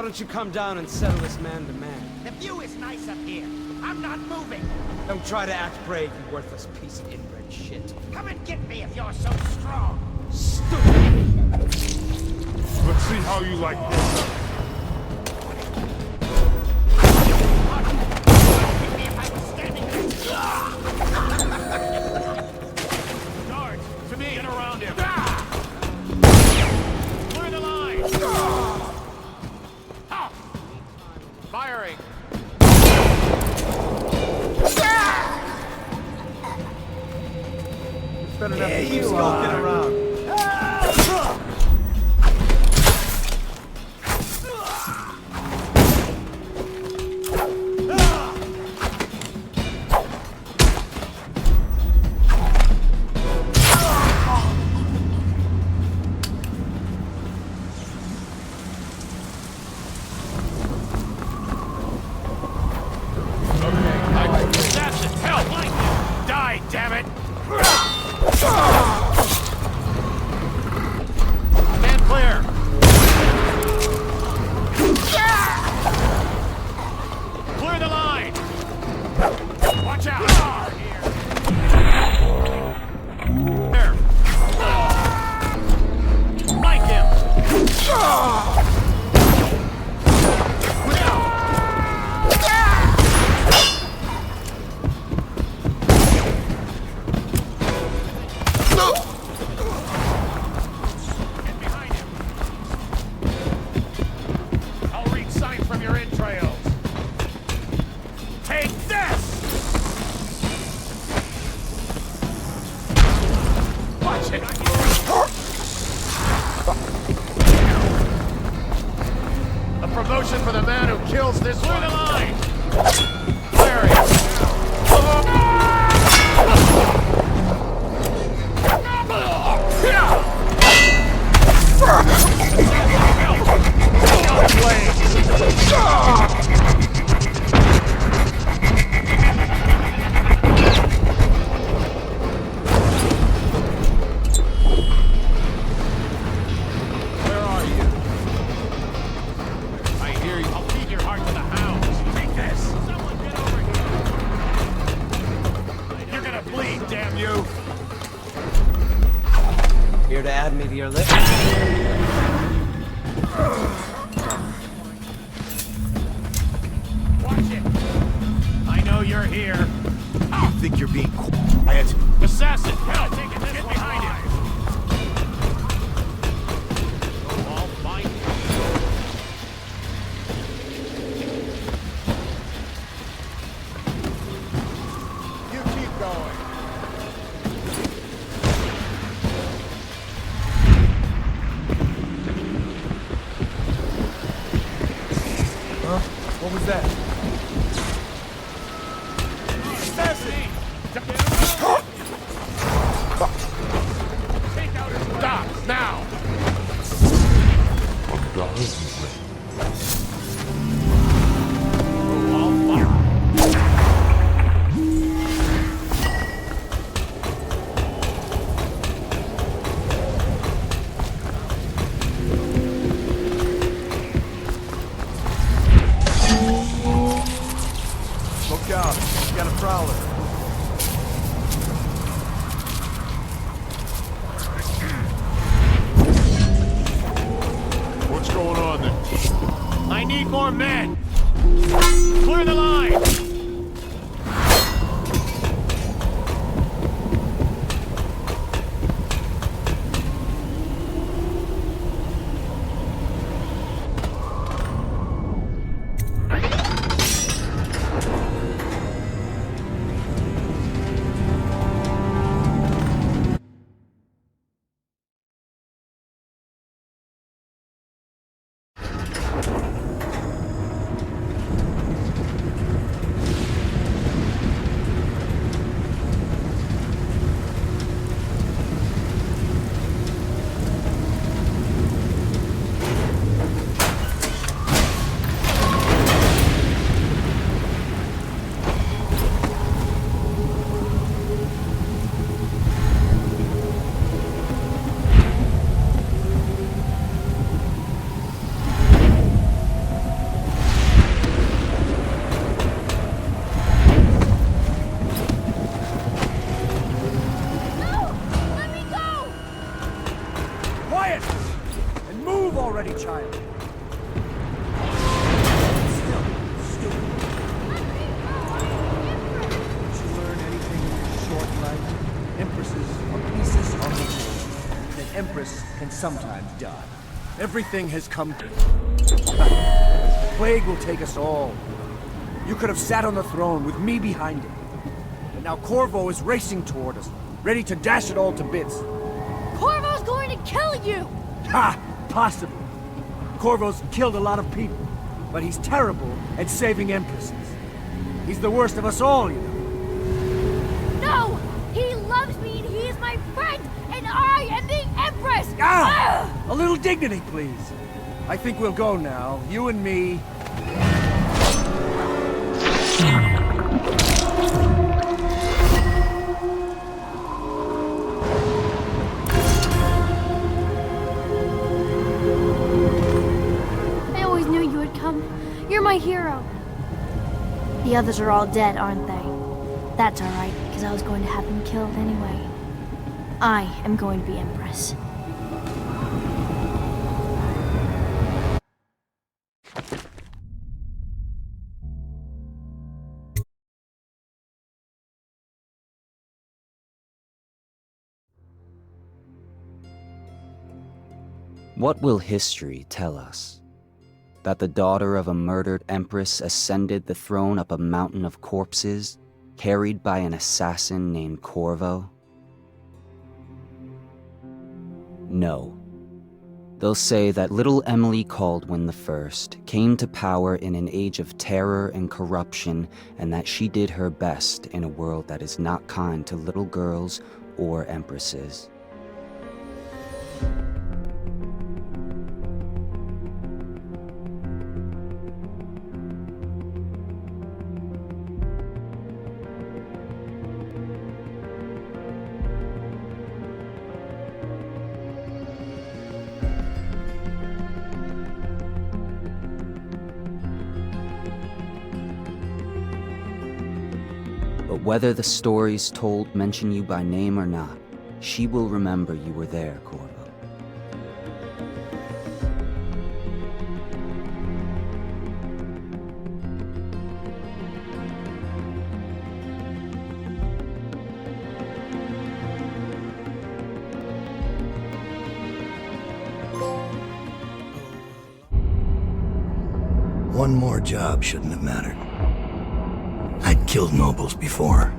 Why don't you come down and settle this man to man? The view is nice up here. I'm not moving. Don't try to act brave, you worthless piece of inbred shit. Come and get me if you're so strong. Stupid! Let's see how you like this. Guards, to me! Get around him! Clear the line! Firing! Better not keep skulking around. For the man who kills this through the line! Larry! Here to add me to your list? Watch it! I know you're here. You think you're being quiet? Assassin! Hell, take it this way. Behind him! Oh, I'll find you. You keep going. What was that? Stop, now! Look out. You got a prowler. What's going on then? I need more men! Clear the line! and sometimes die. Everything has come to... Plague will take us all. You could have sat on the throne with me behind it. But now Corvo is racing toward us, ready to dash it all to bits. Corvo's going to kill you! Ha! Possibly. Corvo's killed a lot of people, but he's terrible at saving Empresses. He's the worst of us all, you know. No! He loves me and he is my friend, and I am the Empress! Ah! A little dignity, please. I think we'll go now, you and me. I always knew you would come. You're my hero. The others are all dead, aren't they? That's alright, because I was going to have them killed anyway. I am going to be Empress. What will history tell us? That the daughter of a murdered empress ascended the throne up a mountain of corpses, carried by an assassin named Corvo? No. They'll say that little Emily Caldwin I came to power in an age of terror and corruption, and that she did her best in a world that is not kind to little girls or empresses. But whether the stories told mention you by name or not, she will remember you were there, Corvo. One more job shouldn't have mattered. I'd killed nobles before.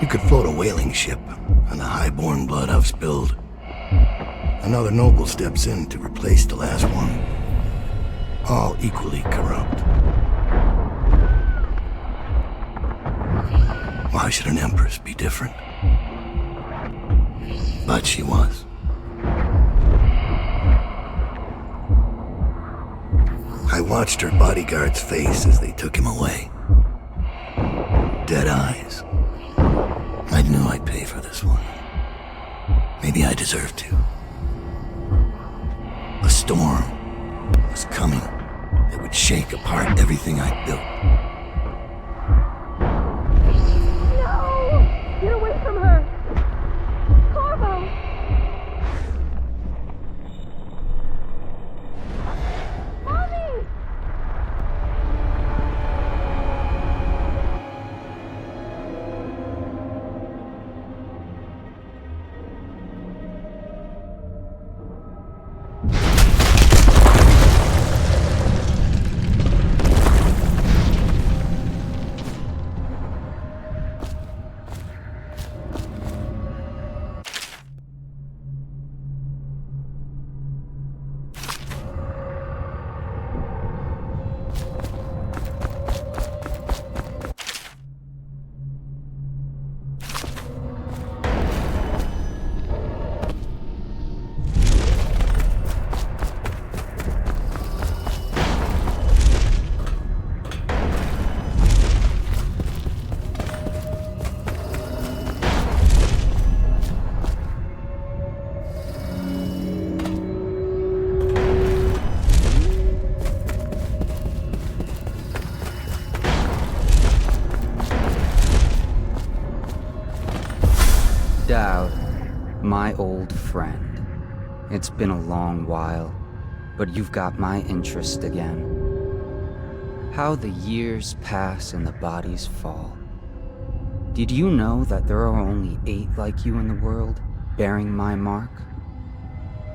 You could float a whaling ship on the high-born blood I've spilled. Another noble steps in to replace the last one. All equally corrupt. Why should an empress be different? But she was. I watched her bodyguard's face as they took him away. Dead eyes. I knew I'd pay for this one. Maybe I deserved to. A storm was coming that would shake apart everything I'd built. No! Get away from her! Corvo! Mommy! Dowd, my old friend. It's been a long while, but you've got my interest again. How the years pass and the bodies fall. Did you know that there are only 8 like you in the world, bearing my mark?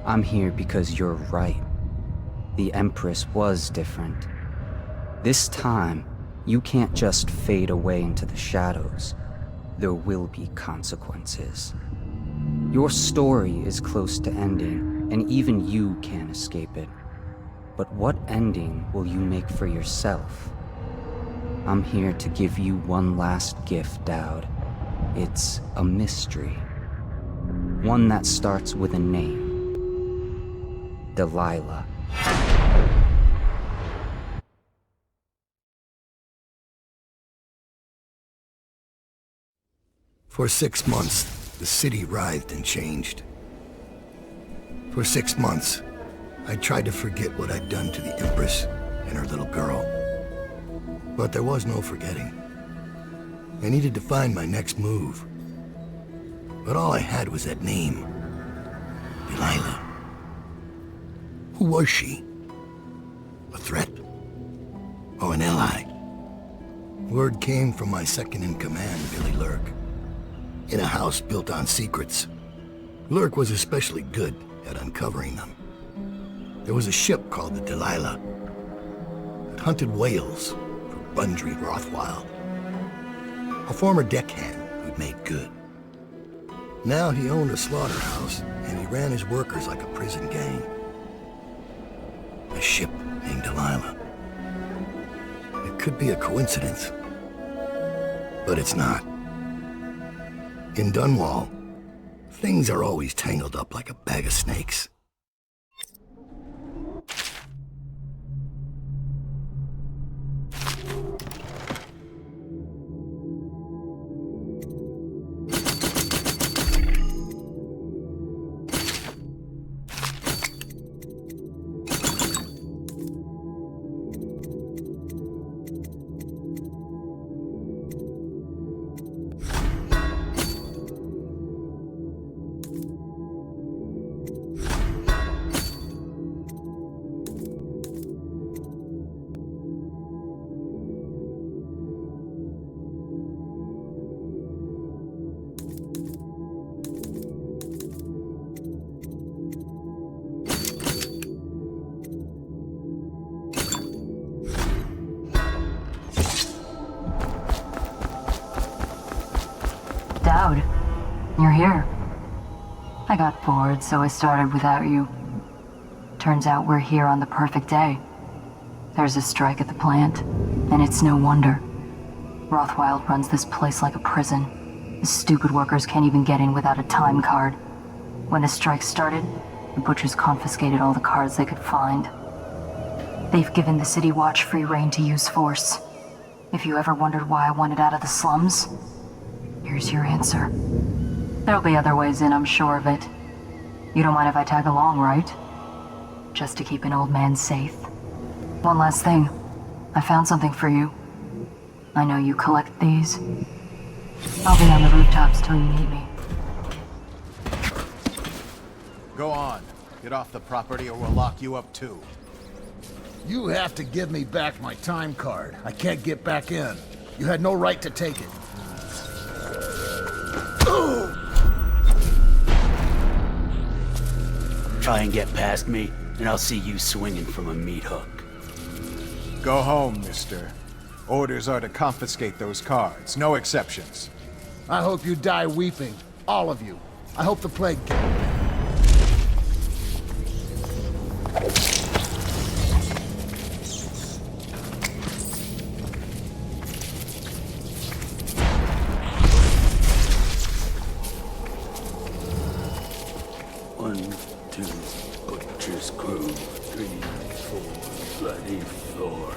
I'm here because you're right. The Empress was different. This time, you can't just fade away into the shadows. There will be consequences. Your story is close to ending, and even you can't escape it. But what ending will you make for yourself? I'm here to give you one last gift, Dowd. It's a mystery. One that starts with a name. Delilah. For 6 months, the city writhed and changed. For 6 months, I tried to forget what I'd done to the Empress and her little girl. But there was no forgetting. I needed to find my next move. But all I had was that name. Delilah. Who was she? A threat? Or an ally? Word came from my second-in-command, Billy Lurk. In a house built on secrets. Lurk was especially good at uncovering them. There was a ship called the Delilah that hunted whales for Bundry Rothwild. A former deckhand who'd made good. Now he owned a slaughterhouse, and he ran his workers like a prison gang. A ship named Delilah. It could be a coincidence, but it's not. In Dunwall, things are always tangled up like a bag of snakes. Dowd, you're here. I got bored, so I started without you. Turns out we're here on the perfect day. There's a strike at the plant, and it's no wonder. Rothwild runs this place like a prison. The stupid workers can't even get in without a time card. When the strike started, the butchers confiscated all the cards they could find. They've given the City Watch free rein to use force. If you ever wondered why I wanted out of the slums, here's your answer. There'll be other ways in, I'm sure of it. You don't mind if I tag along, right? Just to keep an old man safe. One last thing. I found something for you. I know you collect these. I'll be on the rooftops till you need me. Go on. Get off the property or we'll lock you up too. You have to give me back my time card. I can't get back in. You had no right to take it. Try and get past me, and I'll see you swinging from a meat hook. Go home, mister. Orders are to confiscate those cards, no exceptions. I hope you die weeping. All of you. I hope the plague... Butcher's crew, 3, 4, bloody 4.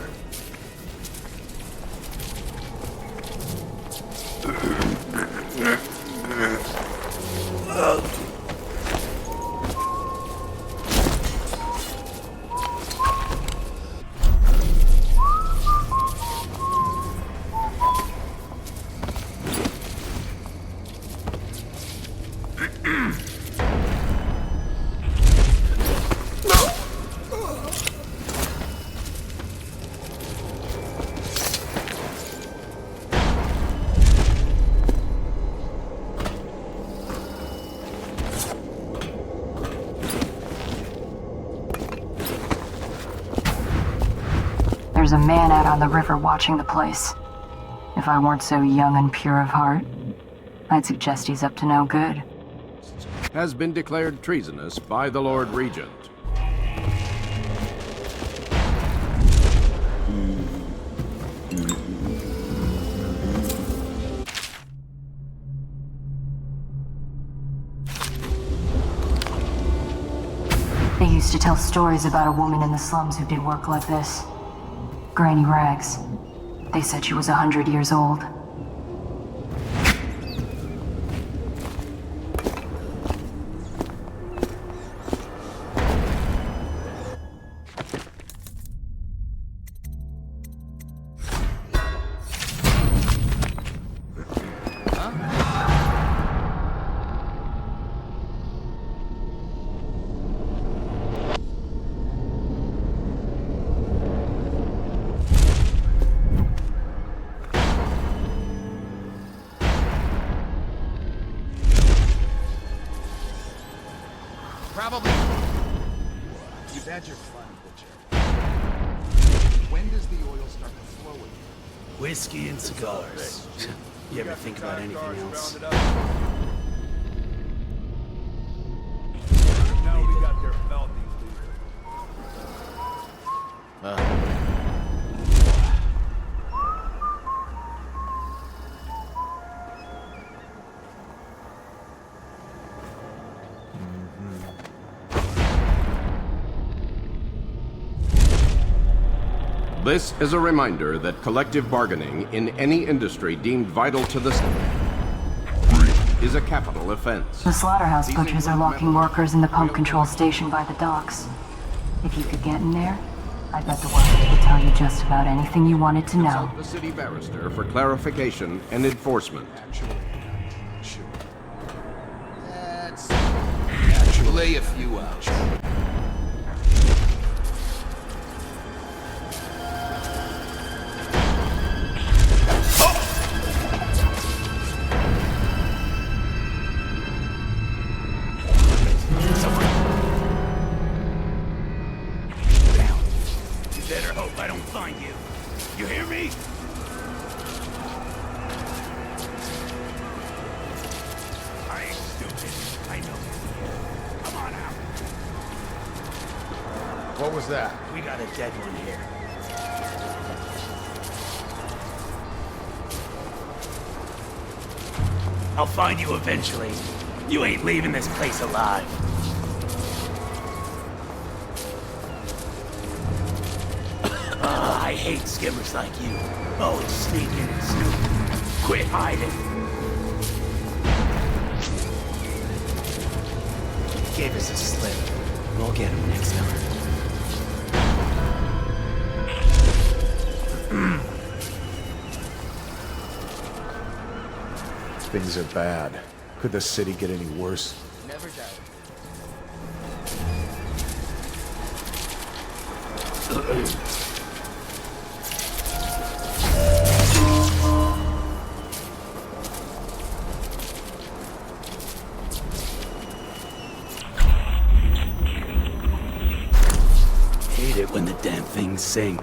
There's a man out on the river watching the place. If I weren't so young and pure of heart, I'd suggest he's up to no good. Has been declared treasonous by the Lord Regent. They used to tell stories about a woman in the slums who did work like this. Granny Rags. They said she was 100 years old. Probably. You've had your fun, Butcher. When does the oil start to flow again? Whiskey and cigars. You ever think about anything else? Now we got their belt, these This is a reminder that collective bargaining in any industry deemed vital to the state is a capital offense. The slaughterhouse butchers are locking workers in the pump control station by the docks. If you could get in there, I bet the workers would tell you just about anything you wanted to know. Consult the city barrister for clarification and enforcement. Lay a few out. What was that? We got a dead one here. I'll find you eventually. You ain't leaving this place alive. I hate skimmers like you. Always sneaking and snooping. Quit hiding. Gave us a slip. We'll get him next time. Things are bad. Could the city get any worse? Never doubt. Hate it when the damn things sing.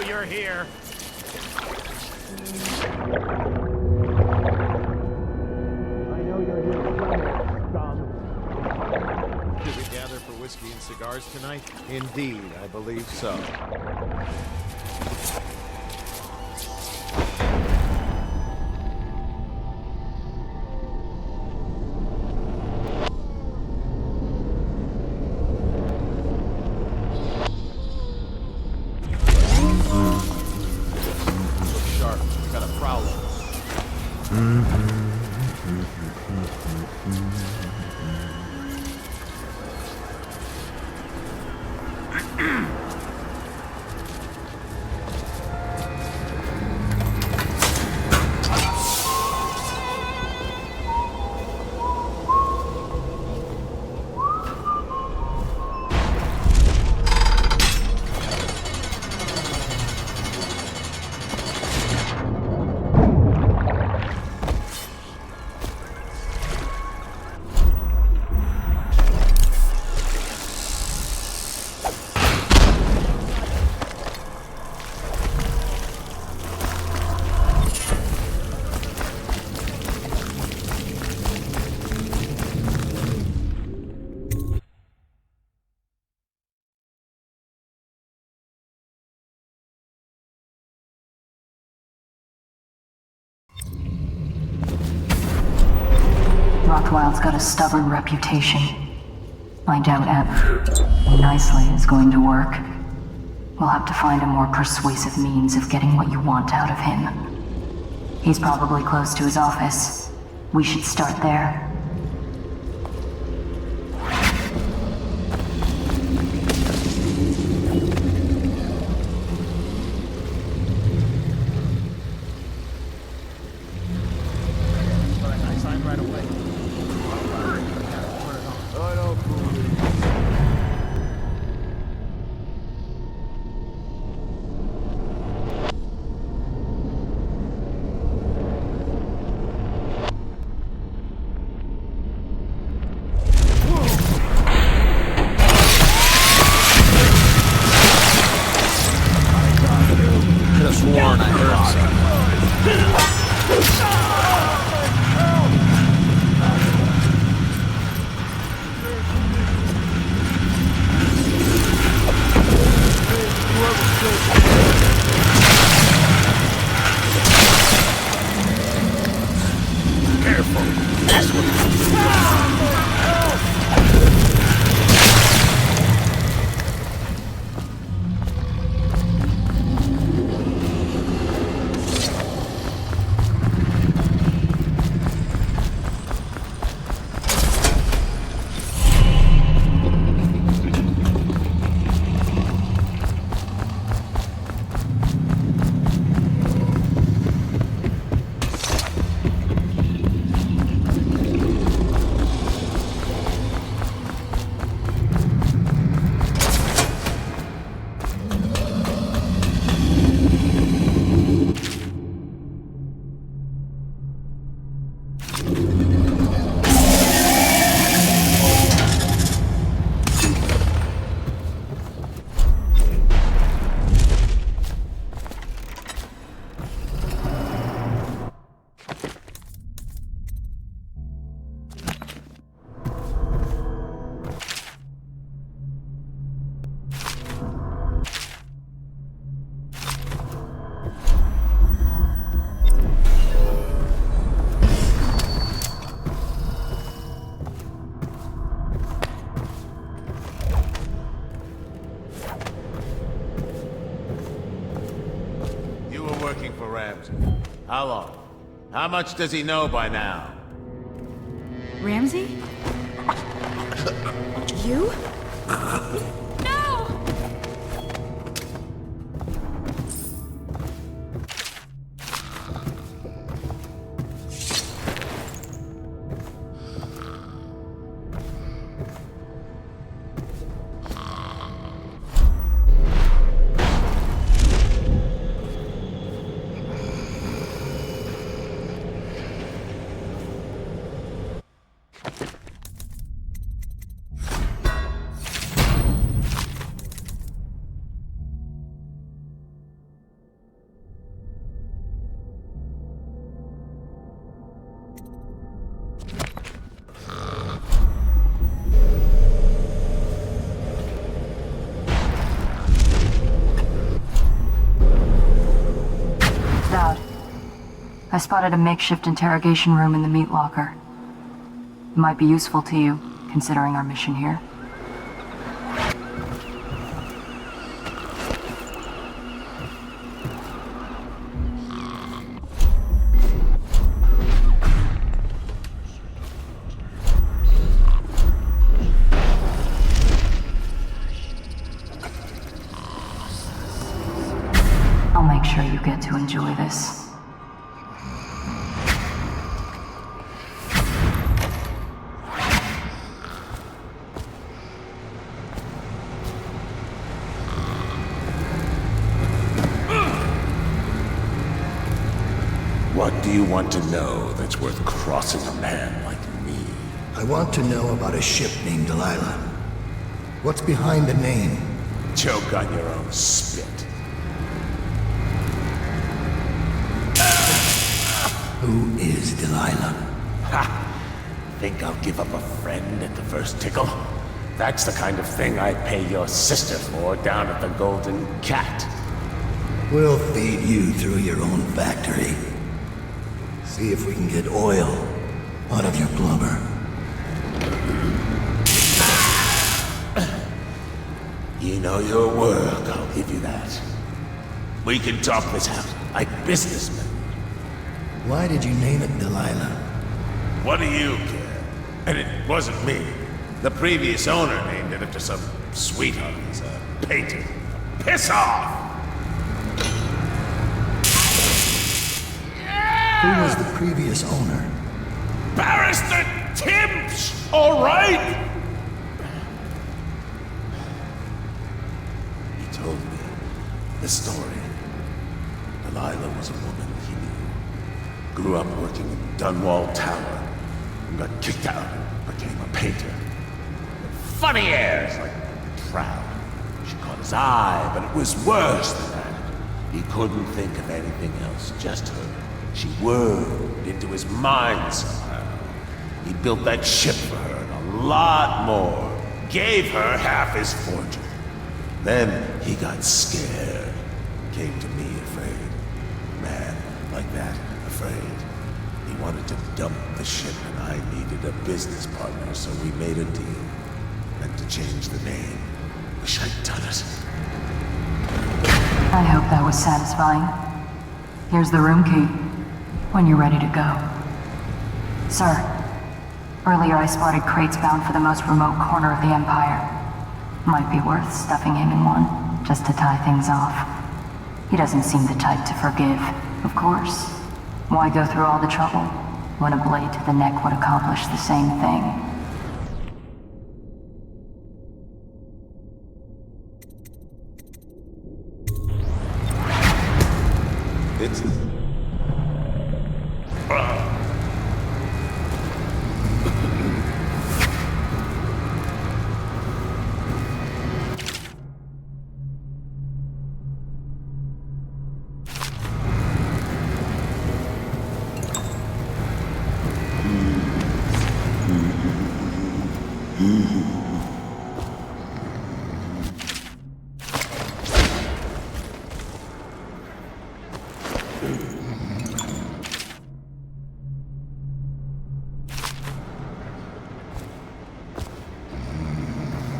You're here. I know you're here, scum. Did we gather for whiskey and cigars tonight? Indeed, I believe so. worthwhile's got a stubborn reputation. I doubt nicely is going to work. We'll have to find a more persuasive means of getting what you want out of him. He's probably close to his office. We should start there. How long? How much does he know by now? Ramsey? You? No! I spotted a makeshift interrogation room in the meat locker. It might be useful to you, considering our mission here. I'll make sure you get to enjoy this. What do you want to know that's worth crossing a man like me? I want to know about a ship named Delilah. What's behind the name? Choke on your own spit. Who is Delilah? Ha! Think I'll give up a friend at the first tickle? That's the kind of thing I'd pay your sister for down at the Golden Cat. We'll feed you through your own factory. See if we can get oil out of your blubber. You know your work, I'll give you that. We can talk this out like businessmen. Why did you name it Delilah? What do you care? And it wasn't me. The previous owner named it after some sweetheart as a painter. Piss off! Who was the previous owner? Barrister Timps, all right? He told me the story. Delilah was a woman he knew. Grew up working in Dunwall Tower and got kicked out and became a painter. Funny airs, like proud. She caught his eye, but it was worse than that. He couldn't think of anything else, just her. She whirled into his mind somehow. He built that ship for her and a lot more. Gave her half his fortune. Then he got scared. Came to me afraid. Man like that, afraid. He wanted to dump the ship and I needed a business partner, so we made a deal. Meant to change the name. Wish I'd done it. I hope that was satisfying. Here's the room key, when you're ready to go. Sir, earlier I spotted crates bound for the most remote corner of the Empire. Might be worth stuffing him in one, just to tie things off. He doesn't seem the type to forgive, of course. Why go through all the trouble, when a blade to the neck would accomplish the same thing? It's...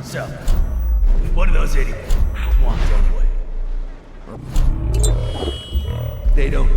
So, what do those idiots want anyway? They don't...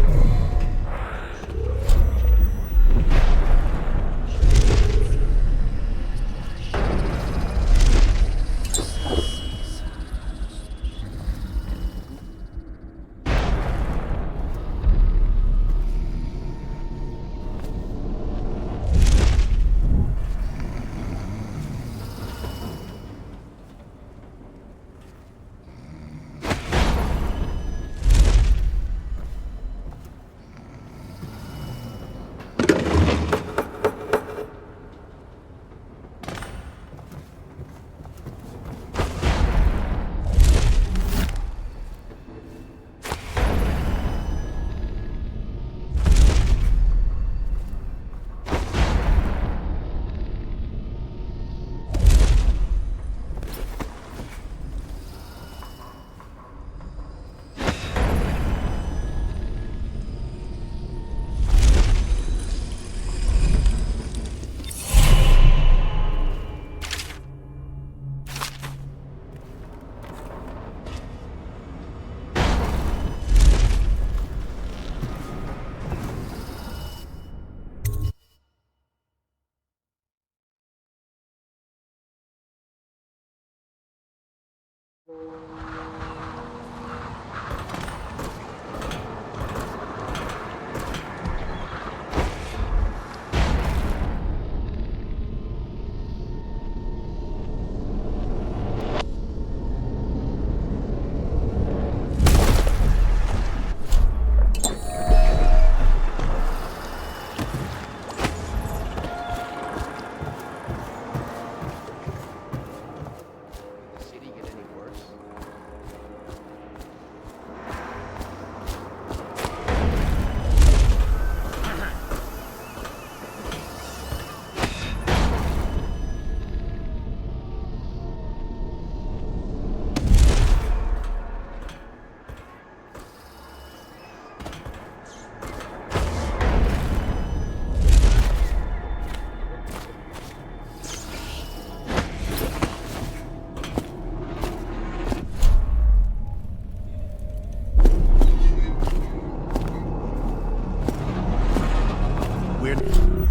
You're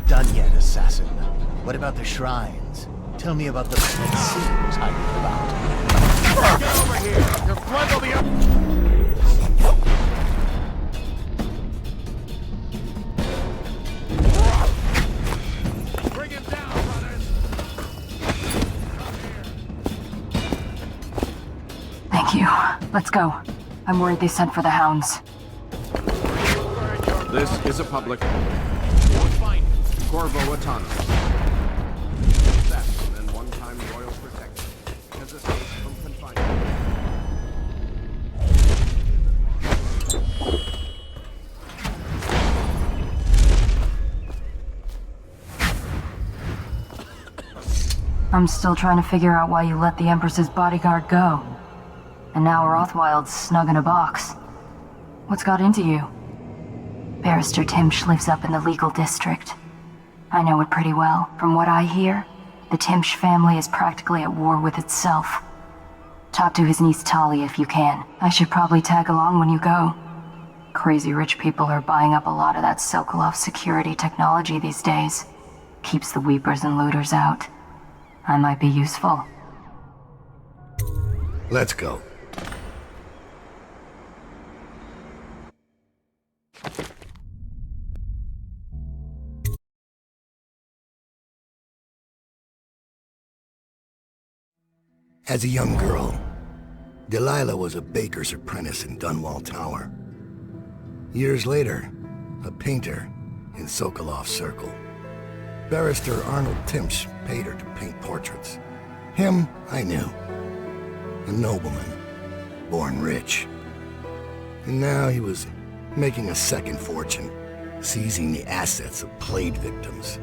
done yet, assassin. What about the shrines? Tell me about the seals hiding about. Get over here! Your blood will be up! Bring him down, brothers! Thank you. Let's go. I'm worried they sent for the hounds. This is a public. Corvo Attano, assassin and one-time royal protector, has escaped from confinement. I'm still trying to figure out why you let the Empress's bodyguard go. And now Rothwild's snug in a box. What's got into you? Barrister Timsh lives up in the legal district. I know it pretty well. From what I hear, the Timsh family is practically at war with itself. Talk to his niece Talia if you can. I should probably tag along when you go. Crazy rich people are buying up a lot of that Sokolov security technology these days. Keeps the weepers and looters out. I might be useful. Let's go. As a young girl, Delilah was a baker's apprentice in Dunwall Tower. Years later, a painter in Sokolov's circle. Barrister Arnold Timsh paid her to paint portraits. Him, I knew. A nobleman, born rich. And now he was making a second fortune, seizing the assets of plague victims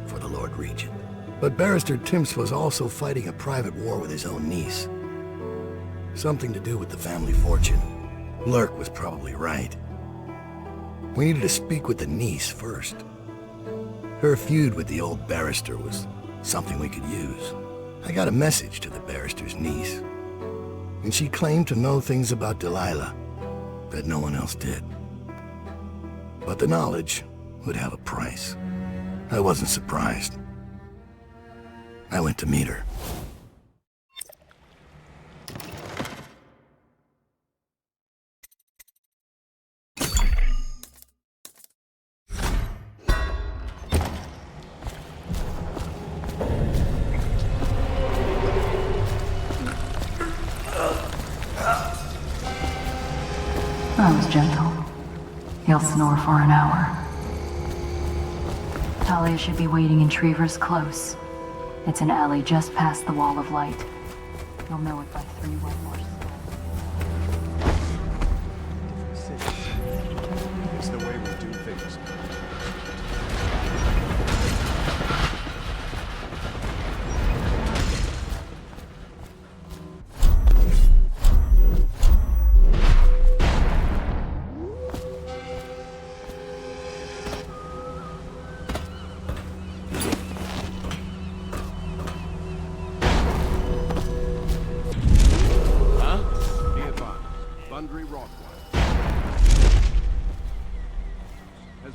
for the Lord Regent. But Barrister Timsh was also fighting a private war with his own niece. Something to do with the family fortune. Lurk was probably right. We needed to speak with the niece first. Her feud with the old barrister was something we could use. I got a message to the barrister's niece, and she claimed to know things about Delilah that no one else did. But the knowledge would have a price. I wasn't surprised. I went to meet her. That was gentle. He'll snore for an hour. Talia should be waiting in Trevor's Close. It's an alley just past the Wall of Light. You'll know it by 3 white horses. It's the way we do things.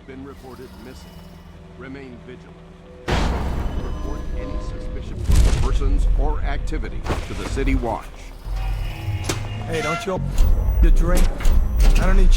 Been reported missing. Remain vigilant. Report any suspicious persons or activity to the City Watch. Hey, don't you the drink? I don't need.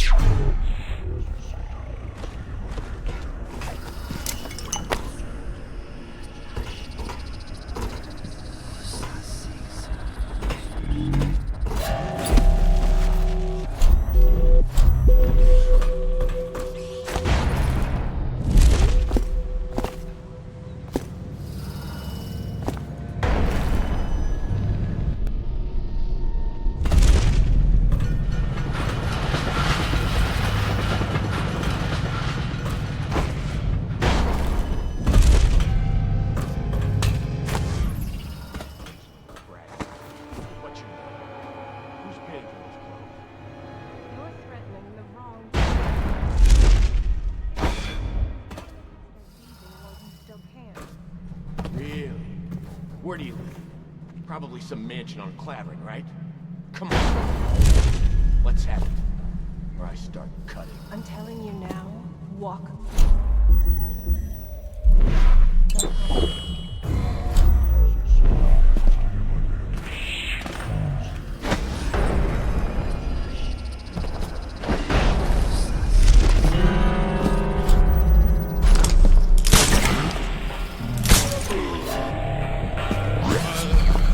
Where do you live? Probably some mansion on Clavering, right? Come on. Let's have it. Or I start cutting. I'm telling you now, walk.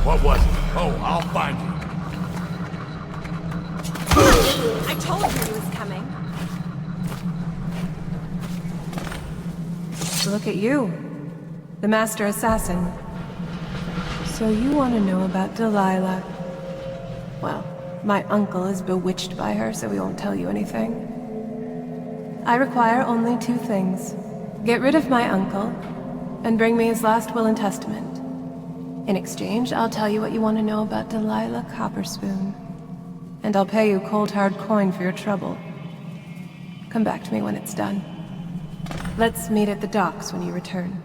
What was it? Oh, I'll find you. I told you he was coming. Look at you. The Master Assassin. So you want to know about Delilah. Well, my uncle is bewitched by her, so he won't tell you anything. I require only two things. Get rid of my uncle, and bring me his last will and testament. In exchange, I'll tell you what you want to know about Delilah Copperspoon. And I'll pay you cold hard coin for your trouble. Come back to me when it's done. Let's meet at the docks when you return.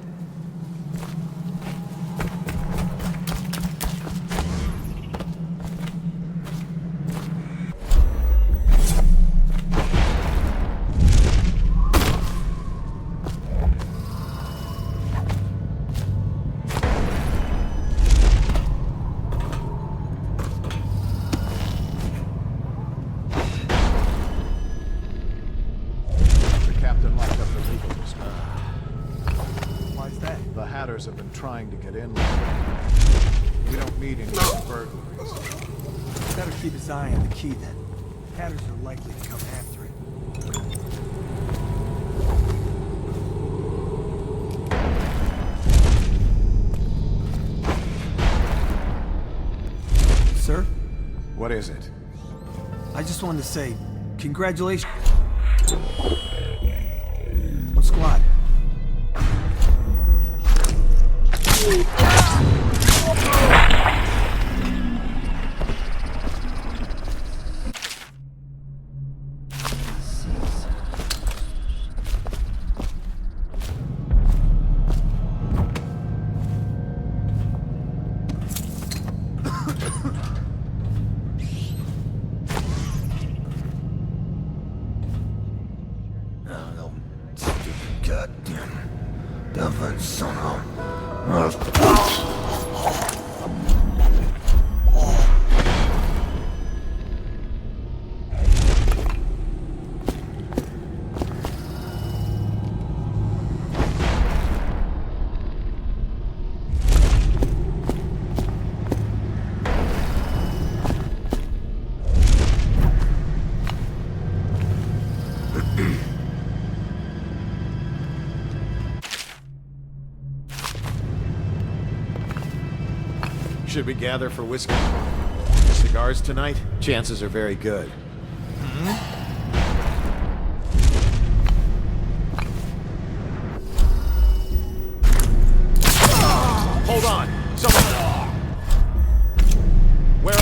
Have been trying to get in. We don't need any more burglaries. Better keep his eye on the key then. Hatters are likely to come after it. Sir? What is it? I just wanted to say, congratulations. What squad? Should we gather for whiskey? Cigars tonight? Chances are very good. Hold on! Someone... Where...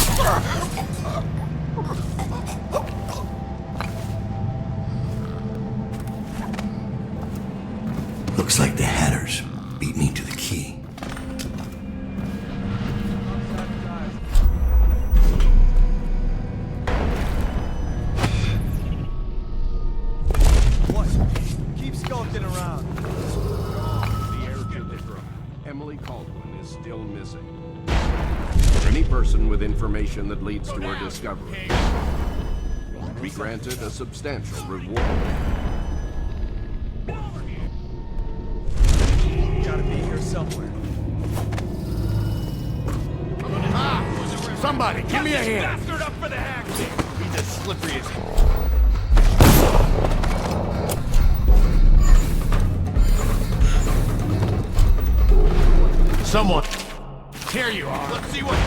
Looks like the Hatters beat me to the key. What? Keep skulking around. The air conditioner. Emily Caldwin is still missing. For any person with information that leads to her discovery, be granted a substantial reward. Gotta be here somewhere. Somebody, give me a hand! Bastard up for the hack! He's as slippery as... Someone! Here you are! Let's see what...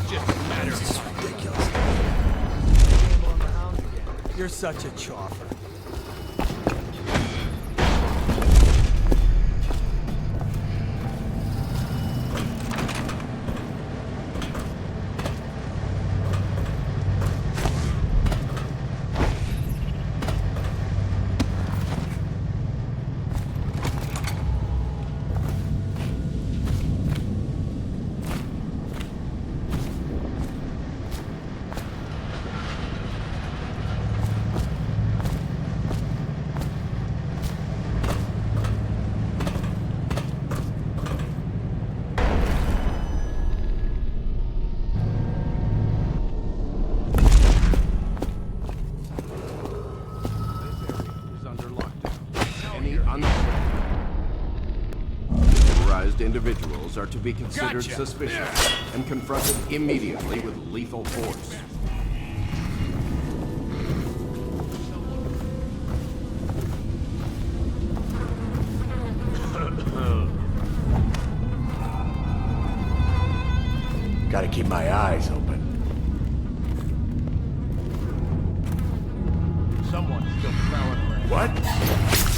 Just a matter of... This is ridiculous. You're such a chopper. individuals are to be considered suspicious and confronted immediately with lethal force. Gotta keep my eyes open. Someone's still prowling around. What?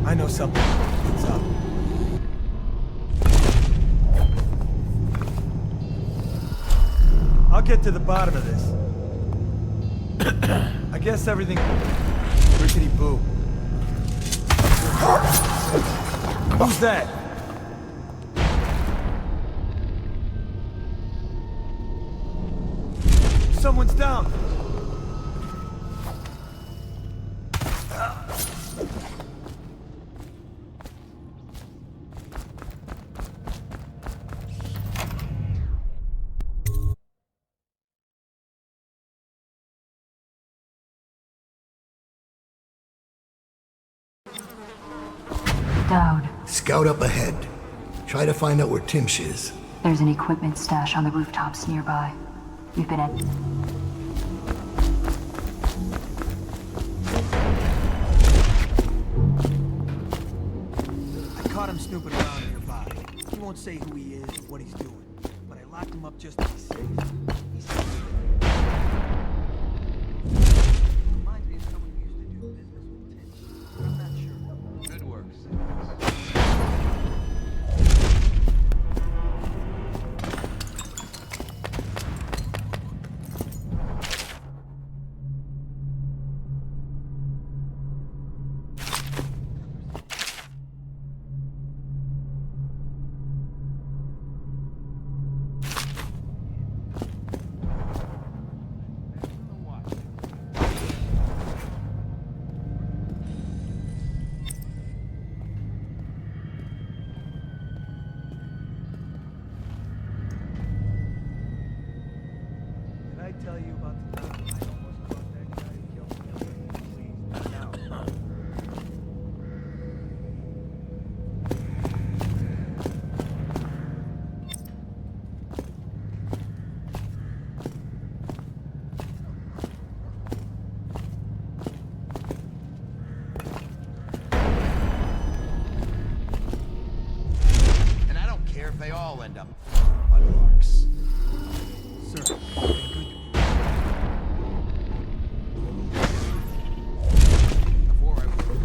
I know something. What's up? I'll get to the bottom of this. I guess everything... Rickety boo. Who's that? Someone's down. Dowd, Scout up ahead. Try to find out where Timsh is. there's an equipment stash on the rooftops nearby. We've been at... I caught him snooping around nearby. He won't say who he is or what he's doing, but I locked him up just to be safe. He's reminds me of someone who used to do business with Timsh, but I'm not sure. Good work, Did I tell you about the time I almost caught that guy who killed me? Please, now. And I don't care if they all end up mud marks. Sir, Before I was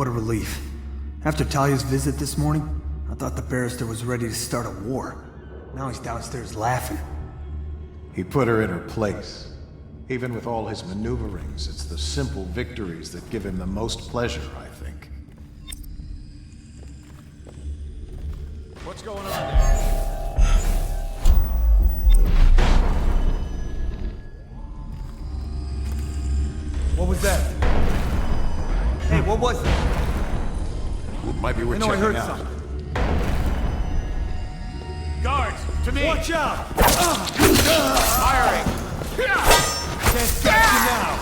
what a relief. After Talia's visit this morning, I thought the barrister was ready to start a war. Now he's downstairs laughing. He put her in her place. Even with all his maneuverings, it's the simple victories that give him the most pleasure, I think. What's going on there? What was that? Hey, what was it? Might be worth I know I checking heard out. something. Guards, to me! Watch out! Firing! Can't catch you now!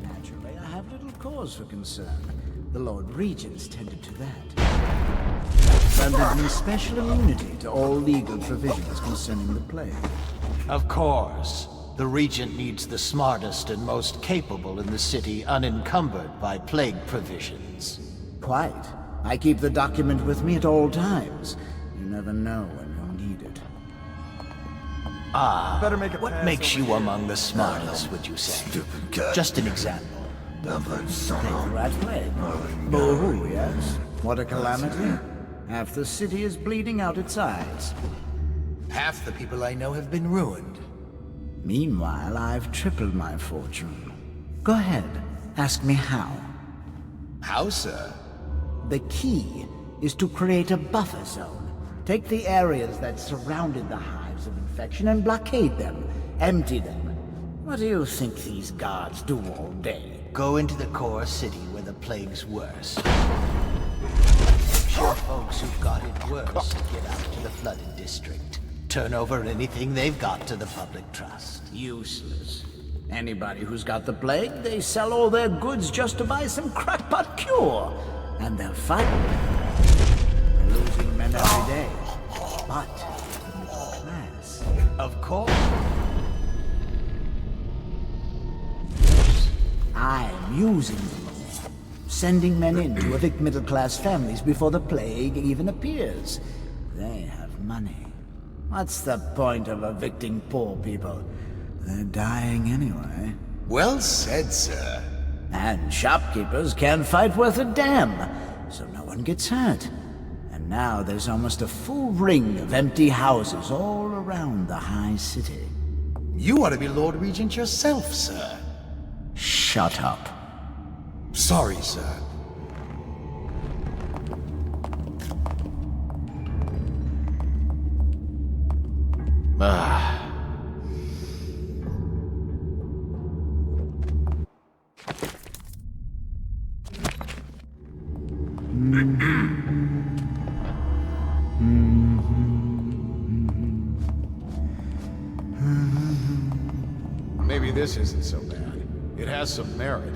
Naturally, I have little cause for concern. The Lord Regents tended to that. Granted me special immunity to all legal provisions concerning the plague. Of course. The Regent needs the smartest and most capable in the city unencumbered by plague provisions. Quite. I keep the document with me at all times. You never know when you'll need it. Ah, Better make a what pass makes over you among the smartest, would you say? Just an example. Rat plague. Boo-hoo, yes? What a calamity. Half the city is bleeding out its eyes. Half the people I know have been ruined. Meanwhile, I've tripled my fortune. Go ahead, ask me how. How, sir? The key is to create a buffer zone. Take the areas that surrounded the hives of infection and blockade them. Empty them. What do you think these guards do all day? Go into the core city where the plague's worst. Sure folks who've got it worse get out to the flooded district. Turn over anything they've got to the public trust. Useless. Anybody who's got the plague, they sell all their goods just to buy some crackpot cure. And they're fighting. They're losing men every day. But the middle class. Of course. I'm using the law. Sending men in to evict middle-class families before the plague even appears. They have money. What's the point of evicting poor people? They're dying anyway. Well said, sir. And shopkeepers can't fight worth a damn, so no one gets hurt. And now there's almost a full ring of empty houses all around the high city. You ought to be Lord Regent yourself, sir. Shut up. Sorry, sir. Ah. Maybe this isn't so bad. It has some merit.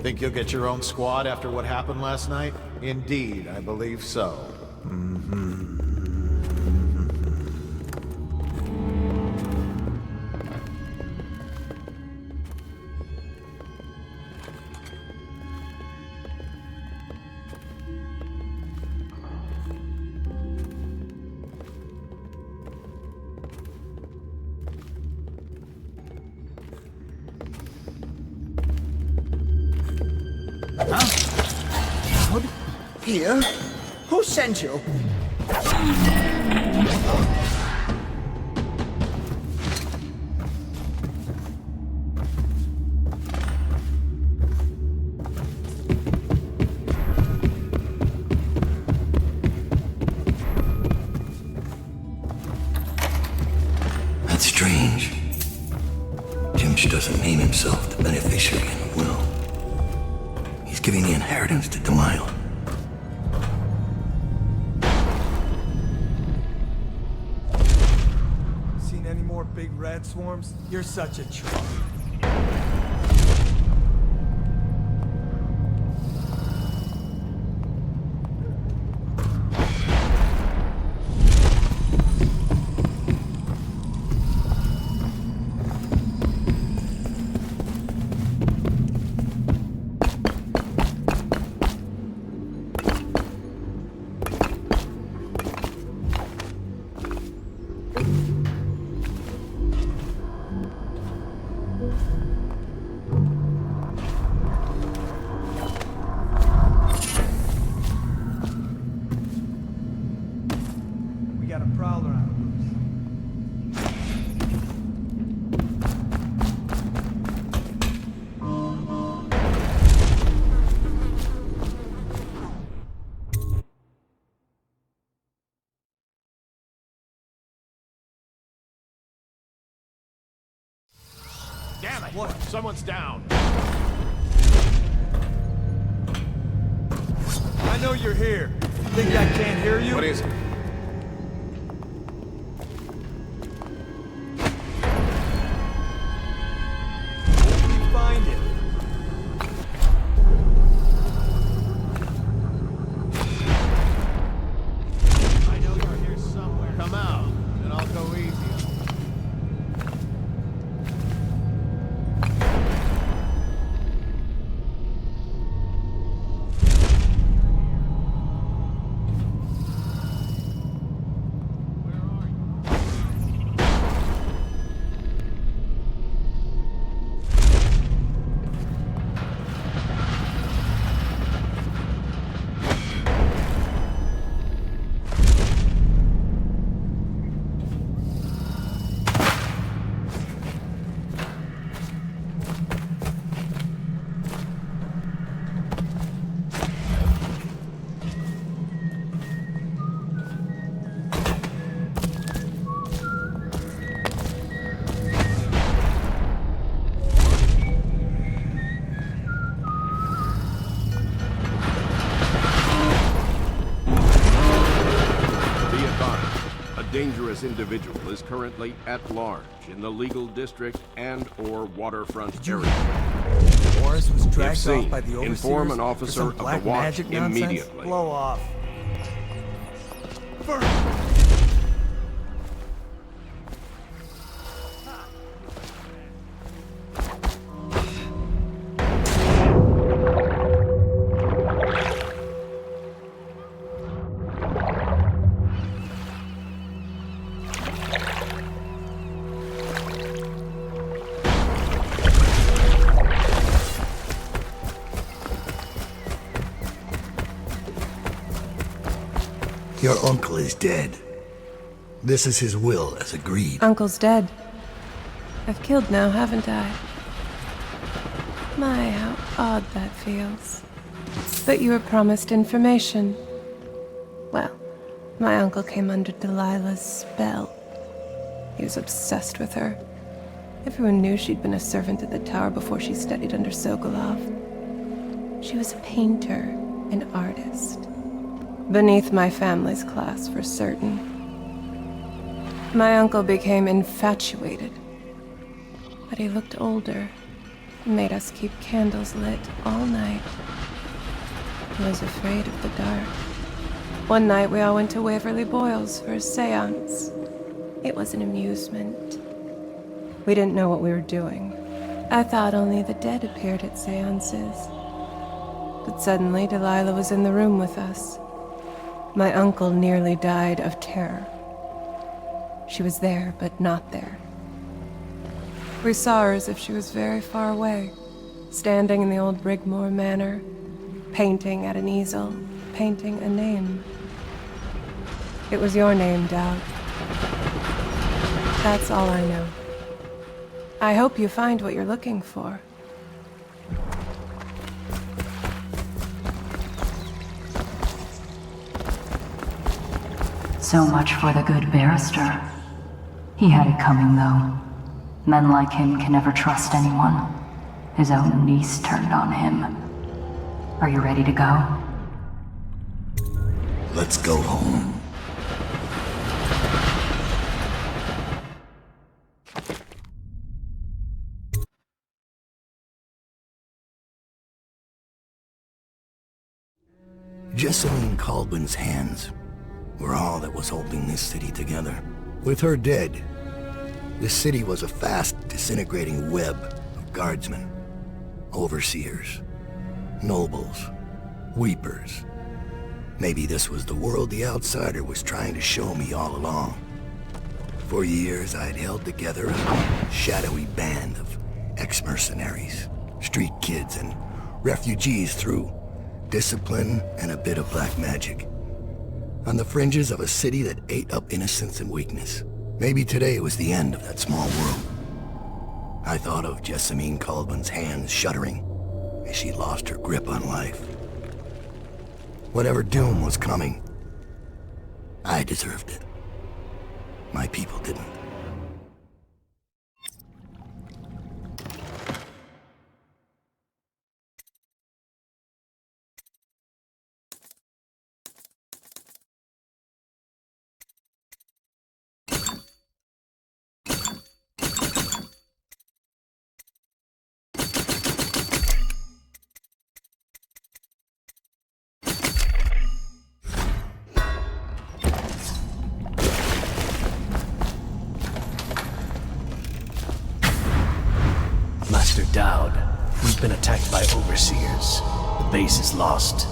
Think you'll get your own squad after what happened last night? Indeed, I believe so. Huh? What? Here? Who sent you? That's strange. Jimch doesn't name himself the beneficiary in the will. He's giving the inheritance to Delilah. Seen any more big rat swarms? You're such a troll. Damn it! What? Someone's down. I know you're here. Think I can't hear you? What is it? Where did we find it? I know you're here somewhere. Come out, and I'll go easy. Dangerous individual is currently at large in the legal district and/or waterfront area. Morris was dragged If seen, off by the overseers inform an for officer some of the black watch magic nonsense? immediately. Blow off. Burn. Your uncle is dead. This is his will, as agreed. Uncle's dead. I've killed now, haven't I? My, how odd that feels. But you were promised information. Well, my uncle came under Delilah's spell. He was obsessed with her. Everyone knew she'd been a servant at the tower before she studied under Sokolov. She was a painter, an artist. Beneath my family's class, for certain. My uncle became infatuated. But he looked older, and made us keep candles lit all night. He was afraid of the dark. One night we all went to Waverly Boyle's for a seance. It was an amusement. We didn't know what we were doing. I thought only the dead appeared at seances. But suddenly Delilah was in the room with us. My uncle nearly died of terror. She was there, but not there. We saw her as if she was very far away, standing in the old Brigmore Manor, painting at an easel, painting a name. It was your name, Dowd. That's all I know. I hope you find what you're looking for. So much for the good barrister. He had it coming, though. Men like him can never trust anyone. His own niece turned on him. Are you ready to go? Let's go home. Jessamine Caldwell's hands were all that was holding this city together. With her dead, this city was a fast disintegrating web of guardsmen, overseers, nobles, weepers. Maybe this was the world the outsider was trying to show me all along. For years, I'd held together a shadowy band of ex-mercenaries, street kids, and refugees through discipline and a bit of black magic. On the fringes of a city that ate up innocence and weakness. Maybe today was the end of that small world. I thought of Jessamine Caldwell's hands shuddering as she lost her grip on life. Whatever doom was coming, I deserved it. My people didn't. Master Dowd, we've been attacked by overseers. The base is lost.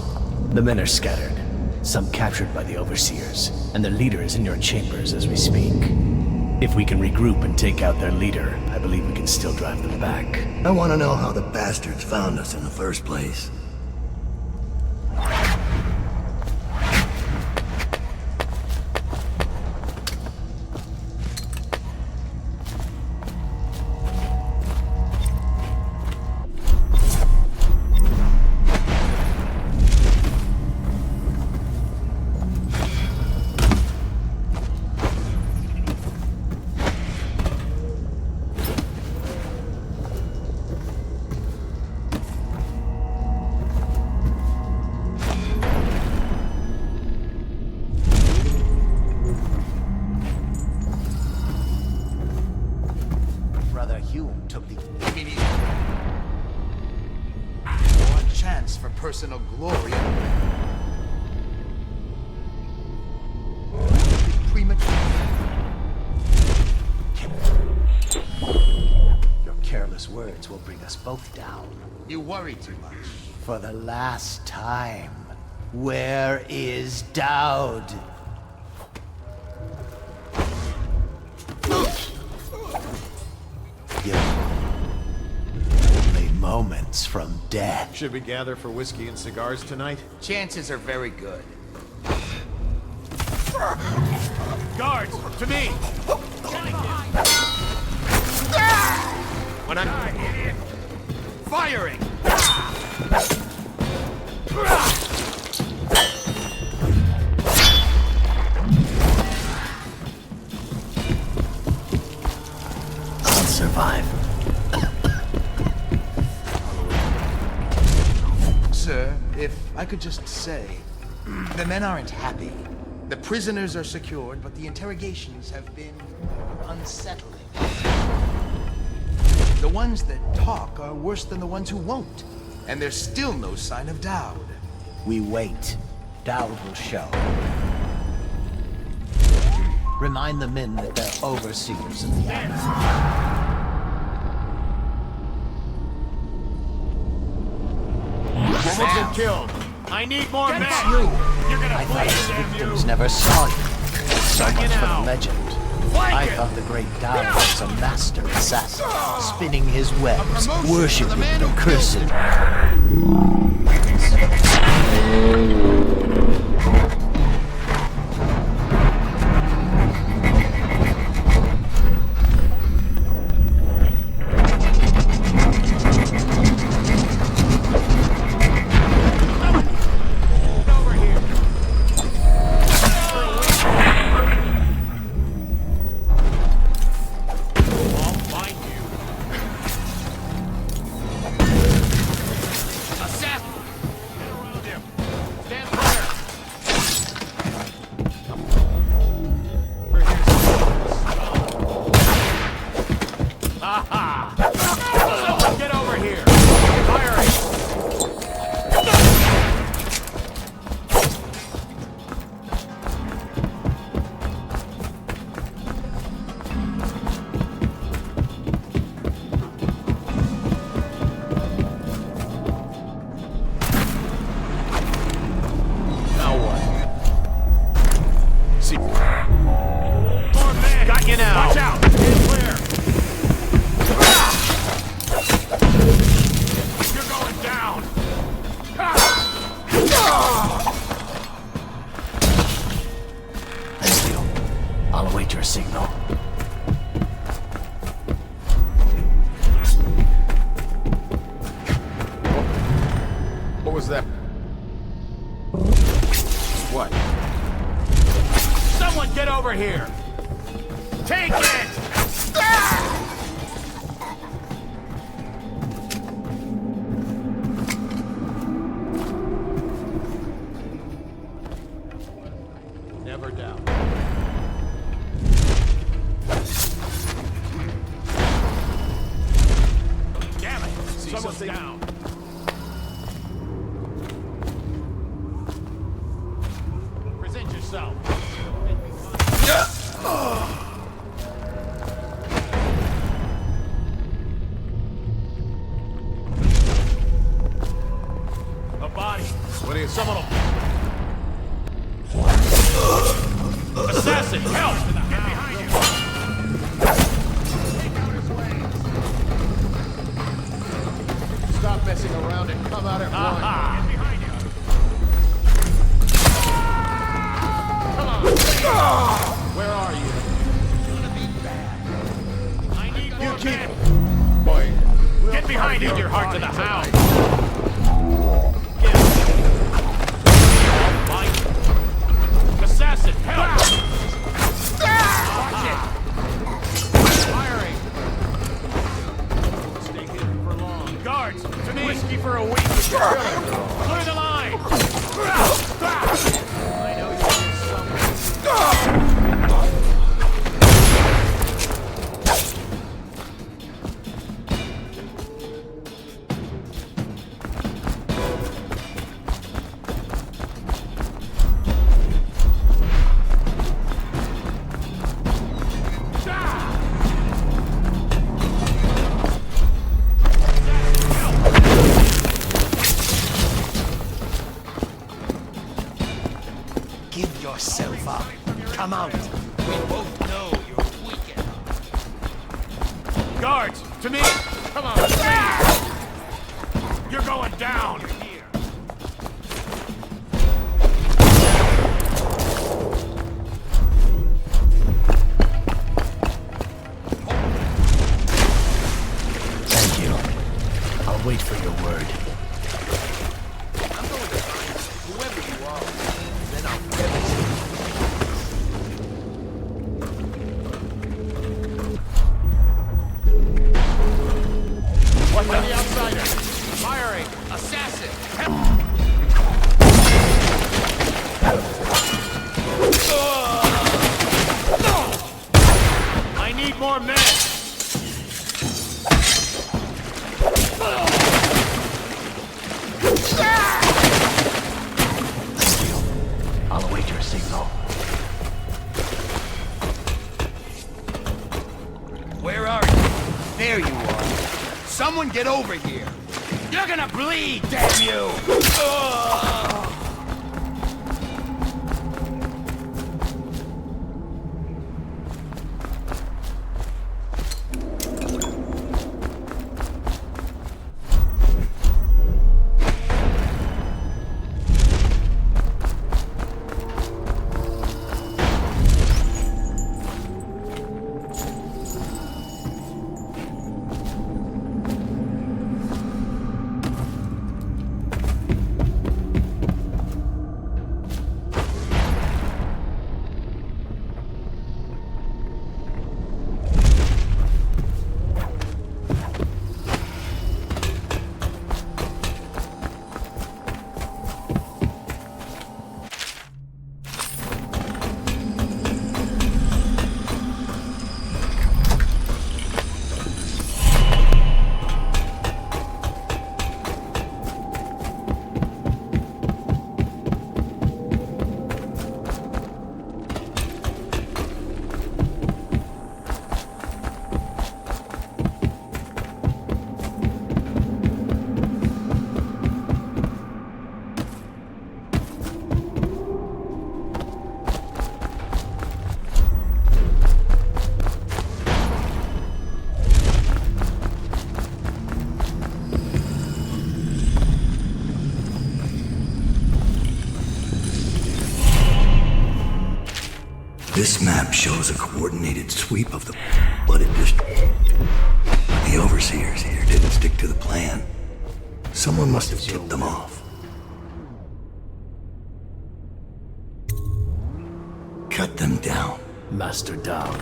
The men are scattered, some captured by the overseers, and their leader is in your chambers as we speak. If we can regroup and take out their leader, I believe we can still drive them back. I want to know how the bastards found us in the first place. For personal glory. Your careless words will bring us both down. You worry too much. For the last time, where is Dowd? Moments from death. Should we gather for whiskey and cigars tonight? Chances are very good. Guards, to me! When I'm idiot. Firing! I'll survive. Sir, if I could just say, the men aren't happy. The prisoners are secured, but the interrogations have been unsettling. The ones that talk are worse than the ones who won't. And there's still no sign of Dowd. We wait. Dowd will show. Remind the men that they're overseers of the Empress. Been killed. I need more men. You're gonna I thought bleed, his damn victims you. never saw you. So Check much it for the out. legend. Flank I it. thought the great Dowd was a master assassin, spinning his webs, promotion for the worshipping man the who killed cursed. was that? What? Someone get over here! Take it! Never doubt. Damn it! Someone's down. Present yourself. A body. What do you... Someone will... Assassin, help! Get behind you! Take out his ways. Stop messing around and come out at once. Get behind you! Come on! Where are you? Gonna be bad. I need more men. Boy. Get behind you, your heart to the hound! Assassin, help! Watch it! Firing! Stay hidden for long. Guards, to me! Whiskey for a week with your killer! Clear the line! I know you're something. Give yourself up. Come out. We both know you're weak enough. Guards, to me! Come on! You're going down! Here. Thank you. I'll wait for your word. I'm going to find whoever you are. Then I'll never see you. What's on the outsider? Firing! Assassin! I need more men! I'll await your signal. Where are you? There you are. Someone get over here. You're gonna bleed, damn you! This map shows a coordinated sweep of the flooded district. The overseers here didn't stick to the plan. Someone must have tipped them off. cut them down. Master Dowd.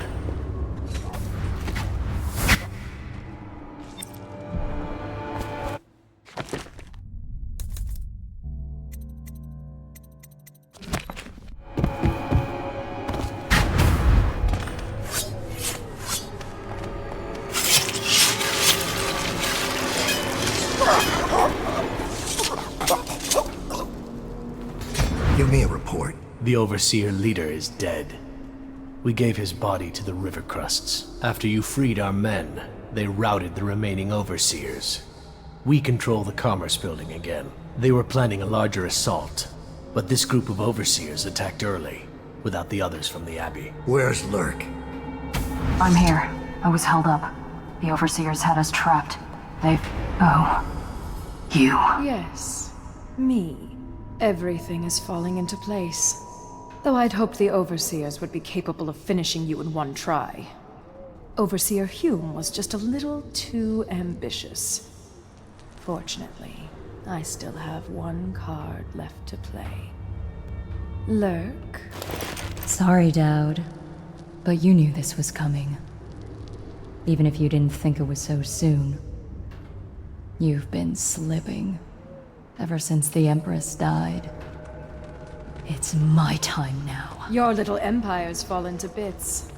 Give me a report. The Overseer leader is dead. We gave his body to the river crusts. After you freed our men, they routed the remaining Overseers. We control the Commerce Building again. They were planning a larger assault, but this group of Overseers attacked early, without the others from the Abbey. Where's Lurk? I'm here. I was held up. The Overseers had us trapped. They... Oh. You. Yes. Me. Everything is falling into place. Though I'd hoped the Overseers would be capable of finishing you in one try. Overseer Hume was just a little too ambitious. Fortunately, I still have one card left to play. Lurk? Sorry, Dowd. But you knew this was coming. Even if you didn't think it was so soon. You've been slipping. Ever since the Empress died. It's my time now. Your little empire's fallen to bits.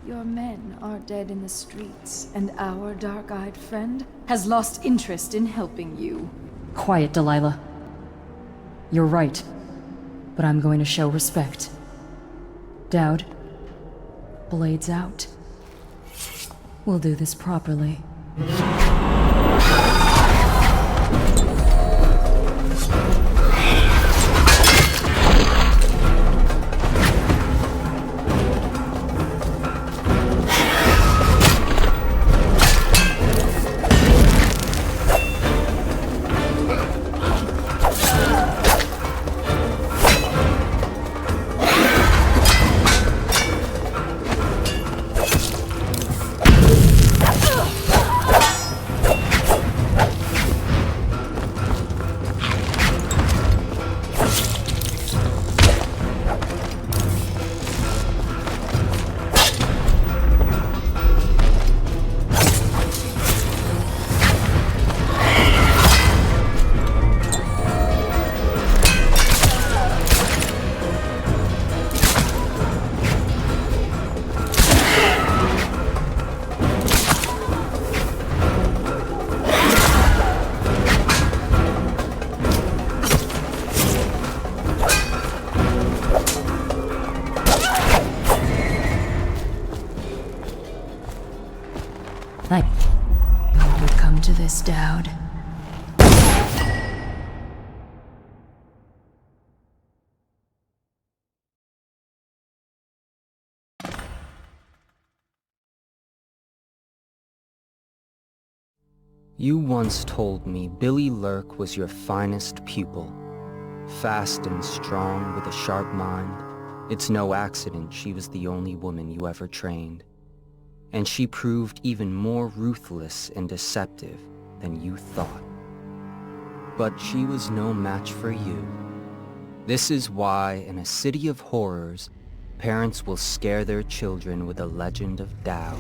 Your men are dead in the streets, and our dark-eyed friend has lost interest in helping you. Quiet, Delilah. You're right. But I'm going to show respect. Dowd. Blades out. We'll do this properly. Dowd. You once told me Billy Lurk was your finest pupil. Fast and strong with a sharp mind. It's no accident she was the only woman you ever trained. And she proved even more ruthless and deceptive than you thought. But she was no match for you. This is why, in a city of horrors, parents will scare their children with the legend of Dowd,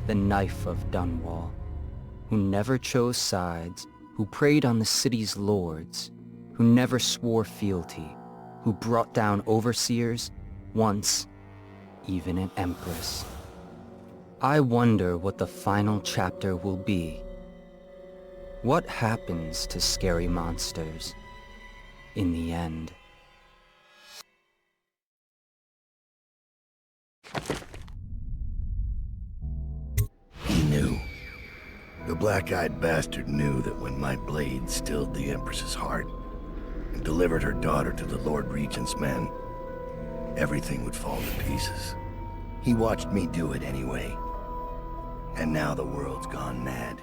the knife of Dunwall, who never chose sides, who preyed on the city's lords, who never swore fealty, who brought down overseers, once even an empress. I wonder what the final chapter will be. What happens to scary monsters in the end? He knew. The black-eyed bastard knew that when my blade stilled the Empress's heart and delivered her daughter to the Lord Regent's men, everything would fall to pieces. He watched me do it anyway. And now the world's gone mad.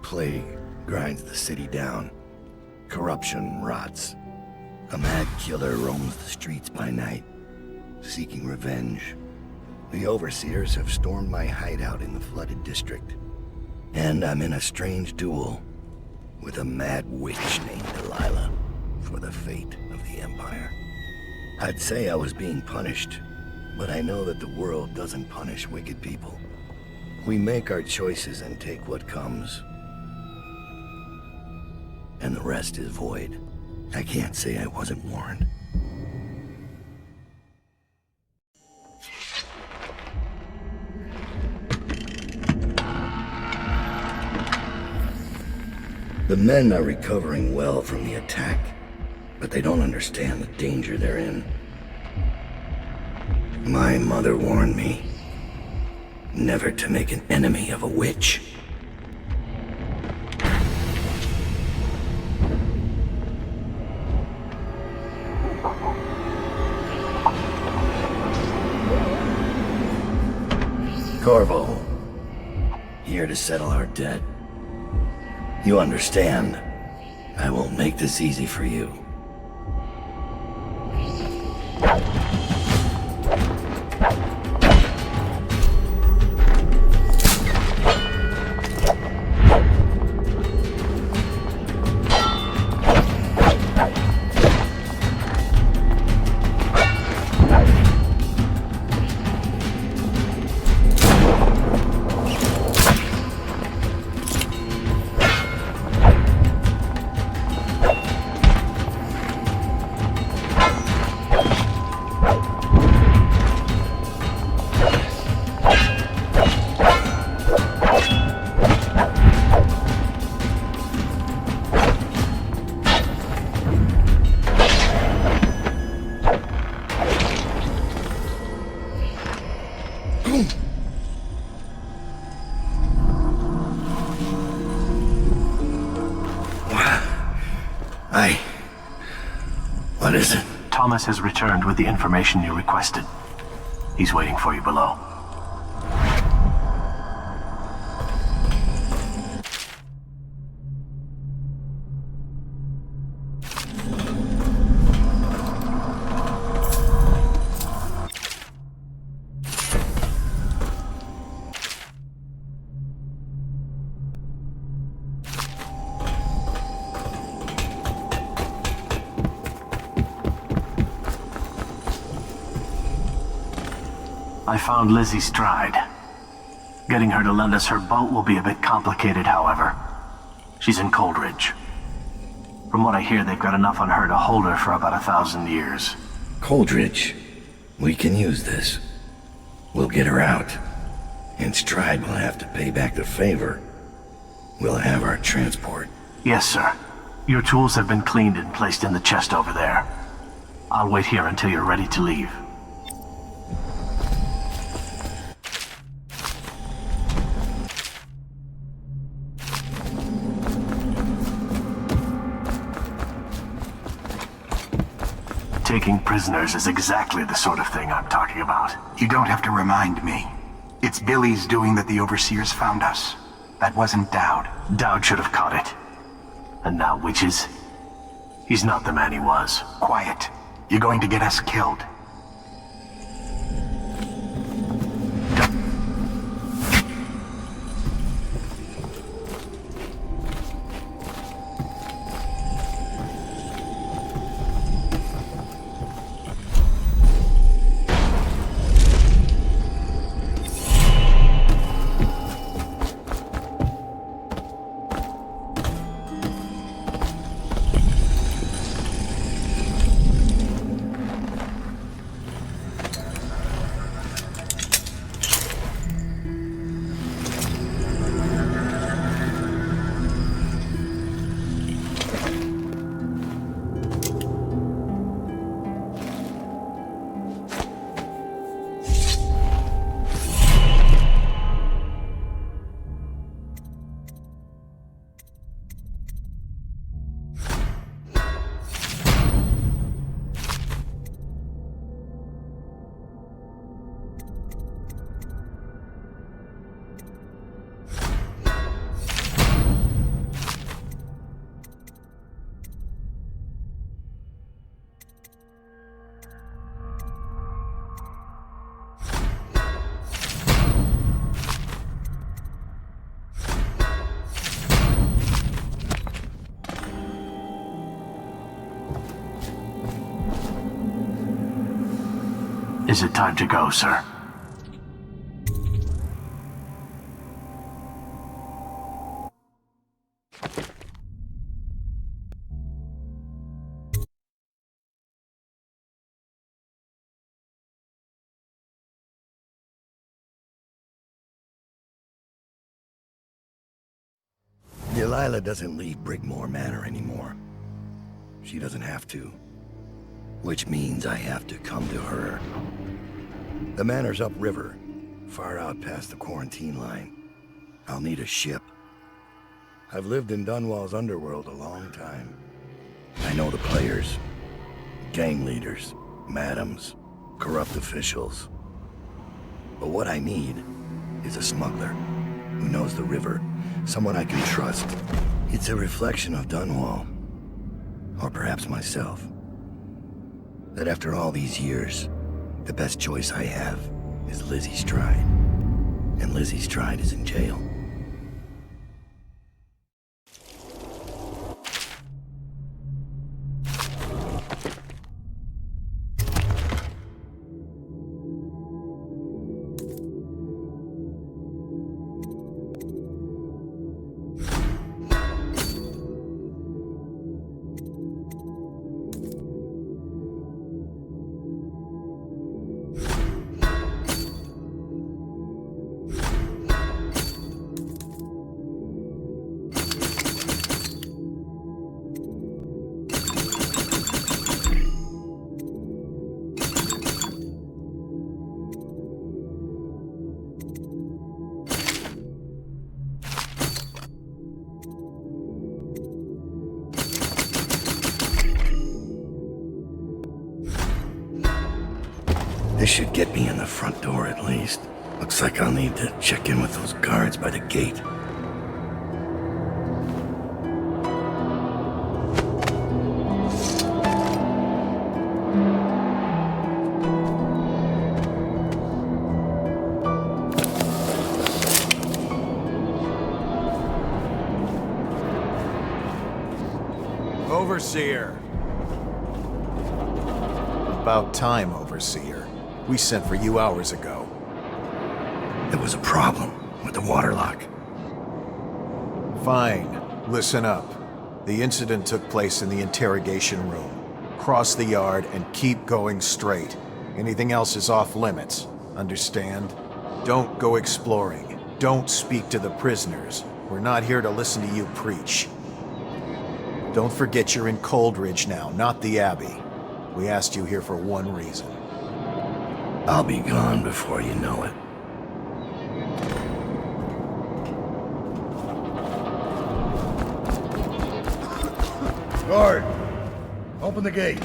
Plague grinds the city down. Corruption rots. A mad killer roams the streets by night, seeking revenge. The Overseers have stormed my hideout in the flooded district. And I'm in a strange duel with a mad witch named Delilah for the fate of the Empire. I'd say I was being punished, But I know that the world doesn't punish wicked people. We make our choices and take what comes. And the rest is void. I can't say I wasn't warned. The men are recovering well from the attack, but they don't understand the danger they're in. My mother warned me never to make an enemy of a witch. Corvo, here to settle our debt. You understand, I won't make this easy for you. What is it? Thomas has returned with the information you requested. He's waiting for you below. I found Lizzie's stride. Getting her to lend us her boat will be a bit complicated, however. She's in Coldridge. From what I hear, they've got enough on her to hold her for about 1,000 years. Coldridge. We can use this. We'll get her out. And Stride will have to pay back the favor. We'll have our transport. Yes, sir. Your tools have been cleaned and placed in the chest over there. I'll wait here until you're ready to leave. Taking prisoners is exactly the sort of thing I'm talking about. You don't have to remind me. It's Billy's doing that the Overseers found us. That wasn't Dowd. Dowd should have caught it. And now witches? He's not the man he was. Quiet. You're going to get us killed. Is it time to go, sir? Delilah doesn't leave Brickmore Manor anymore. She doesn't have to. Which means I have to come to her. The manor's upriver, far out past the quarantine line. I'll need a ship. I've lived in Dunwall's underworld a long time. I know the players, gang leaders, madams, corrupt officials. But what I need is a smuggler who knows the river, someone I can trust. It's a reflection of Dunwall, or perhaps myself. That after all these years, the best choice I have is Lizzie Stride. And Lizzie Stride is in jail. This should get me in the front door at least. Looks like I'll need to check in with those guards by the gate. Overseer. About time, Overseer. We sent for you hours ago. There was a problem with the waterlock. Fine. Listen up. The incident took place in the interrogation room. Cross the yard and keep going straight. Anything else is off limits. Understand? Don't go exploring. Don't speak to the prisoners. We're not here to listen to you preach. Don't forget you're in Coldridge now, not the Abbey. We asked you here for one reason. I'll be gone before you know it. Guard! Open the gate.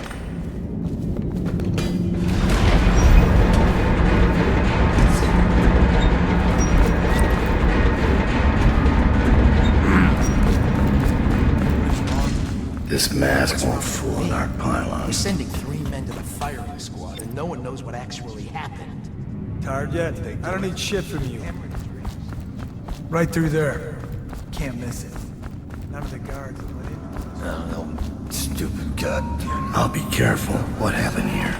This mask won't fool an arc pylon. We're sending 3 men to the firing squad, and no one knows what actually happened. Tired yet? I don't need shit from you. Right through there. Can't miss it. None of the guards let in. Oh, stupid gut. I'll be careful. What happened here?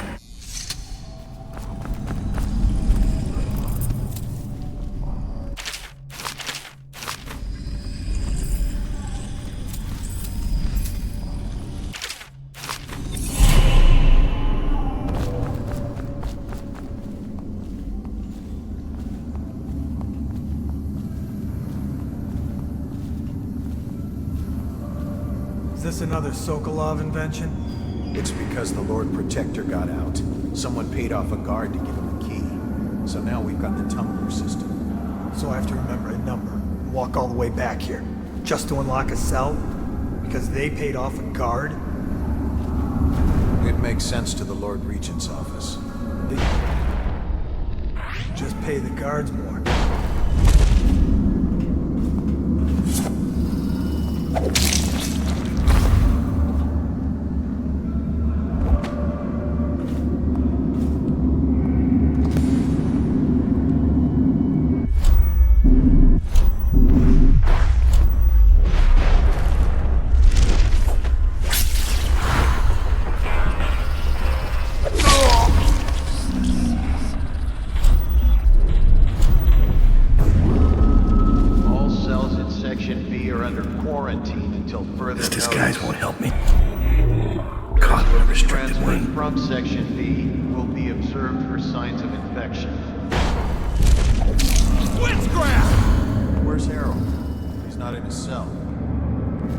Is this another Sokolov invention? It's because the Lord Protector got out. Someone paid off a guard to give him a key. So now we've got the tumbler system. So I have to remember a number and walk all the way back here, just to unlock a cell? Because they paid off a guard? It makes sense to the Lord Regent's office. They just pay the guards more. from Section B will be observed for signs of infection. Witchcraft! Where's Harold? He's not in his cell.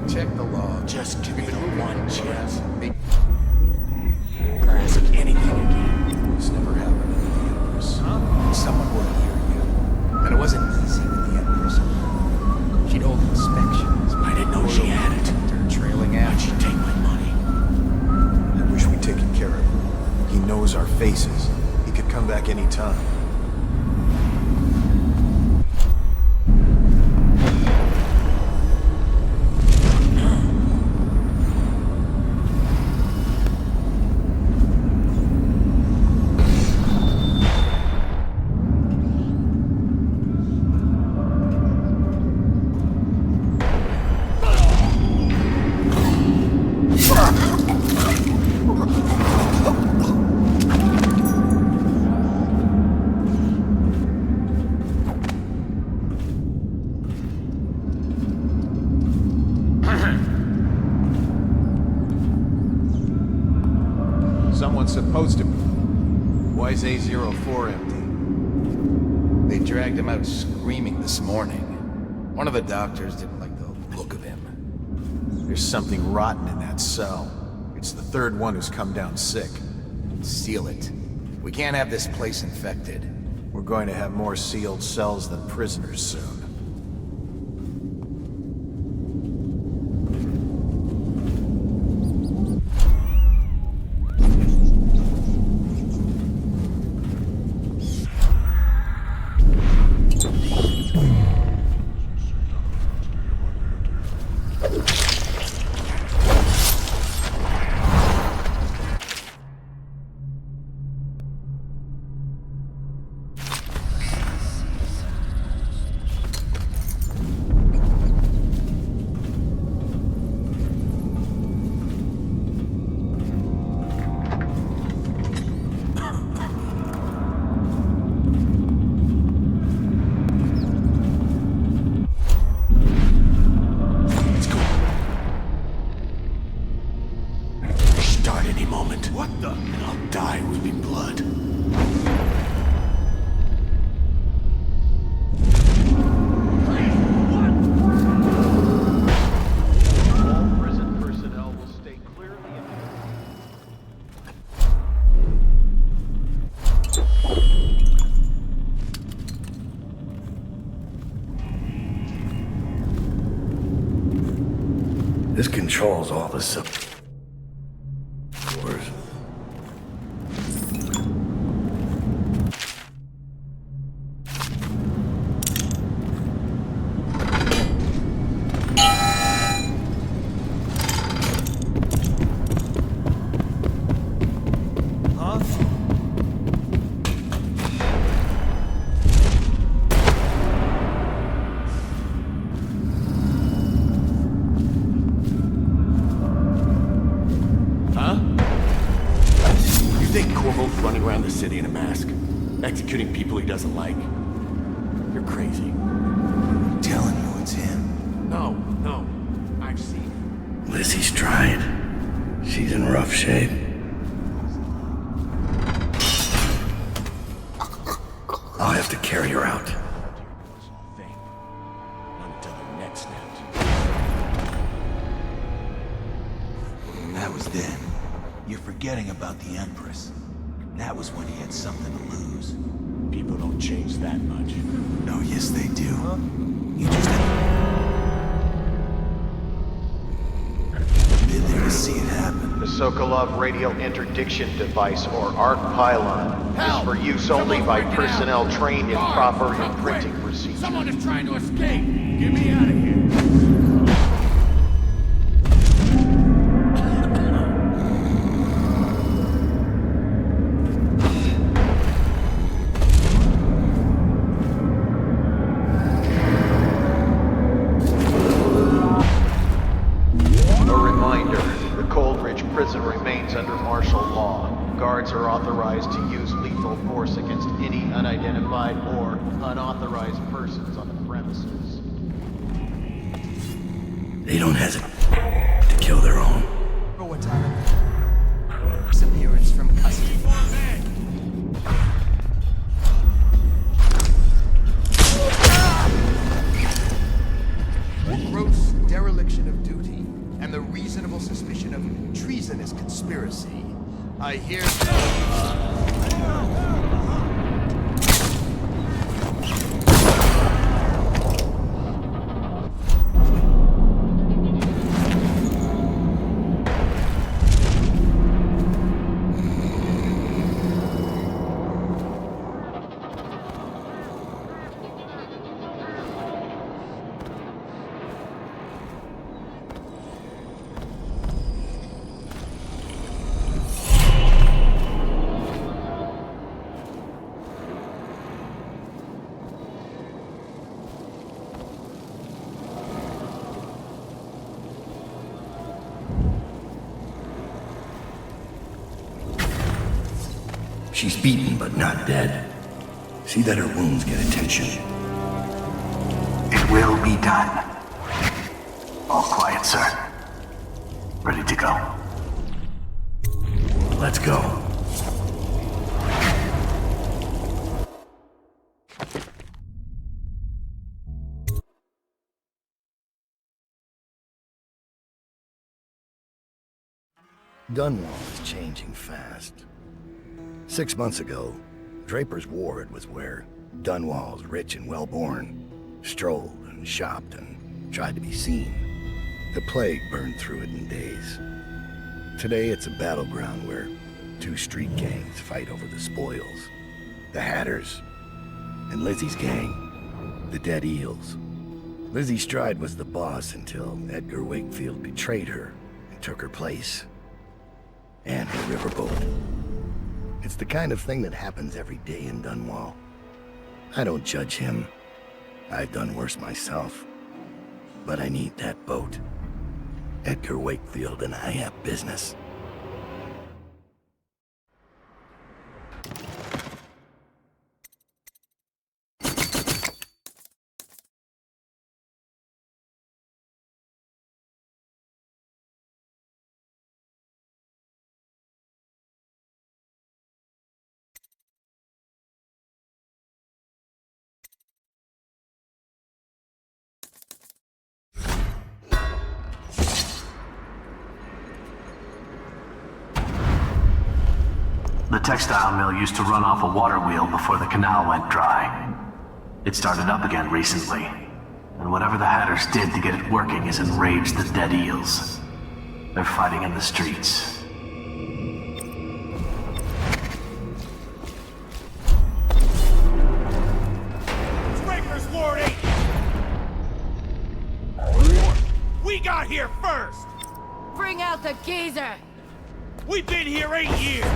Check the log. Just give me the one chance. Ask anything again. This never happened to the Empress. Someone will hear you. And it wasn't easy with the Empress. She'd hold inspections. I didn't know she had it. They're trailing Why'd after. she take my money? I wish we'd taken care of him. He knows our faces. He could come back any time. Someone's supposed to be. Why is A04 empty? They dragged him out screaming this morning. One of the doctors didn't like the look of him. There's something rotten in that cell. It's the third one who's come down sick. Seal it. We can't have this place infected. We're going to have more sealed cells than prisoners soon. This controls all the Running around the city in a mask, executing people he doesn't like. You're crazy. I'm telling you, it's him. No, I've seen him. Lizzie's tried. She's in rough shape. I'll have to carry her out. Until their neck snapped. That was then. You're forgetting about the Empress. That was when he had something to lose. People don't change that much. Oh, yes they do. You just been there to see it happen. The Sokolov radial interdiction device, or ARC pylon, is for use only by personnel trained in proper imprinting procedures. Someone is trying to escape! Get me out of here! Guards are authorized to use lethal force against any unidentified or unauthorized persons on the premises. They don't hesitate to kill their own. Corvo Attano. Disappearance his conspiracy. I hear... She's beaten but not dead. See that her wounds get attention. It will be done. All quiet, sir. Ready to go. Let's go. Dunwall is changing fast. 6 months ago, Draper's Ward was where Dunwall's rich and well-born strolled and shopped and tried to be seen. The plague burned through it in days. Today it's a battleground where two street gangs fight over the spoils. The Hatters and Lizzie's gang, the Dead Eels. Lizzie Stride was the boss until Edgar Wakefield betrayed her and took her place. And her riverboat. It's the kind of thing that happens every day in Dunwall. I don't judge him. I've done worse myself. But I need that boat. Edgar Wakefield and I have business. The textile mill used to run off a water wheel before the canal went dry. It started up again recently, and whatever the Hatters did to get it working has enraged the Dead Eels. They're fighting in the streets. Draper's Ward 8! We got here first! Bring out the geezer! We've been here 8 years!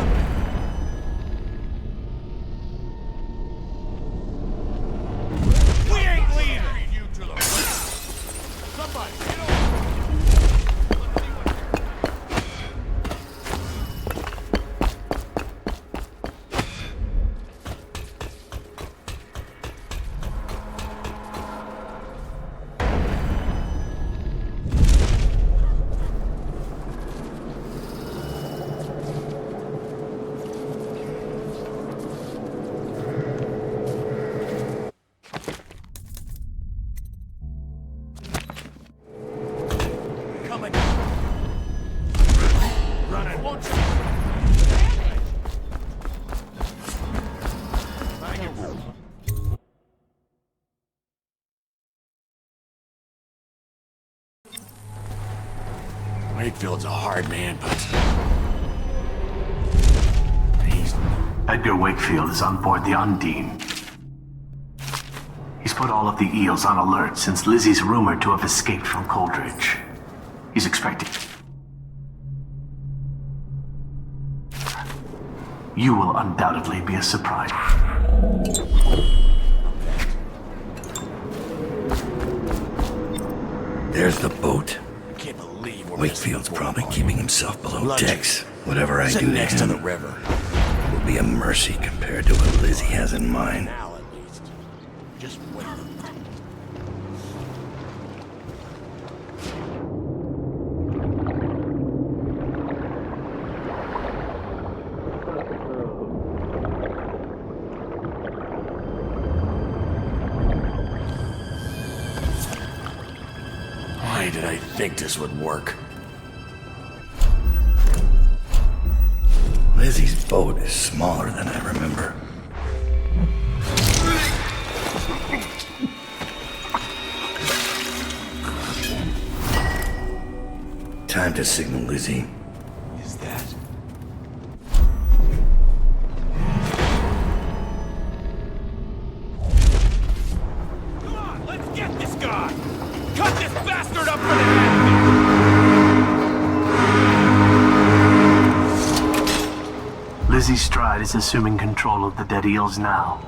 We ain't leaving! You to the left! Somebody, get over! Wakefield's a hard man, but... Edgar Wakefield is on board the Undine. He's put all of the Eels on alert since Lizzie's rumored to have escaped from Coldridge. He's expecting... You will undoubtedly be a surprise. There's the boat. Wakefield's probably keeping himself below decks. Whatever I do next to the river will be a mercy compared to what Lizzie has in mind. Now, at least. Just wait. Why did I think this would work? boat is smaller than I remember. Time to signal Lizzie. Is that? Come on, let's get this guy! Cut this bastard up for the head! Lizzie Stride is assuming control of the Dead Eels now.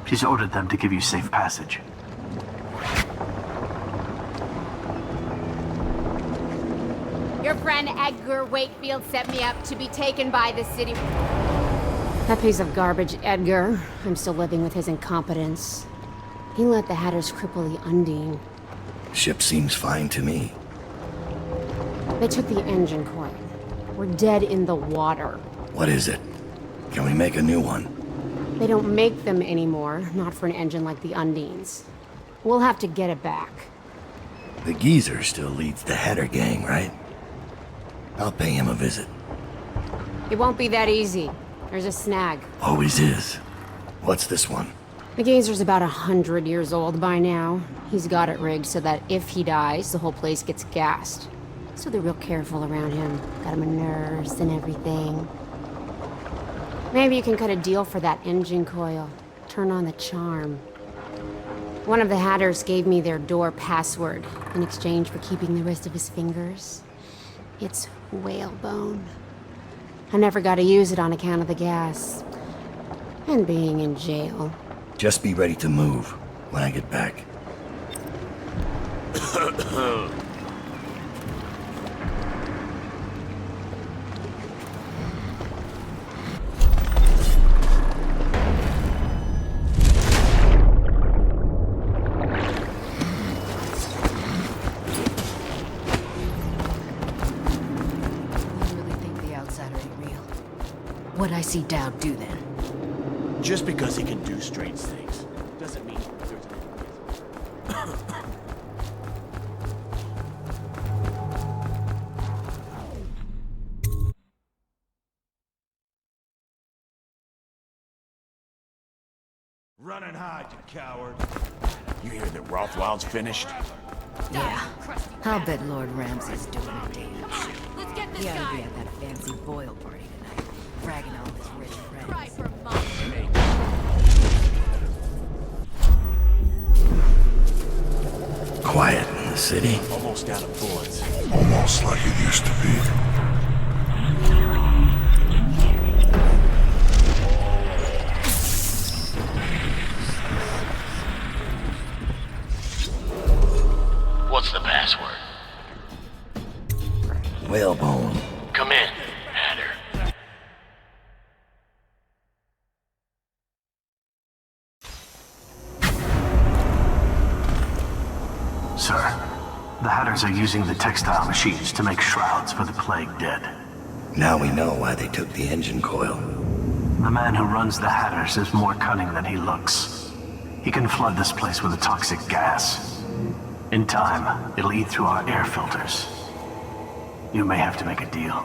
She's ordered them to give you safe passage. Your friend Edgar Wakefield set me up to be taken by the city. That piece of garbage, Edgar. I'm still living with his incompetence. He let the Hatters cripple the Undine. Ship seems fine to me. They took the engine coil. We're dead in the water. What is it? Can we make a new one? They don't make them anymore, not for an engine like the Undine's. We'll have to get it back. The geezer still leads the Hatter gang, right? I'll pay him a visit. It won't be that easy. There's a snag. Always is. What's this one? The geezer's about 100 years old by now. He's got it rigged so that if he dies, the whole place gets gassed. So they're real careful around him. Got him a nurse and everything. Maybe you can cut a deal for that engine coil. Turn on the charm. One of the Hatters gave me their door password in exchange for keeping the rest of his fingers. It's whalebone. I never got to use it on account of the gas. And being in jail. Just be ready to move when I get back. What'd I see Dowd do then? Just because he can do strange things doesn't mean there's Run and hide, you coward. You hear that Rothwild's finished? Yeah. I'll bet Lord Ramsay's doing a dance. Let's get this He ought to guy! be at that fancy boil party tonight, bragging all his rich friends. Try for months. Quiet in the city. Almost out of bullets. Almost like it used to be. What's the password? Whalebone. Come in, Hatter. Sir, the Hatters are using the textile machines to make shrouds for the plague dead. Now we know why they took the engine coil. The man who runs the Hatters is more cunning than he looks. He can flood this place with a toxic gas. In time, it'll eat through our air filters. You may have to make a deal.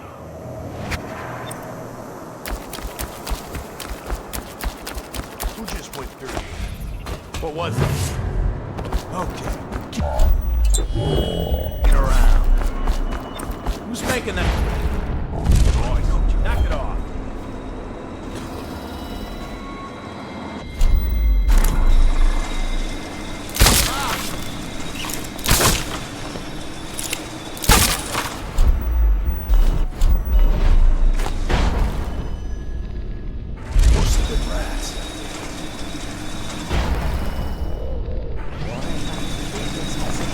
Who just went through here? What was it? Okay. Get around. Who's making that? Boy, don't you knock it off.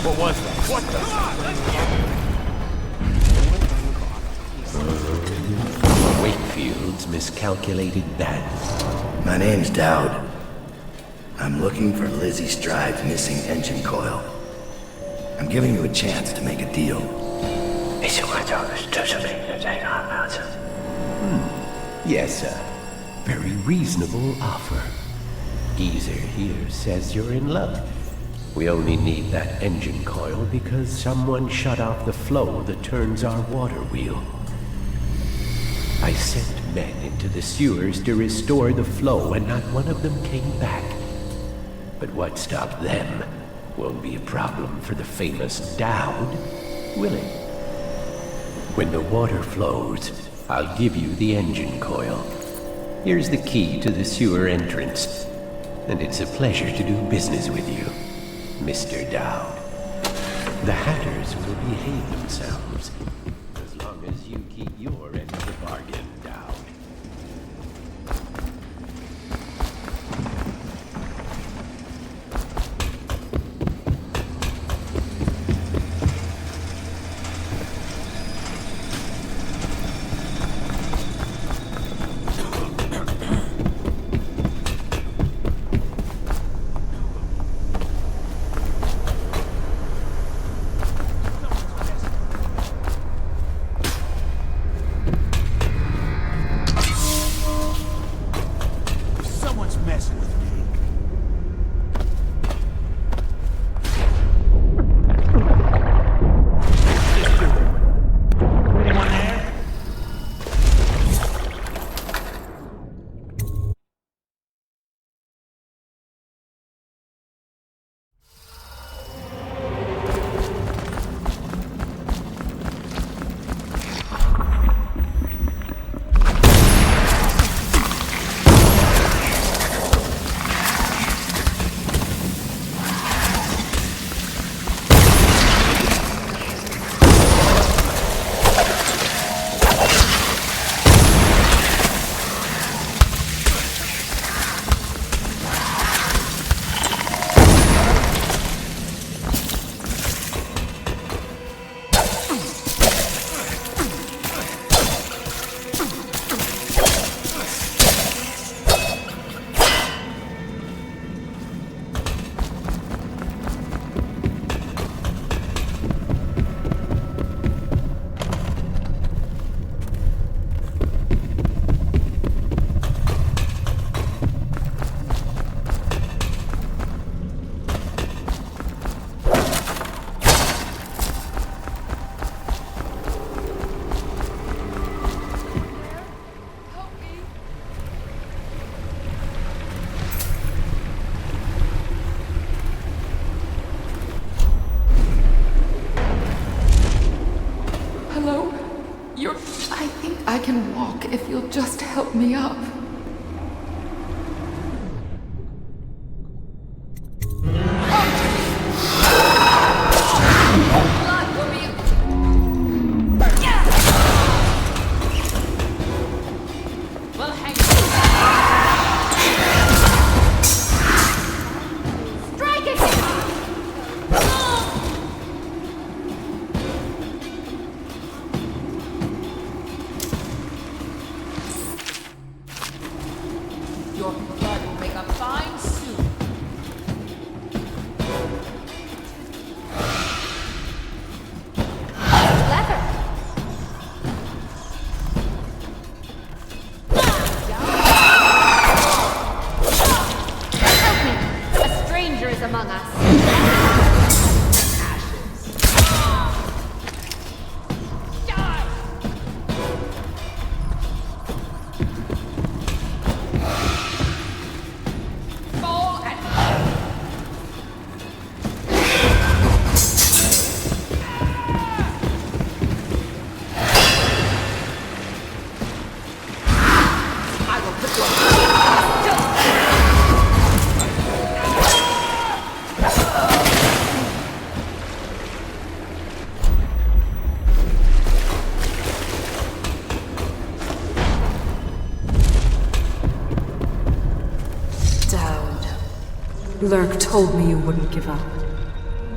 What was that? What the? Come on, let's get Wakefield's miscalculated that. My name's Dowd. I'm looking for Lizzie Stride's missing engine coil. I'm giving you a chance to make a deal. Yes, sir. Very reasonable offer. Geezer here says you're in love. We only need that engine coil because someone shut off the flow that turns our water wheel. I sent men into the sewers to restore the flow, and not one of them came back. But what stopped them won't be a problem for the famous Dowd, will it? When the water flows, I'll give you the engine coil. Here's the key to the sewer entrance, and it's a pleasure to do business with you, Mr. Dowd. The Hatters will behave themselves, as long as you keep your end of the bargain, Dowd. I can walk if you'll just help me up. Lurk told me you wouldn't give up,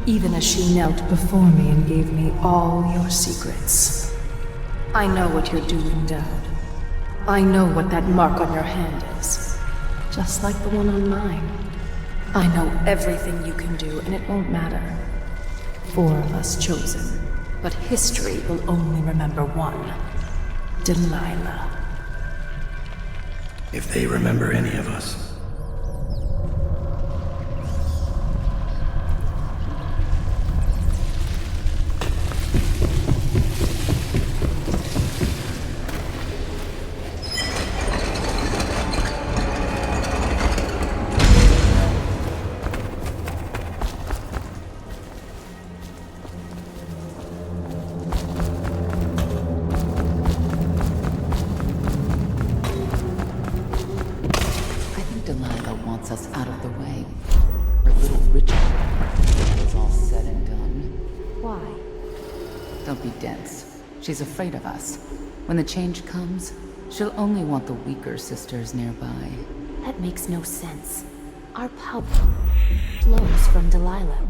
even as she knelt before me and gave me all your secrets. I know what you're doing, Dowd. I know what that mark on your hand is, just like the one on mine. I know everything you can do, and it won't matter. 4 of us chosen, but history will only remember one. Delilah. If they remember any of us, She's afraid of us. When the change comes, she'll only want the weaker sisters nearby. That makes no sense. Our power flows from Delilah.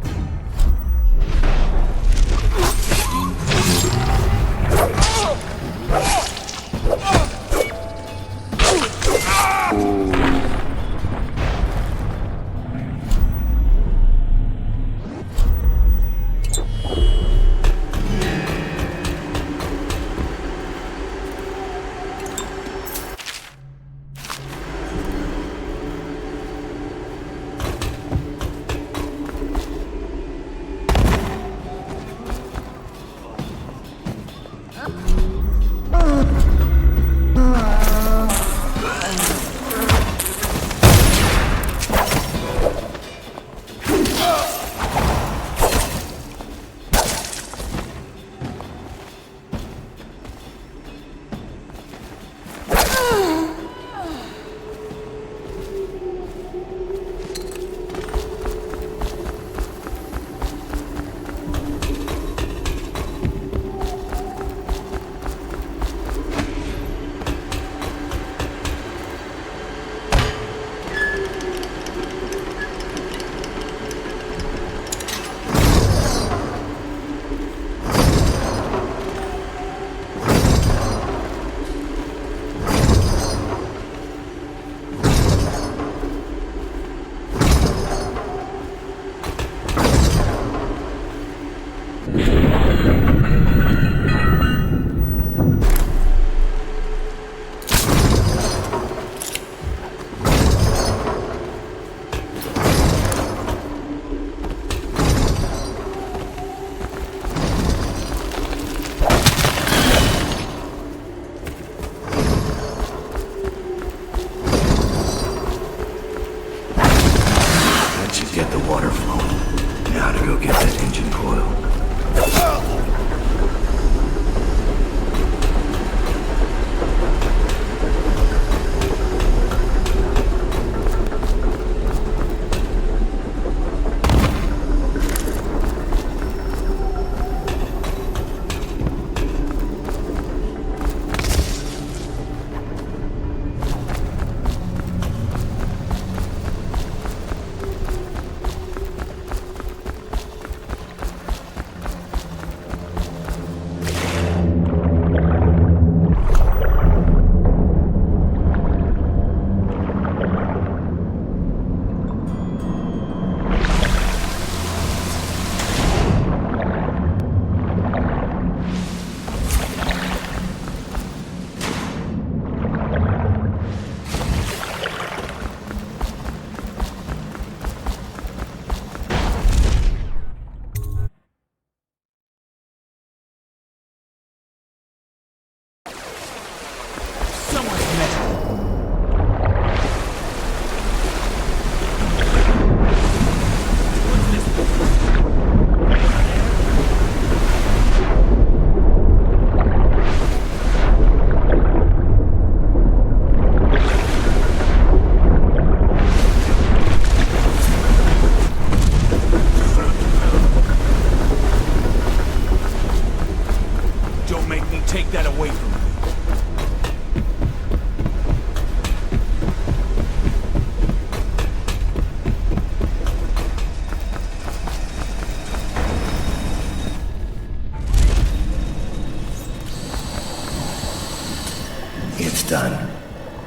Done.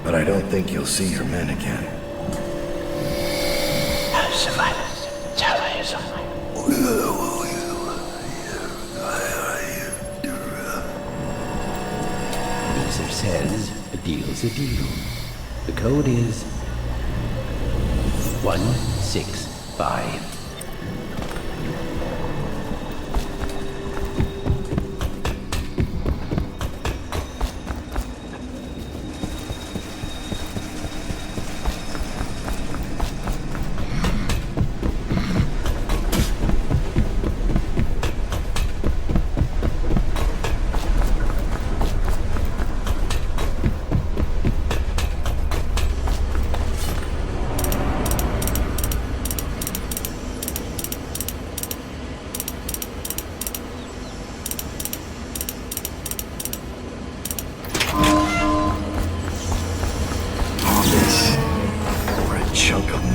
But I don't think you'll see your men again. User says a deal's a deal. The code is 165.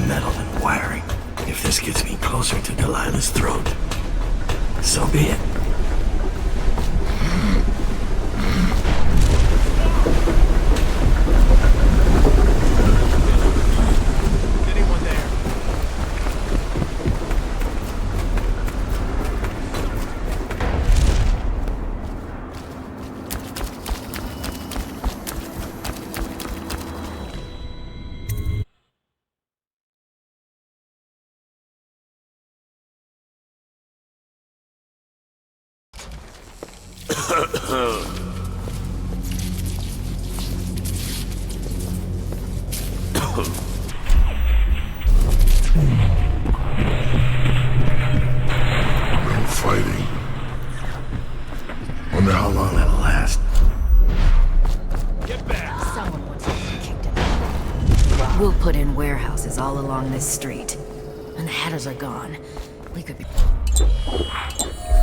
metal and wiring. If this gets me closer to Delilah's throat, so be it. Fighting. Wonder how long that'll last. Get back! Someone wants to be kicked in. We'll put in warehouses all along this street. When the Hatters are gone, we could be...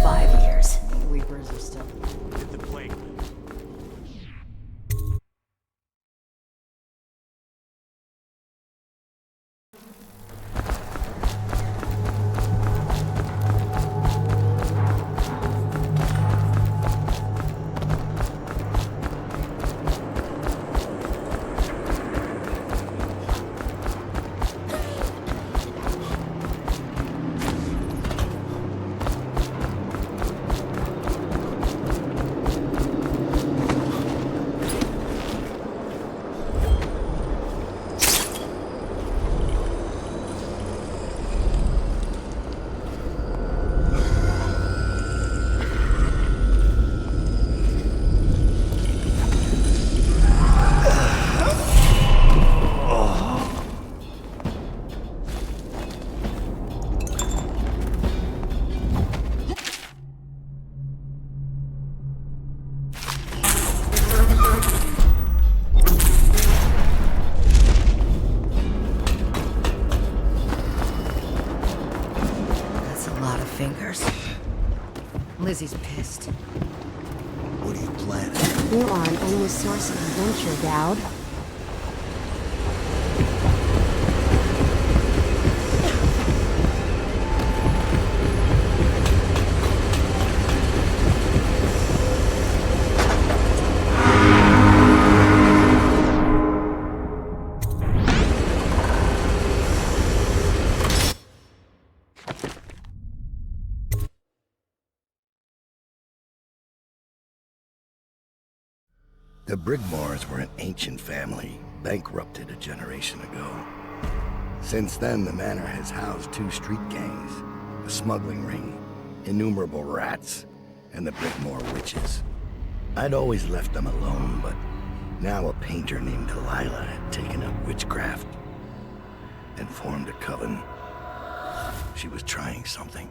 5 years. The Reapers are still... Get the plague. Lizzie's pissed. What are you planning? You are an endless source of adventure, Dowd. The Brigmores were an ancient family, bankrupted a generation ago. Since then, the manor has housed 2 street gangs, a smuggling ring, innumerable rats, and the Brigmore witches. I'd always left them alone, but now a painter named Delilah had taken up witchcraft and formed a coven. She was trying something.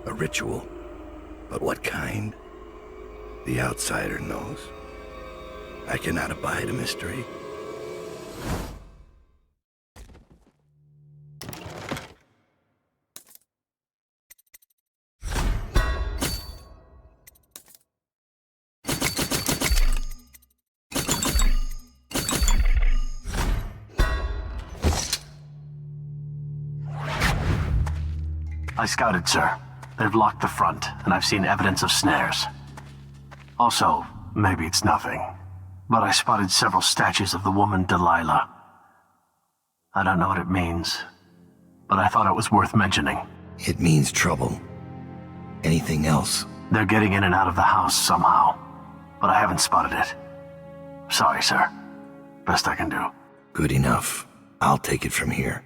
A ritual. But what kind? The outsider knows. I cannot abide a mystery. I scouted, sir. They've locked the front, and I've seen evidence of snares. Also, maybe it's nothing, but I spotted several statues of the woman Delilah. I don't know what it means, but I thought it was worth mentioning. It means trouble. Anything else? They're getting in and out of the house somehow, but I haven't spotted it. Sorry, sir. Best I can do. Good enough. I'll take it from here.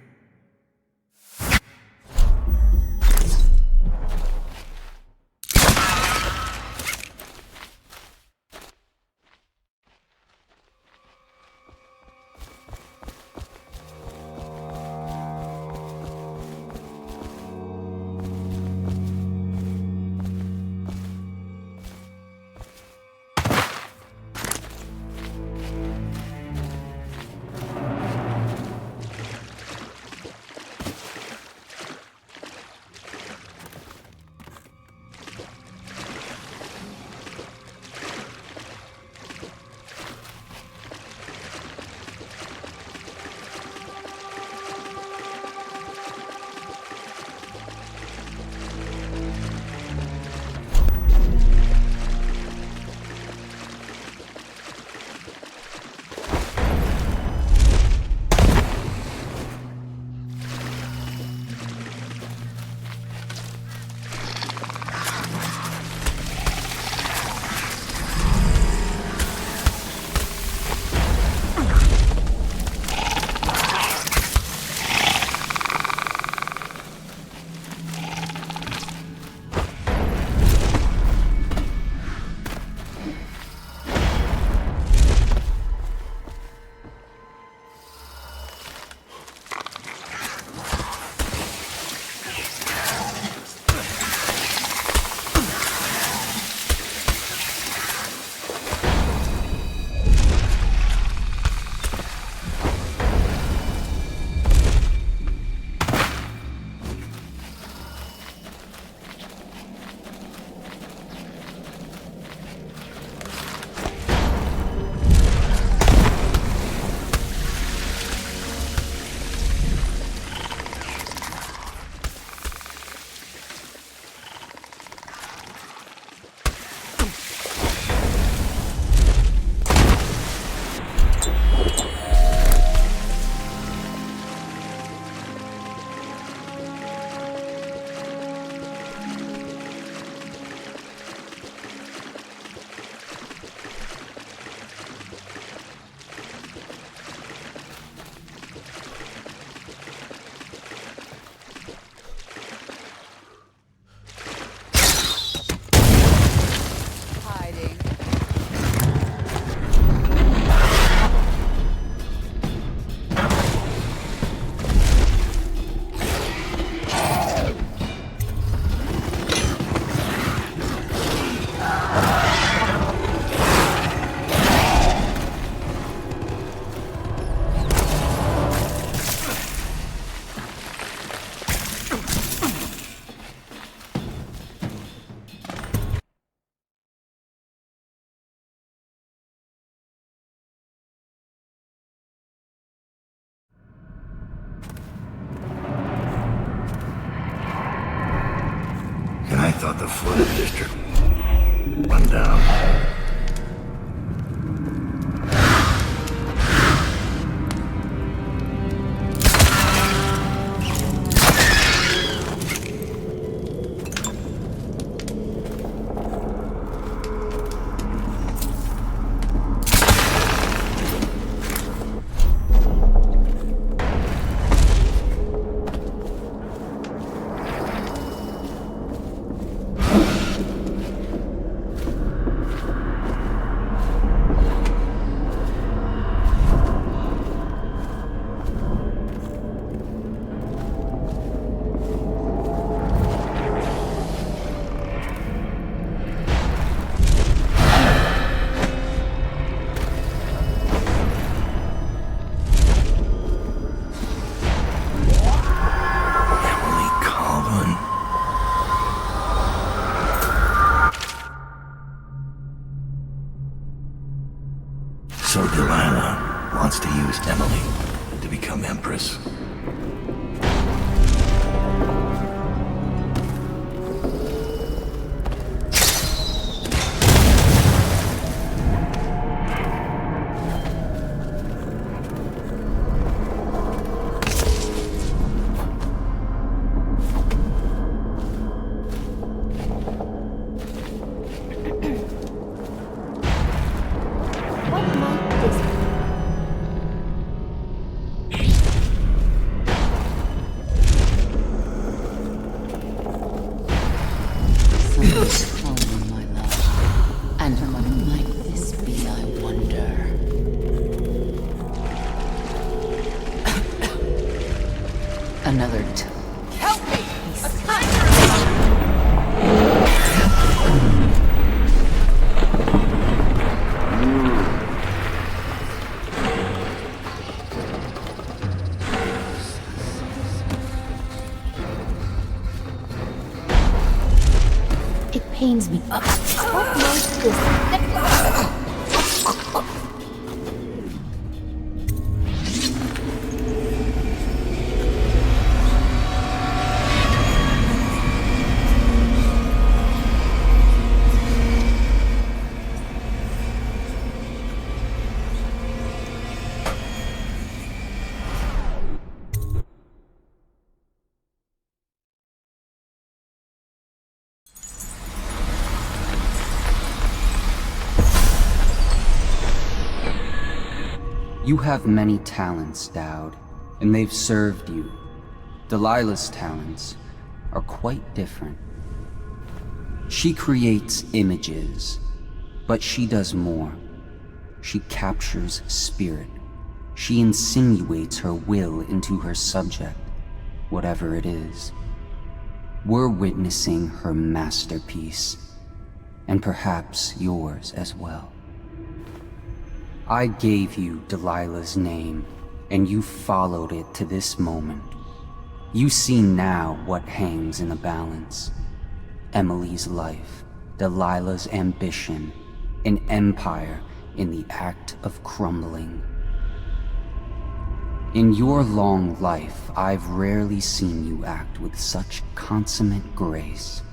flooded district. Run down. So Delilah wants to use Emily to become Empress. Another Help me! A It pains me. What was this? You have many talents, Dowd, and they've served you. Delilah's talents are quite different. She creates images, but she does more. She captures spirit. She insinuates her will into her subject, whatever it is. We're witnessing her masterpiece, and perhaps yours as well. I gave you Delilah's name, and you followed it to this moment. You see now what hangs in the balance. Emily's life, Delilah's ambition, an empire in the act of crumbling. In your long life, I've rarely seen you act with such consummate grace.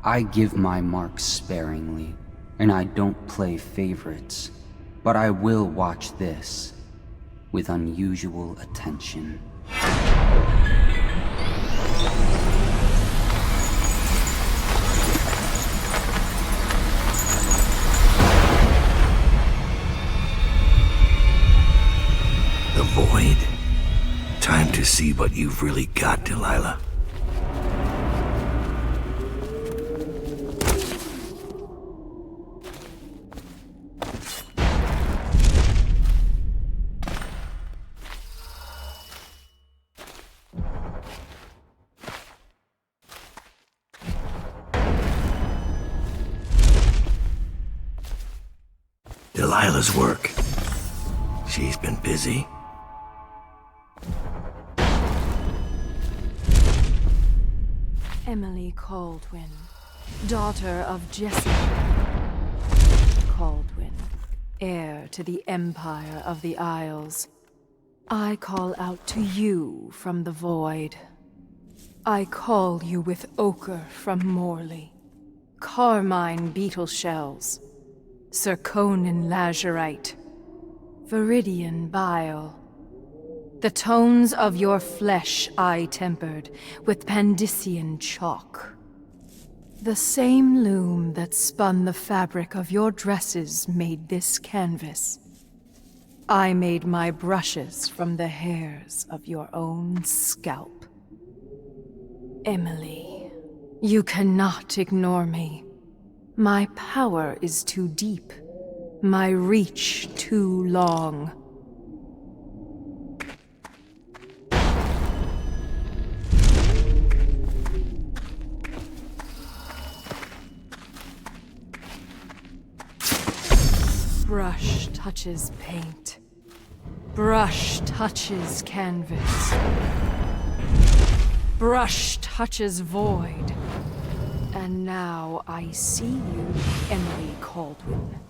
I give my marks sparingly, and I don't play favorites. But I will watch this with unusual attention. The Void. Time to see what you've really got, Delilah. Delilah's work. She's been busy. Emily Caldwin, daughter of Jesse Caldwin, heir to the Empire of the Isles. I call out to you from the Void. I call you with ochre from Morley. Carmine beetle shells, zirconin lazurite, viridian bile. The tones of your flesh I tempered with Pandician chalk. The same loom that spun the fabric of your dresses made this canvas. I made my brushes from the hairs of your own scalp. Emily, you cannot ignore me. My power is too deep, my reach too long. Brush touches paint. Brush touches canvas. Brush touches void. And now I see you, Emily Caldwin.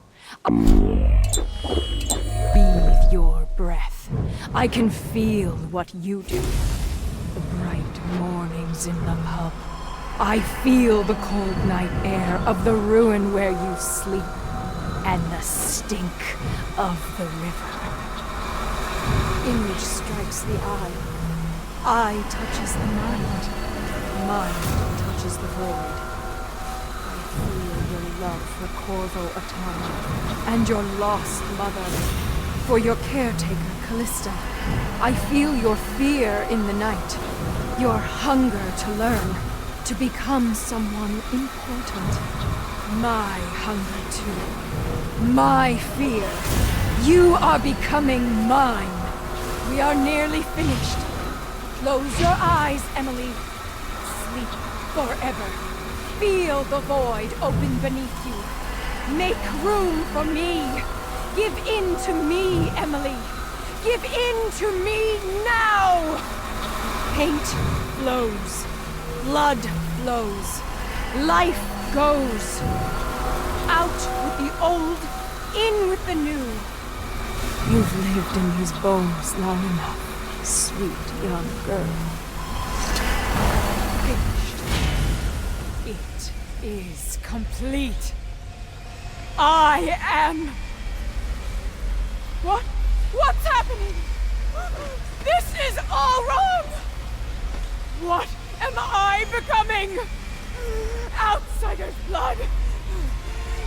Breathe your breath. I can feel what you do. The bright mornings in the pub. I feel the cold night air of the ruin where you sleep. And the stink of the river. Image strikes the eye. Eye touches the mind. Mind touches the void. I feel your love for Corvo Attano and your lost mother. For your caretaker, Callista. I feel your fear in the night. Your hunger to learn. To become someone important. My hunger too. My fear. You are becoming mine. We are nearly finished. Close your eyes, Emily. Sleep forever. Feel the void open beneath you. Make room for me. Give in to me, Emily. Give in to me now. Paint flows. Blood flows. Life goes. Out with the old, in with the new. You've lived in these bones long enough, sweet young girl. Finished. It is complete. I am... What? What's happening? This is all wrong! What am I becoming? Outsider's blood!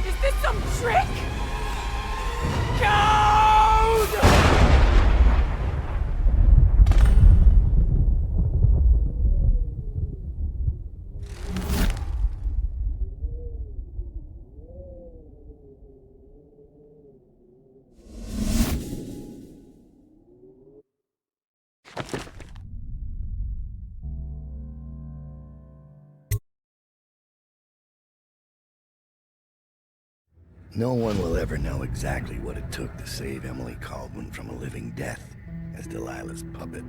Is this some trick? Coward! No one will ever know exactly what it took to save Emily Caldwin from a living death as Delilah's puppet.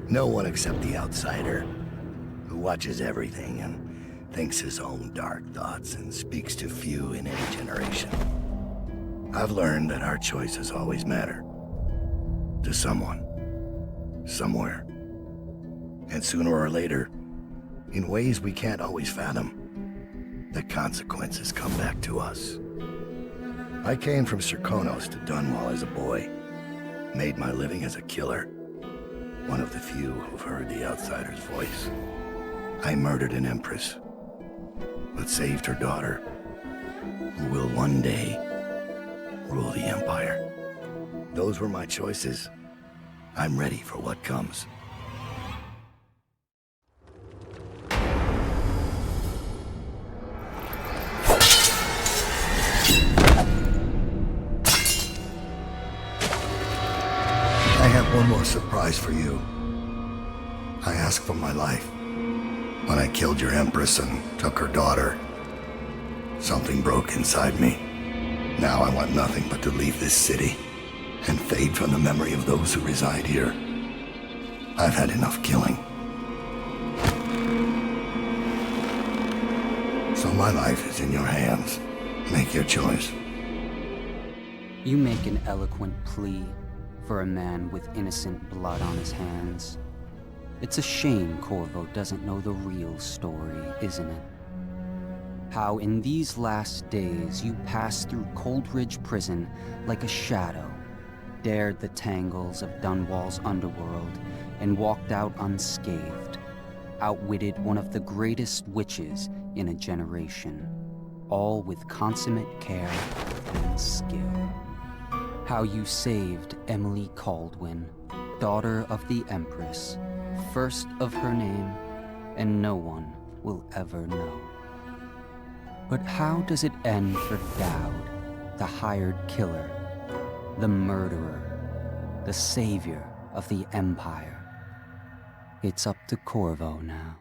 No one except the outsider, who watches everything and thinks his own dark thoughts and speaks to few in any generation. I've learned that our choices always matter. To someone. Somewhere. And sooner or later, in ways we can't always fathom, the consequences come back to us. I came from Serkonos to Dunwall as a boy. Made my living as a killer. One of the few who've heard the outsider's voice. I murdered an Empress, but saved her daughter, who will one day rule the Empire. Those were my choices. I'm ready for what comes. One more surprise for you. I asked for my life. When I killed your Empress and took her daughter, something broke inside me. Now I want nothing but to leave this city and fade from the memory of those who reside here. I've had enough killing. So my life is in your hands. Make your choice. You make an eloquent plea for a man with innocent blood on his hands. It's a shame Corvo doesn't know the real story, isn't it? How in these last days you passed through Coldridge Prison like a shadow, dared the tangles of Dunwall's underworld, and walked out unscathed, outwitted one of the greatest witches in a generation, all with consummate care and skill. How you saved Emily Caldwin, daughter of the Empress, first of her name, and no one will ever know. But how does it end for Dowd, the hired killer, the murderer, the savior of the Empire? It's up to Corvo now.